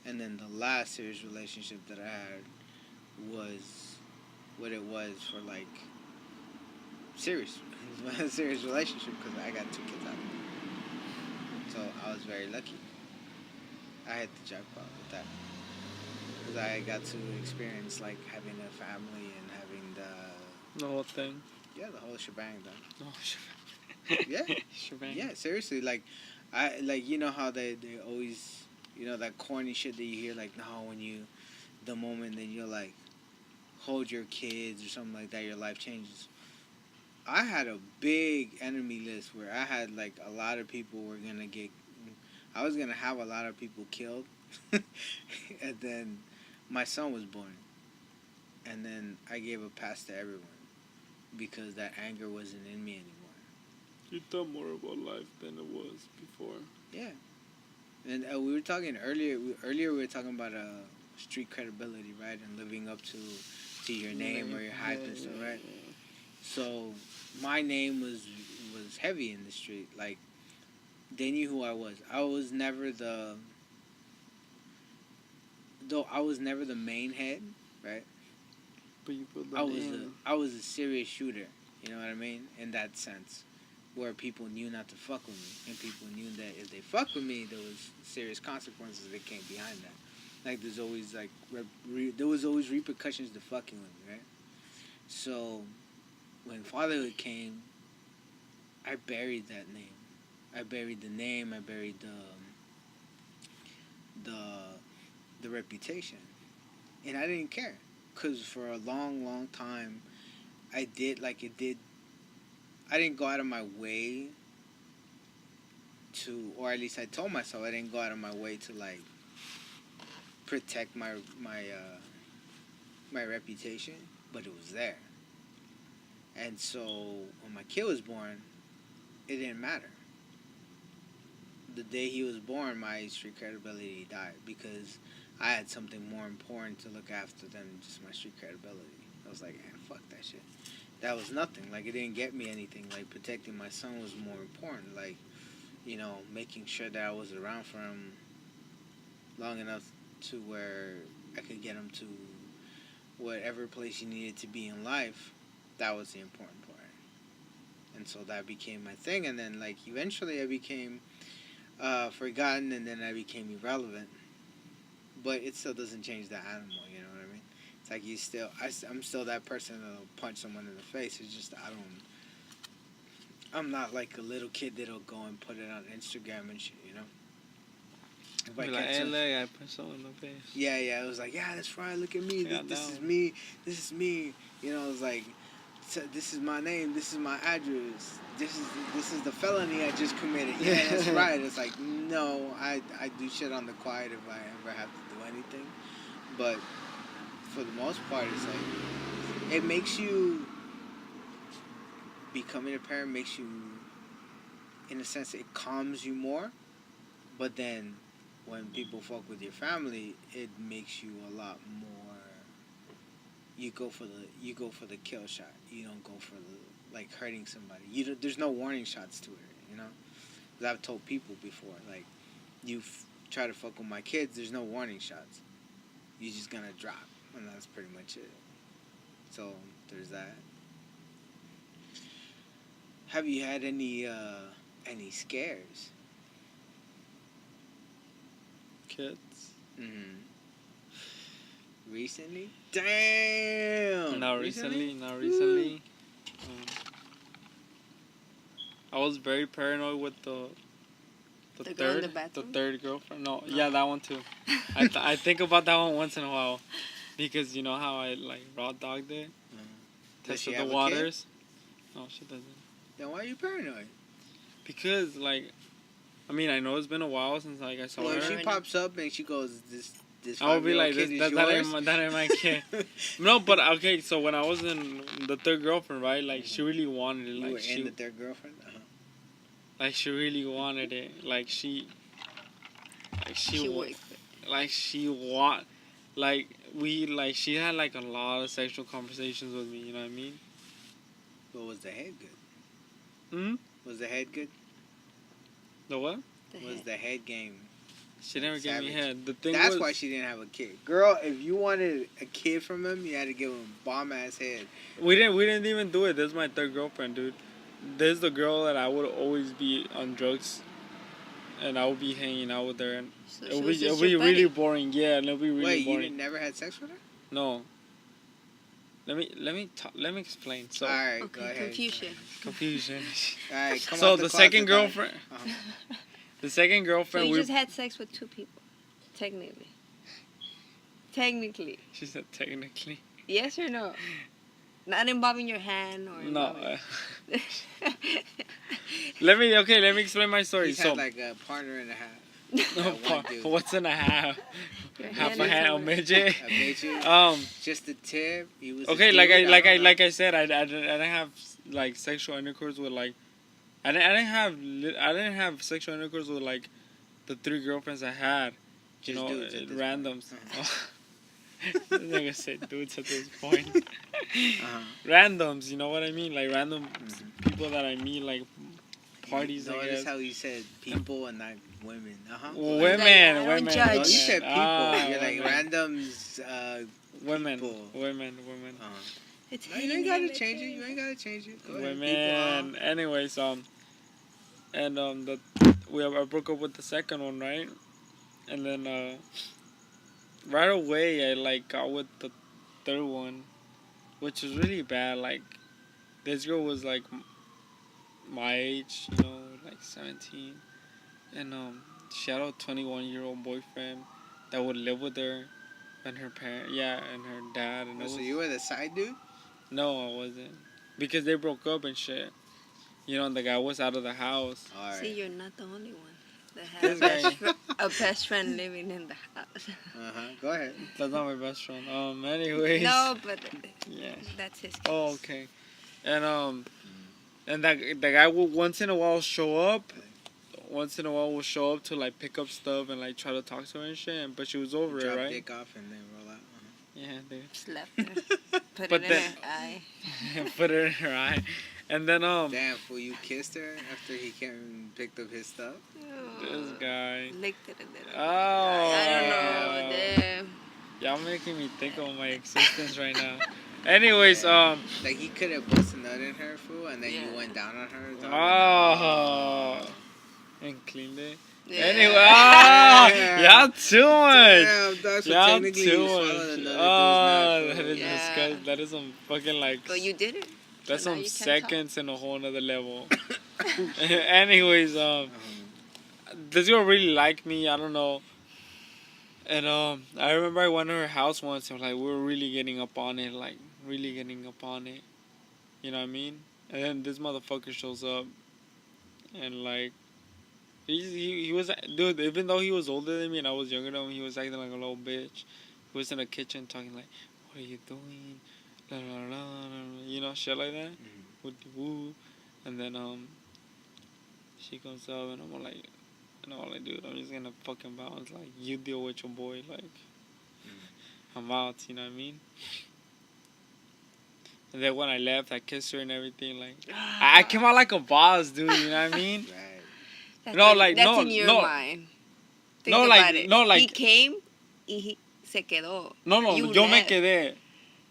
And then the last serious relationship that I had was what it was for, like, serious relationship, because I got 2 kids out of it. So I was very lucky. I had the jackpot with that, because I got to experience, like, having a family and having The whole thing. the whole shebang done. Oh, Yeah. shebang. Yeah, seriously, like, you know how they always, you know, that corny shit that you hear, like, no, when you the moment that you're like, hold your kids or something like that, your life changes. I had a big enemy list where I had like a lot of people were gonna get. I was gonna have a lot of people killed, and then my son was born, and then I gave a pass to everyone because that anger wasn't in me anymore. You thought more about life than it was before. Yeah, and we were talking earlier. We were talking about street credibility, right, and living up to your name or your hype and stuff, right? So my name was heavy in the street. Like, they knew who I was. I was never the main head, right? But you put the name. I was a serious shooter. You know what I mean? In that sense, where people knew not to fuck with me, and people knew that if they fucked with me, there was serious consequences that came behind that. Like, there's always like there was always repercussions to fucking with me, right? So when fatherhood came, I buried that name. I buried the name. I buried the reputation, and I didn't care, cause for a long time, I didn't go out of my way to, or at least I told myself I didn't go out of my way to like protect my reputation, but it was there. And so when my kid was born, it didn't matter. The day he was born, my street credibility died because I had something more important to look after than just my street credibility. I was like, man, fuck that shit. That was nothing. Like, it didn't get me anything. Like, protecting my son was more important. Like, you know, making sure that I was around for him long enough to where I could get him to whatever place he needed to be in life. That was the important part. And so that became my thing. And then, like, eventually I became forgotten, and then I became irrelevant. But it still doesn't change the animal, you know what I mean? It's like I'm still that person that'll punch someone in the face. It's just I'm not like a little kid that'll go and put it on Instagram and shit, you know? If I Like, catch hey, I punch someone in the face. Yeah, it was like, yeah, that's right, look at me, Yeah, this is me, you know, it was like, this is my name, this is my address, this is the felony I just committed. Yeah, that's right. It's like, no, I do shit on the quiet if I ever have to do anything. But for the most part, it's like, it makes you, becoming a parent makes you, in a sense, it calms you more. But then when people fuck with your family, it makes you a lot more. You go for the kill shot. You don't go for the, like, hurting somebody. There's no warning shots to it, you know? 'Cause I've told people before, like, try to fuck with my kids, there's no warning shots. You're just gonna drop, and that's pretty much it. So there's that. Have you had any scares? Kids? Mm-hmm. Recently? Damn! Not recently. I was very paranoid with the girl in the bathroom? third girlfriend. No, yeah, that one too. I think about that one once in a while, because you know how I like raw dogged it, tested the waters. No, she doesn't. Then why are you paranoid? Because like, I mean, I know it's been a while since like I saw her. If she pops up and she goes, this I would be like, kid that ain't my kid. No, but okay, so when I was in the third girlfriend, right, like, she really wanted it. Like, you were in the third girlfriend? Uh-huh. Like, she really wanted it. Like, she she had, like, a lot of sexual conversations with me, you know what I mean? But was the head good? Hmm? Was the head good? The what? Was the head game? She never gave me head. That's why she didn't have a kid. Girl, if you wanted a kid from him, you had to give him a bomb-ass head. We didn't even do it. This is my third girlfriend, dude. This is the girl that I would always be on drugs, and I would be hanging out with her, and So it'll be really boring. Yeah, it'll be really boring. Wait, you never had sex with her? No. Let me explain. So, all right, okay, go ahead. Confusion. All right, come so out the second girlfriend. Uh-huh. The second girlfriend. So you just had sex with two people, technically. Technically. She said technically. Yes or no? Not involving your hand or No. involving... Let me explain my story. He's had like a partner and a half. No, one dude. what's in a half? Your Half hand a is hand, a over- midget. A midget. Just the tip. He was Okay, a like dude, don't know. like I said, I didn't have like sexual intercourse with like, I didn't have sexual intercourse with like the 3 girlfriends I had. You Just know, dudes at this randoms. point. This nigga said dudes at this point. Uh-huh. Randoms, you know what I mean? Like random people that I meet, like parties. I Notice guess. how he said people and not women. Women, Like, I don't women. judge. No, you said people. You're like women. randoms. Women, people. women. It's No, you ain't gotta change it. You ain't gotta change it. Go ahead. Women. Anyways, I broke up with the second one, right? And then right away I like got with the third one, which was really bad. Like this girl was like my age, you know, like 17, and she had a 21-year-old boyfriend that would live with her, and her and her dad. And So you were the side dude? No, I wasn't, because they broke up and shit. You know, and the guy was out of the house. All right. See, you're not the only one that This has guy- a best friend living in the house. Go ahead. That's not my best friend. Anyways. No, but Yeah. that's his case. Oh, okay. And that the guy will once in a while show up. Once in a while will show up to like pick up stuff and like try to talk to her and shit. But she was over Drop it, right? dick off and then roll out. Yeah, dude. Slapped her. Put But it in then- her eye. Put it in her eye, and then Damn, fool, you kissed her after he came and picked up his stuff? this guy. Licked it a little. Oh. I don't know. Damn. Y'all making me think of my existence right now. Anyways, Like he could have busted a nut in her, fool, and then you Yeah. went down on her. and cleaned it. Yeah. Anyway, Yeah. y'all too much. Damn, that's what Y'all technically too you swallowed much. a nut. Oh, It that was is Yeah. disgusting. That is some fucking like. But you did it. That's so now some you can talk. seconds in a whole nother level. Anyways, this girl really liked me. I don't know. And I remember I went to her house once and like we were really getting up on it, like really getting up on it. You know what I mean? And then this motherfucker shows up, and like he was, dude. Even though he was older than me and I was younger than him, he was acting like a little bitch. He was in the kitchen talking like, "What are you doing?" La, la, la, la, la, you know, shit like that. With the woo, and then she comes up and I'm like, dude, I'm just gonna fucking bounce. Like, you deal with your boy. Like, I'm out. You know what I mean? And then when I left, I kissed her and everything. Like, I came out like a boss, dude. You know what I mean? Right. That's No, in, like, that's no, in your no. mind. Think No, about like, it. no, like- He came y he se quedó. No, You yo me left. quedé.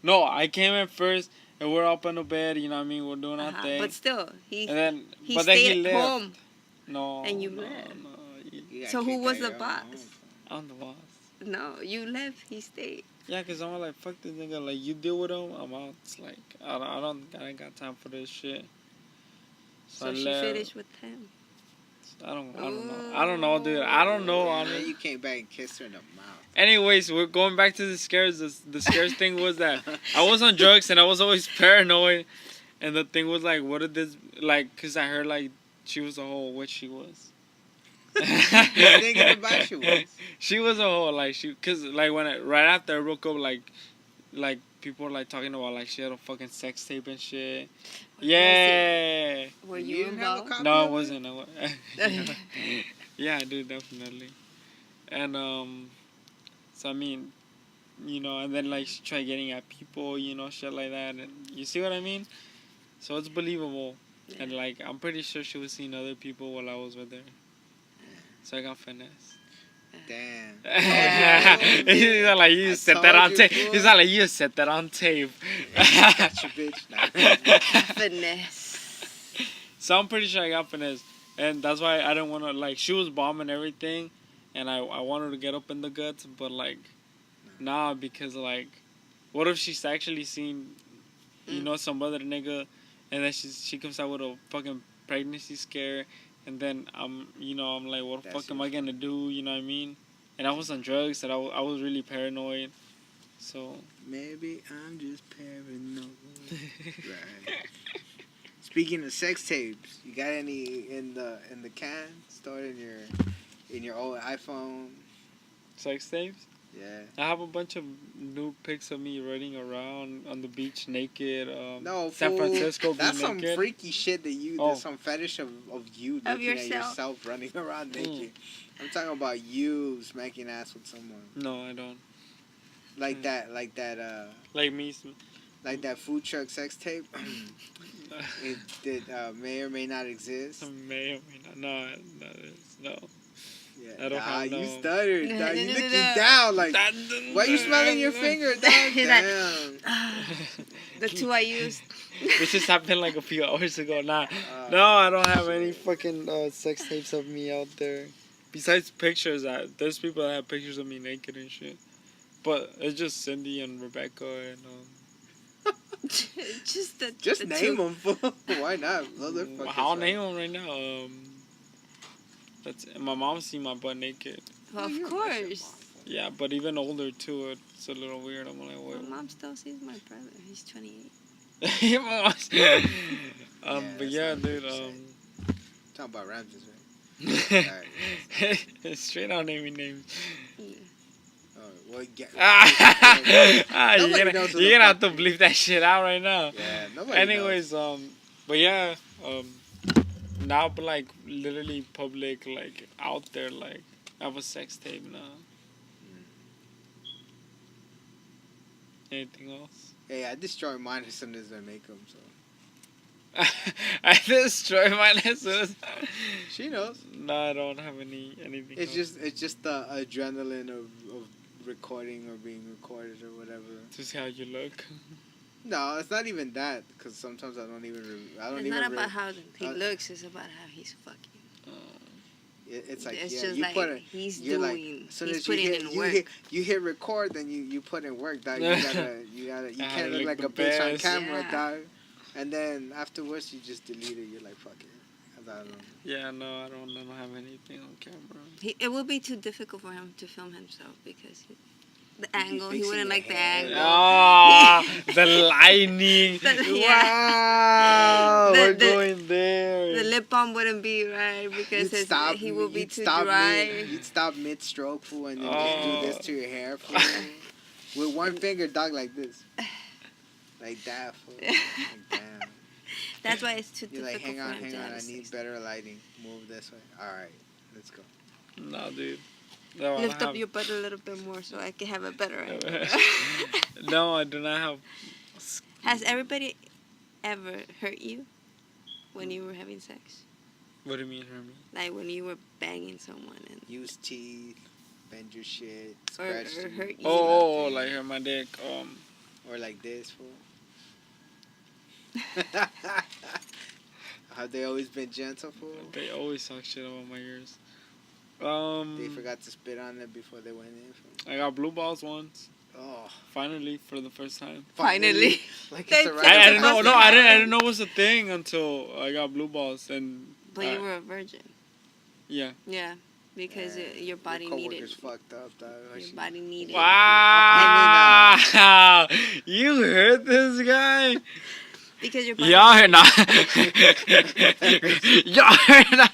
No, I came in first and we're up in the bed. You know what I mean? We're doing our thing. But still, he And then, he but then stayed he at left. home. No. And you no, left. No, You got So who kicked was out the your own boss? home. I'm the boss. No, you left. He stayed. Yeah, cause I'm like, fuck this nigga. Like, you deal with him, I'm out. It's like, I ain't got time for this shit. So I she left. finished with him. I don't know, dude. I don't know. And then you came back and kissed her in the mouth. Anyways, we're going back to the scares. The scares thing was that I was on drugs and I was always paranoid. And the thing was like, what did this, like, cause I heard like she was a hoe, which she was. Thinking about she was. She was a hoe, like cause like right after I broke up, like people were like talking about like she had a fucking sex tape and shit. Yeah. Were You you didn't have a involved? copy No, I of it? wasn't. Yeah, dude, definitely. And so I mean, you know, and then like she tried getting at people, you know, shit like that, and you see what I mean? So it's believable, and like I'm pretty sure she was seeing other people while I was with her. So I got finesse. Damn. He's not like you I set that on told you, tape. boy. He's not like you set that on tape. Got your bitch now. Finesse. So I'm pretty sure I got finesse, and that's why I didn't want to like. She was bombing everything, and I wanted to get up in the guts, but like, nah, because like, what if she's actually seen, you know, some other nigga, and then she comes out with a fucking pregnancy scare, and then I'm like, what the That's fuck am I your gonna do? You know what I mean? And I was on drugs, and I was really paranoid. So Maybe I'm just paranoid. Right. Speaking of sex tapes, you got any in the can stored in your old iPhone? sex tapes. Yeah. I have a bunch of nude pics of me running around on the beach naked. No, San fool. Francisco That's being some naked. freaky shit that you. Oh. There's some fetish of you looking at yourself. yourself running around naked. I'm talking about you smacking ass with someone. No, I don't. Like that. Like me. Like that food truck sex tape. It may or may not exist. May or may not. No. Yeah. I don't have you no. stuttered. Dog. You looking down like. Why you smelling your finger, dog? He's like, Damn. The 2 I used. This just happened like a few hours ago. Nah. No, I don't have any fucking sex tapes of me out there. Besides pictures, there's people that have pictures of me naked and shit. But it's just Cindy and Rebecca and Just name them. Why not? I'll name them right now. That's my mom seen my butt naked. Well, of course. Yeah, but even older too. It's a little weird. I'm like, what? My mom still sees my brother. He's 28. Your mom. But yeah, dude. Talking about Ramses, right? Alright. Straight out naming names. Yeah. Well, you're gonna have to bleep that shit out right now. Yeah, nobody Anyways, but yeah, now, but like literally public, like out there, like I have a sex tape now. Anything else? Hey, I destroy mine as soon as I make them, so. I destroy mine as soon as. She knows. No, I don't have anything. It's else. just the adrenaline of recording or being recorded or whatever. To see how you look. No, it's not even that. Because sometimes I don't even. It's not about how he looks. It's about how he's fucking. It's like it's yeah, just you like put it. he's you're doing. Like, as soon he's as putting in work. You hit record, then you put in work, dog. You can't look like a bitch on camera, dog. And then afterwards, you just delete it. You're like, fuck it. I don't know. Yeah, no, I don't have anything on camera. It would be too difficult for him to film himself because the angle, he wouldn't like the hair. angle. Ah, the lighting. Yeah. Wow, we're going there. The lip balm wouldn't be right because he would be too dry. You'd stop mid-stroke, fool, and then just do this to your hair, fool. With one finger, dog, like this. Like that, fool. Like, damn. That's why it's too You're difficult like, hang for him to on, have I a need sex. better lighting. Move this way. All right, let's go. No, dude. No, Lift up your butt a little bit more so I can have a better angle. No, I do not have. Has everybody ever hurt you when you were having sex? What do you mean, hurt me? Like when you were banging someone and Use teeth, bend your shit, or scratch hurt you. Oh, like hurt my dick. Or like this, fool. Have they always been gentle, fool? They always talk shit about my ears. They forgot to spit on it before they went in, fool. I got blue balls once. Oh, Finally, for the first time. Finally. Like They it's a said I right. didn't know. No, I didn't know it was a thing until I got blue balls and. But you were a virgin. Yeah. Yeah, because your body Your needed. coworkers fucked up, dog. Your body needed. Wow! You heard this guy? Because your body. Y'all heard not. Y'all heard not.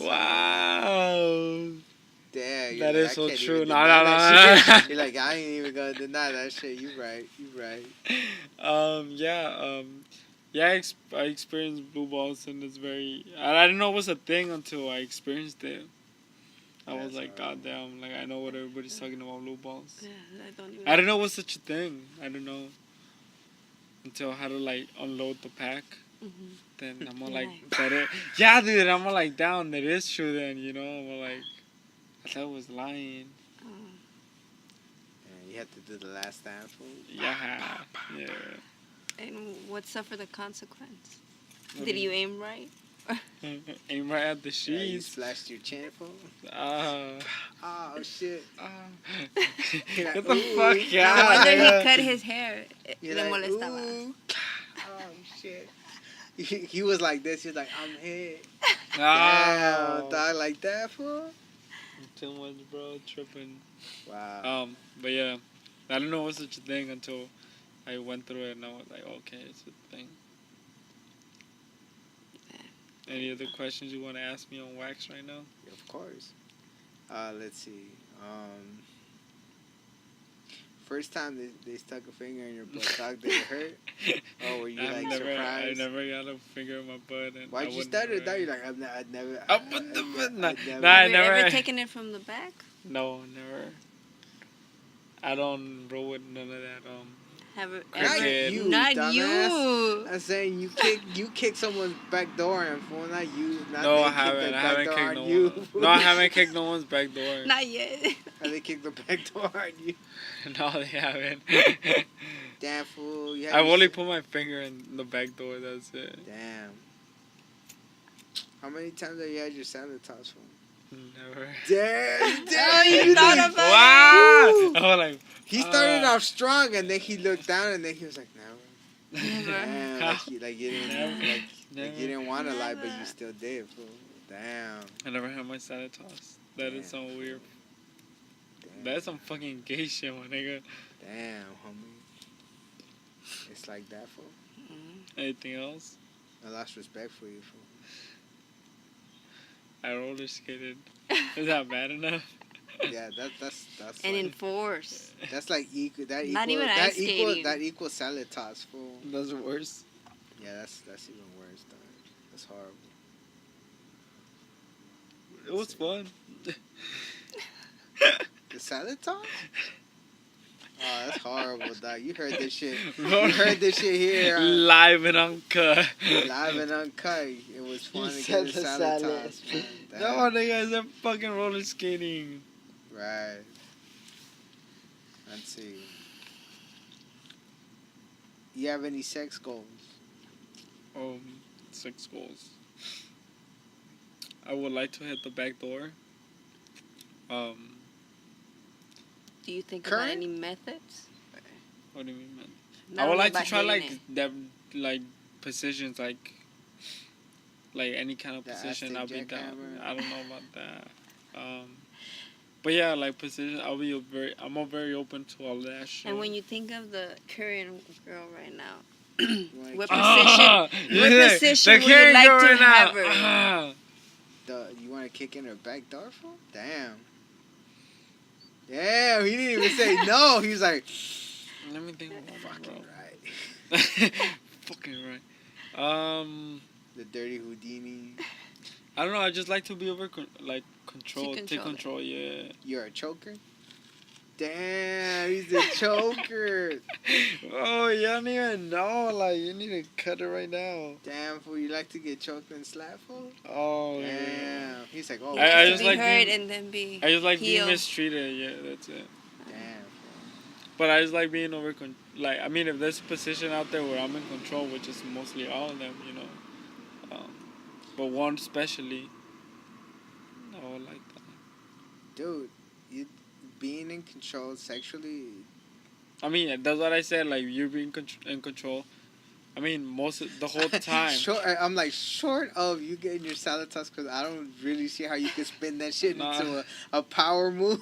Wow. Damn, That is so true. No. No. You're like, I ain't even gonna deny that shit. You right. Yeah, I experienced blue balls, and it's very. I didn't know it was a thing until I experienced it. I was like, goddamn, like I know what everybody's talking about blue balls. Yeah, I didn't know it was such a thing. I didn't know until I had to like unload the pack. Mm-hmm. Then I'm all like, but it, yeah, dude, I'm all like, down. That is true. Then I'm all like, I thought I was lying. You have to do the last dance, fool. Yeah. And what suffered the consequence? What Did do you aim right? Aim right at the Yeah, you sheets. splashed your chin, fool. Oh shit. Get the fuck No out. wonder he cut his hair. You're Le like, molestaba. ooh. Oh shit. He was like this. He was like, I'm hit. Damn, Oh. dog, like that, fool. Too much, bro. Tripping. Wow. But yeah. I didn't know it was such a thing until I went through it and I was like, okay, it's a thing. Any other questions you want to ask me on wax right now? Of course. Let's see. First time they stuck a finger in your butt, dog, did it hurt? Or were you surprised? I never got a finger in my butt. And Why'd you stutter? Dog? You're like, I'd never. I Have you never. ever taken it from the back? No, never. I don't roll with none of that. Have it Not ever? you, Not dumbass. you. I'm saying you kick someone's back door and fool, not you. Not No, they I kick haven't. the I back haven't door kicked on no you. one. No, I haven't kicked no one's back door. Not yet. How they kick the back door on you? No, they haven't. Damn fool. You had I've your only shit- put my finger in the back door. That's it. Damn. How many times have you had your salad toss for? Never. Damn. Oh, you thought about Wow! it. I was like, He started off strong and then he looked down and then he was like, never. Never. Damn, like you didn't Never. you didn't want to lie, but you Never. still did, fool. Damn. I never had my salad tossed. That is so weird. Damn. That's some fucking gay shit, my nigga. Damn, homie. It's like that, fool. Anything else? I lost respect for you, fool. I roller skated. Is that bad enough? Yeah, that's And like, enforce. that's like equal. Not even ice skating. That equals salad toss, fool. That's worse. Yeah, that's even worse, dog. That's horrible. It was fun. The salad toss? Oh, that's horrible, dog. You heard this shit. Bro. You heard this shit here. Live and uncut. Live and uncut. It was fun to said get a the salad salad. toss, man. Damn. No, nigga, they're fucking roller skating. Right. Let's see. You have any sex goals? 6 goals. I would like to hit the back door. Do you think Current? about any methods? What do you mean, man? Not I would only like to about try hitting it. that, like positions, like any kind of The position. I'll be Aztec down. jackhammer? I don't know about that. But yeah, like position. I'm very open to all that shit. And when you think of the current girl right now, Like, what Ah, position? yeah, What position the would you Karen like girl to right now. have her? Ah. you want to kick in her back door for? Damn. Damn, he didn't even say no. He was like, Let me think. fucking right. Fucking right. The dirty Houdini. I don't know. I just like to be over control. To Take control control. Yeah. You're a choker? Damn, he's a choker. Oh, you don't even know. Like, you need to cut it right now. Damn, fool, you like to get choked and slapped, fool? Oh, yeah. Damn. He's like, oh, I To just be like heard being- and then be I just like being healed. mistreated. Yeah, that's it. damn. But I just like being I mean, if there's a position out there where I'm in control, which is mostly all of them, you know. But one especially, I would like that. Dude, you being in control sexually, I mean, that's what I said. Like, you're being in control. I mean, most of the whole time. I'm like, short of you getting your salad toss, because I don't really see how you could spin that shit Nah. into a power move.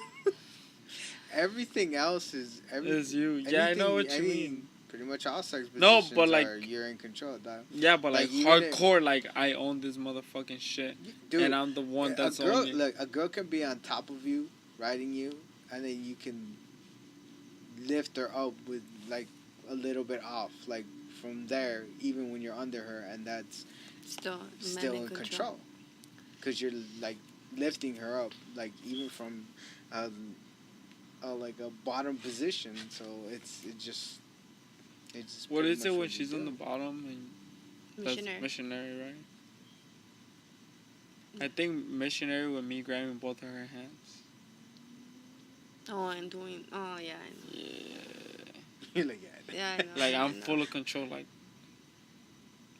Everything else is... Is you. Yeah, I know what you mean. Pretty much all sex positions No, but, like- you're in control, dog. Yeah, but like even if- hardcore, like I own this motherfucking shit, Dude, and I'm the one that's a girl, owning it. look, a girl can be on top of you, riding you, and then you can lift her up with like a little bit off, like from there, even when you're under her, and that's still in control, because you're like lifting her up, like even from like a bottom position. So it's just. What pretty is it much when what she's you on the do. bottom? And that's Missionary. missionary, right? I think missionary with me grabbing both of her hands. Oh, and doing. Oh, yeah. I know. Yeah. You're like, yeah. Yeah, I know. Like I I'm know. full of control. Like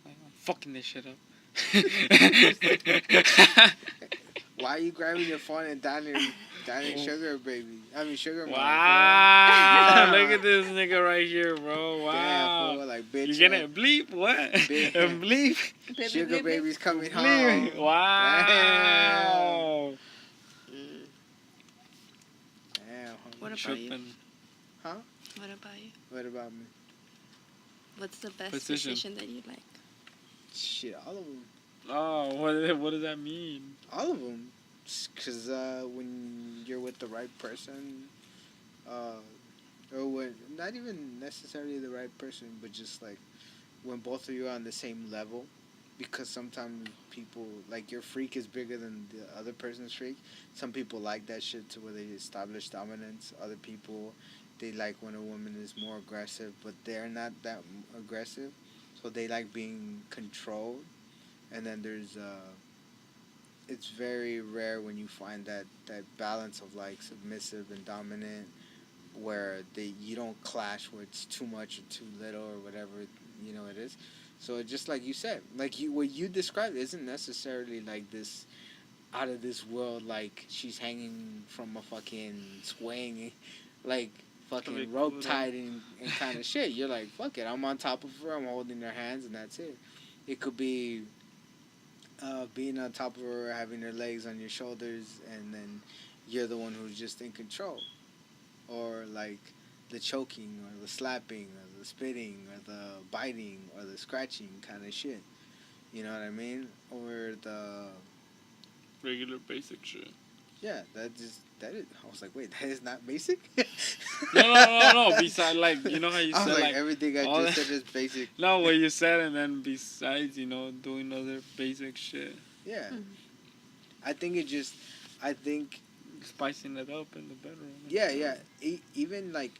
I'm fucking this shit up. Why are you grabbing your phone and dialing sugar baby? I mean sugar mama, Wow! Look at this nigga right here, bro. fool. Wow. Damn, fool, like bitch. You gonna bleep what? Bitch. Bleep. Baby, Sugar baby. baby's coming home. Bleep. Wow. Mm. Damn, homie. What about you? Tripping. Huh? What about you? What about me? What's the best Position. position that you like? Shit, all of them. Oh, what does that mean? All of them. Because when you're with the right person, or when, not even necessarily the right person, but just like when both of you are on the same level, because sometimes people, like your freak is bigger than the other person's freak. Some people like that shit to where they establish dominance. Other people, they like when a woman is more aggressive, but they're not that aggressive. So they like being controlled. And then there's, it's very rare when you find that balance of like submissive and dominant, where you don't clash where it's too much or too little or whatever it is. So just like you said, like what you described isn't necessarily like this out of this world, like she's hanging from a fucking swing, like fucking rope tied and kind of shit. You're like, fuck it, I'm on top of her, I'm holding her hands, and that's it. It could be being on top of her, having her legs on your shoulders, and then you're the one who's just in control. Or like the choking, or the slapping, or the spitting, or the biting, or the scratching kind of shit. You know what I mean? Or the Regular basic shit. yeah, that is. I was like, wait, that is not basic. No. Besides, like, you know how you I said was like everything I all just that- said is basic. No, what you said, and then besides, doing other basic shit, Yeah, Mhm. I think spicing it up in the bedroom. yeah. Even like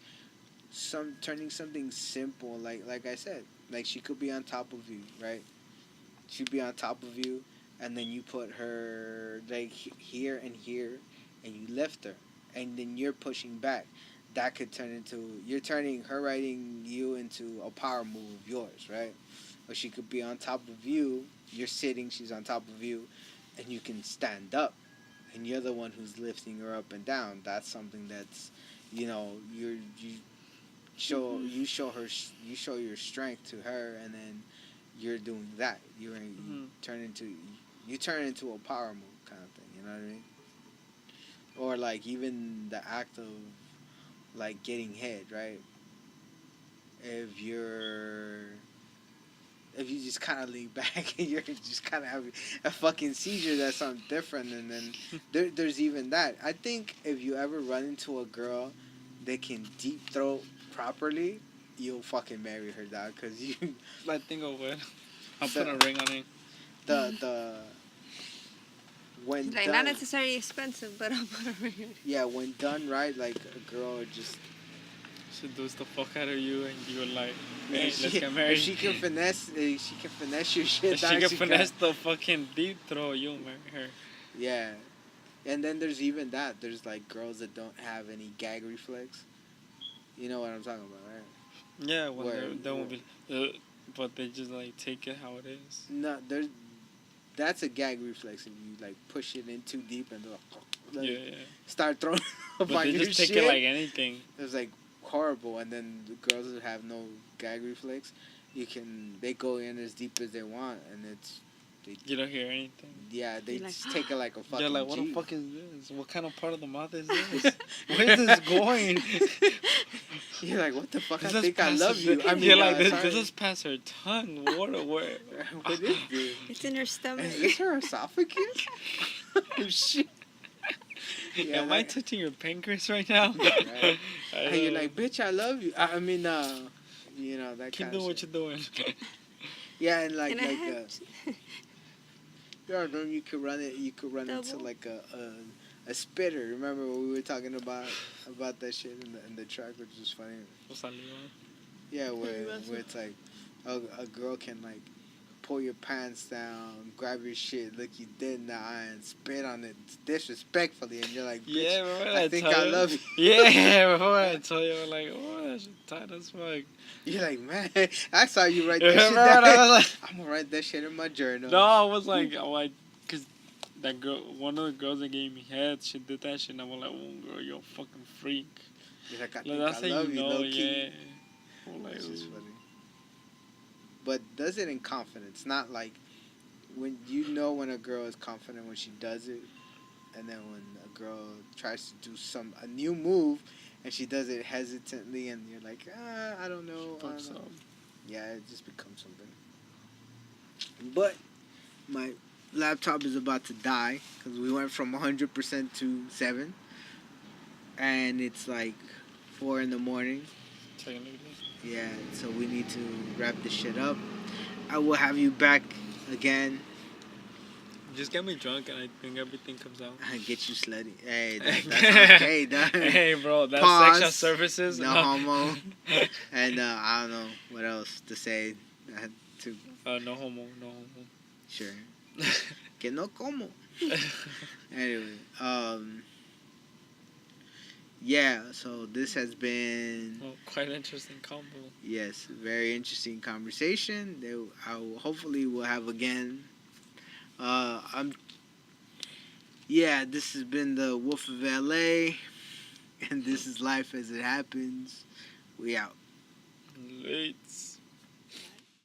turning something simple, like I said, like she could be on top of you, right? She'd be on top of you, and then you put her like here and here, and you lift her, and then you're pushing back. That could turn into her riding you into a power move of yours, right? Or she could be on top of you. You're sitting, she's on top of you, and you can stand up, and you're the one who's lifting her up and down. That's something that's, you show your strength to her, and then you're doing that. You turn into a power move kind of thing. You know what I mean? Or like even the act of like getting head, right? If you just kind of lean back and you're just kind of having a fucking seizure, that's something different. And then there's even that. I think if you ever run into a girl that can deep throat properly, you'll fucking marry her, dog. Cause I think I would. I'll put a ring on it. the when Like, done, not necessarily expensive, but I'll put a ring on it. yeah, when done right, like a girl just Seduce the fuck out of you, and you're like, yeah, hey, let's get married. If she can finesse your shit. If she can finesse the fucking deep throw, you'll marry her. Yeah, and then there's even that. There's like girls that don't have any gag reflex. You know what I'm talking about, right? Yeah, when they won't be, but they just like take it how it is. No, that's a gag reflex if you like push it in too deep and Yeah. start throwing up But on they your just take shit. it like anything. It's like horrible. And then the girls that have no gag reflex, they go in as deep as they want, and You don't hear anything. yeah, they You're just like, take it like a fucking You're like, what G. the fuck is this? What kind of part of the mouth is this? Where's this going? You're like, what the fuck? This I is think I past love her- you. I mean, You're like, this sorry. is past her tongue. What is this? It's in her stomach. Is this her esophagus? Oh, shit. Yeah, Am I touching your pancreas right now? Right. I And you're know. like, bitch, I love you. I mean, that Keep kind doing of what shit. you're doing. Yeah, and like, And I have yeah, then you could run it. You could run into Double. like a spitter. Remember when we were talking about that shit in the track, which was funny. Yeah, where it's like a girl can like pull your pants down, grab your shit, look you dead in the eye, and spit on it disrespectfully, and you're like, bitch, Yeah, remember I think I love you. Yeah, remember I told you, like, oh, that shit tight as fuck. You're like, man, I saw you write that shit Remember down. I was like, I'm gonna write that shit in my journal. no, I was like, cause that girl, one of the girls that gave me head, she did that shit, and I was like, oh, girl, you're a fucking freak. You're like, I Like, think that's I how love you you, know, low key. yeah. I'm like, Which is ooh. funny. But does it in confidence, not like when you know when a girl is confident when she does it, and then when a girl tries to do a new move, and she does it hesitantly, and you're like, I don't know. I Fucks don't know. up. Yeah, it just becomes something. But my laptop is about to die because we went from 100% to 7, and it's like 4 in the morning. Technically. Yeah, so we need to wrap this shit up. I will have you back again. Just get me drunk and I think everything comes out. Get you slutty. Hey, that's okay, dog. Hey, bro, that's Pause. sexual services. No homo. And I don't know what else to say. I had to. No homo, no homo. Sure. Que no como. Anyway, yeah, so this has been... Well, quite an interesting combo. Yes, very interesting conversation. Hopefully we'll have again. This has been the Wolf of LA, and this is Life as It Happens. We out. Late.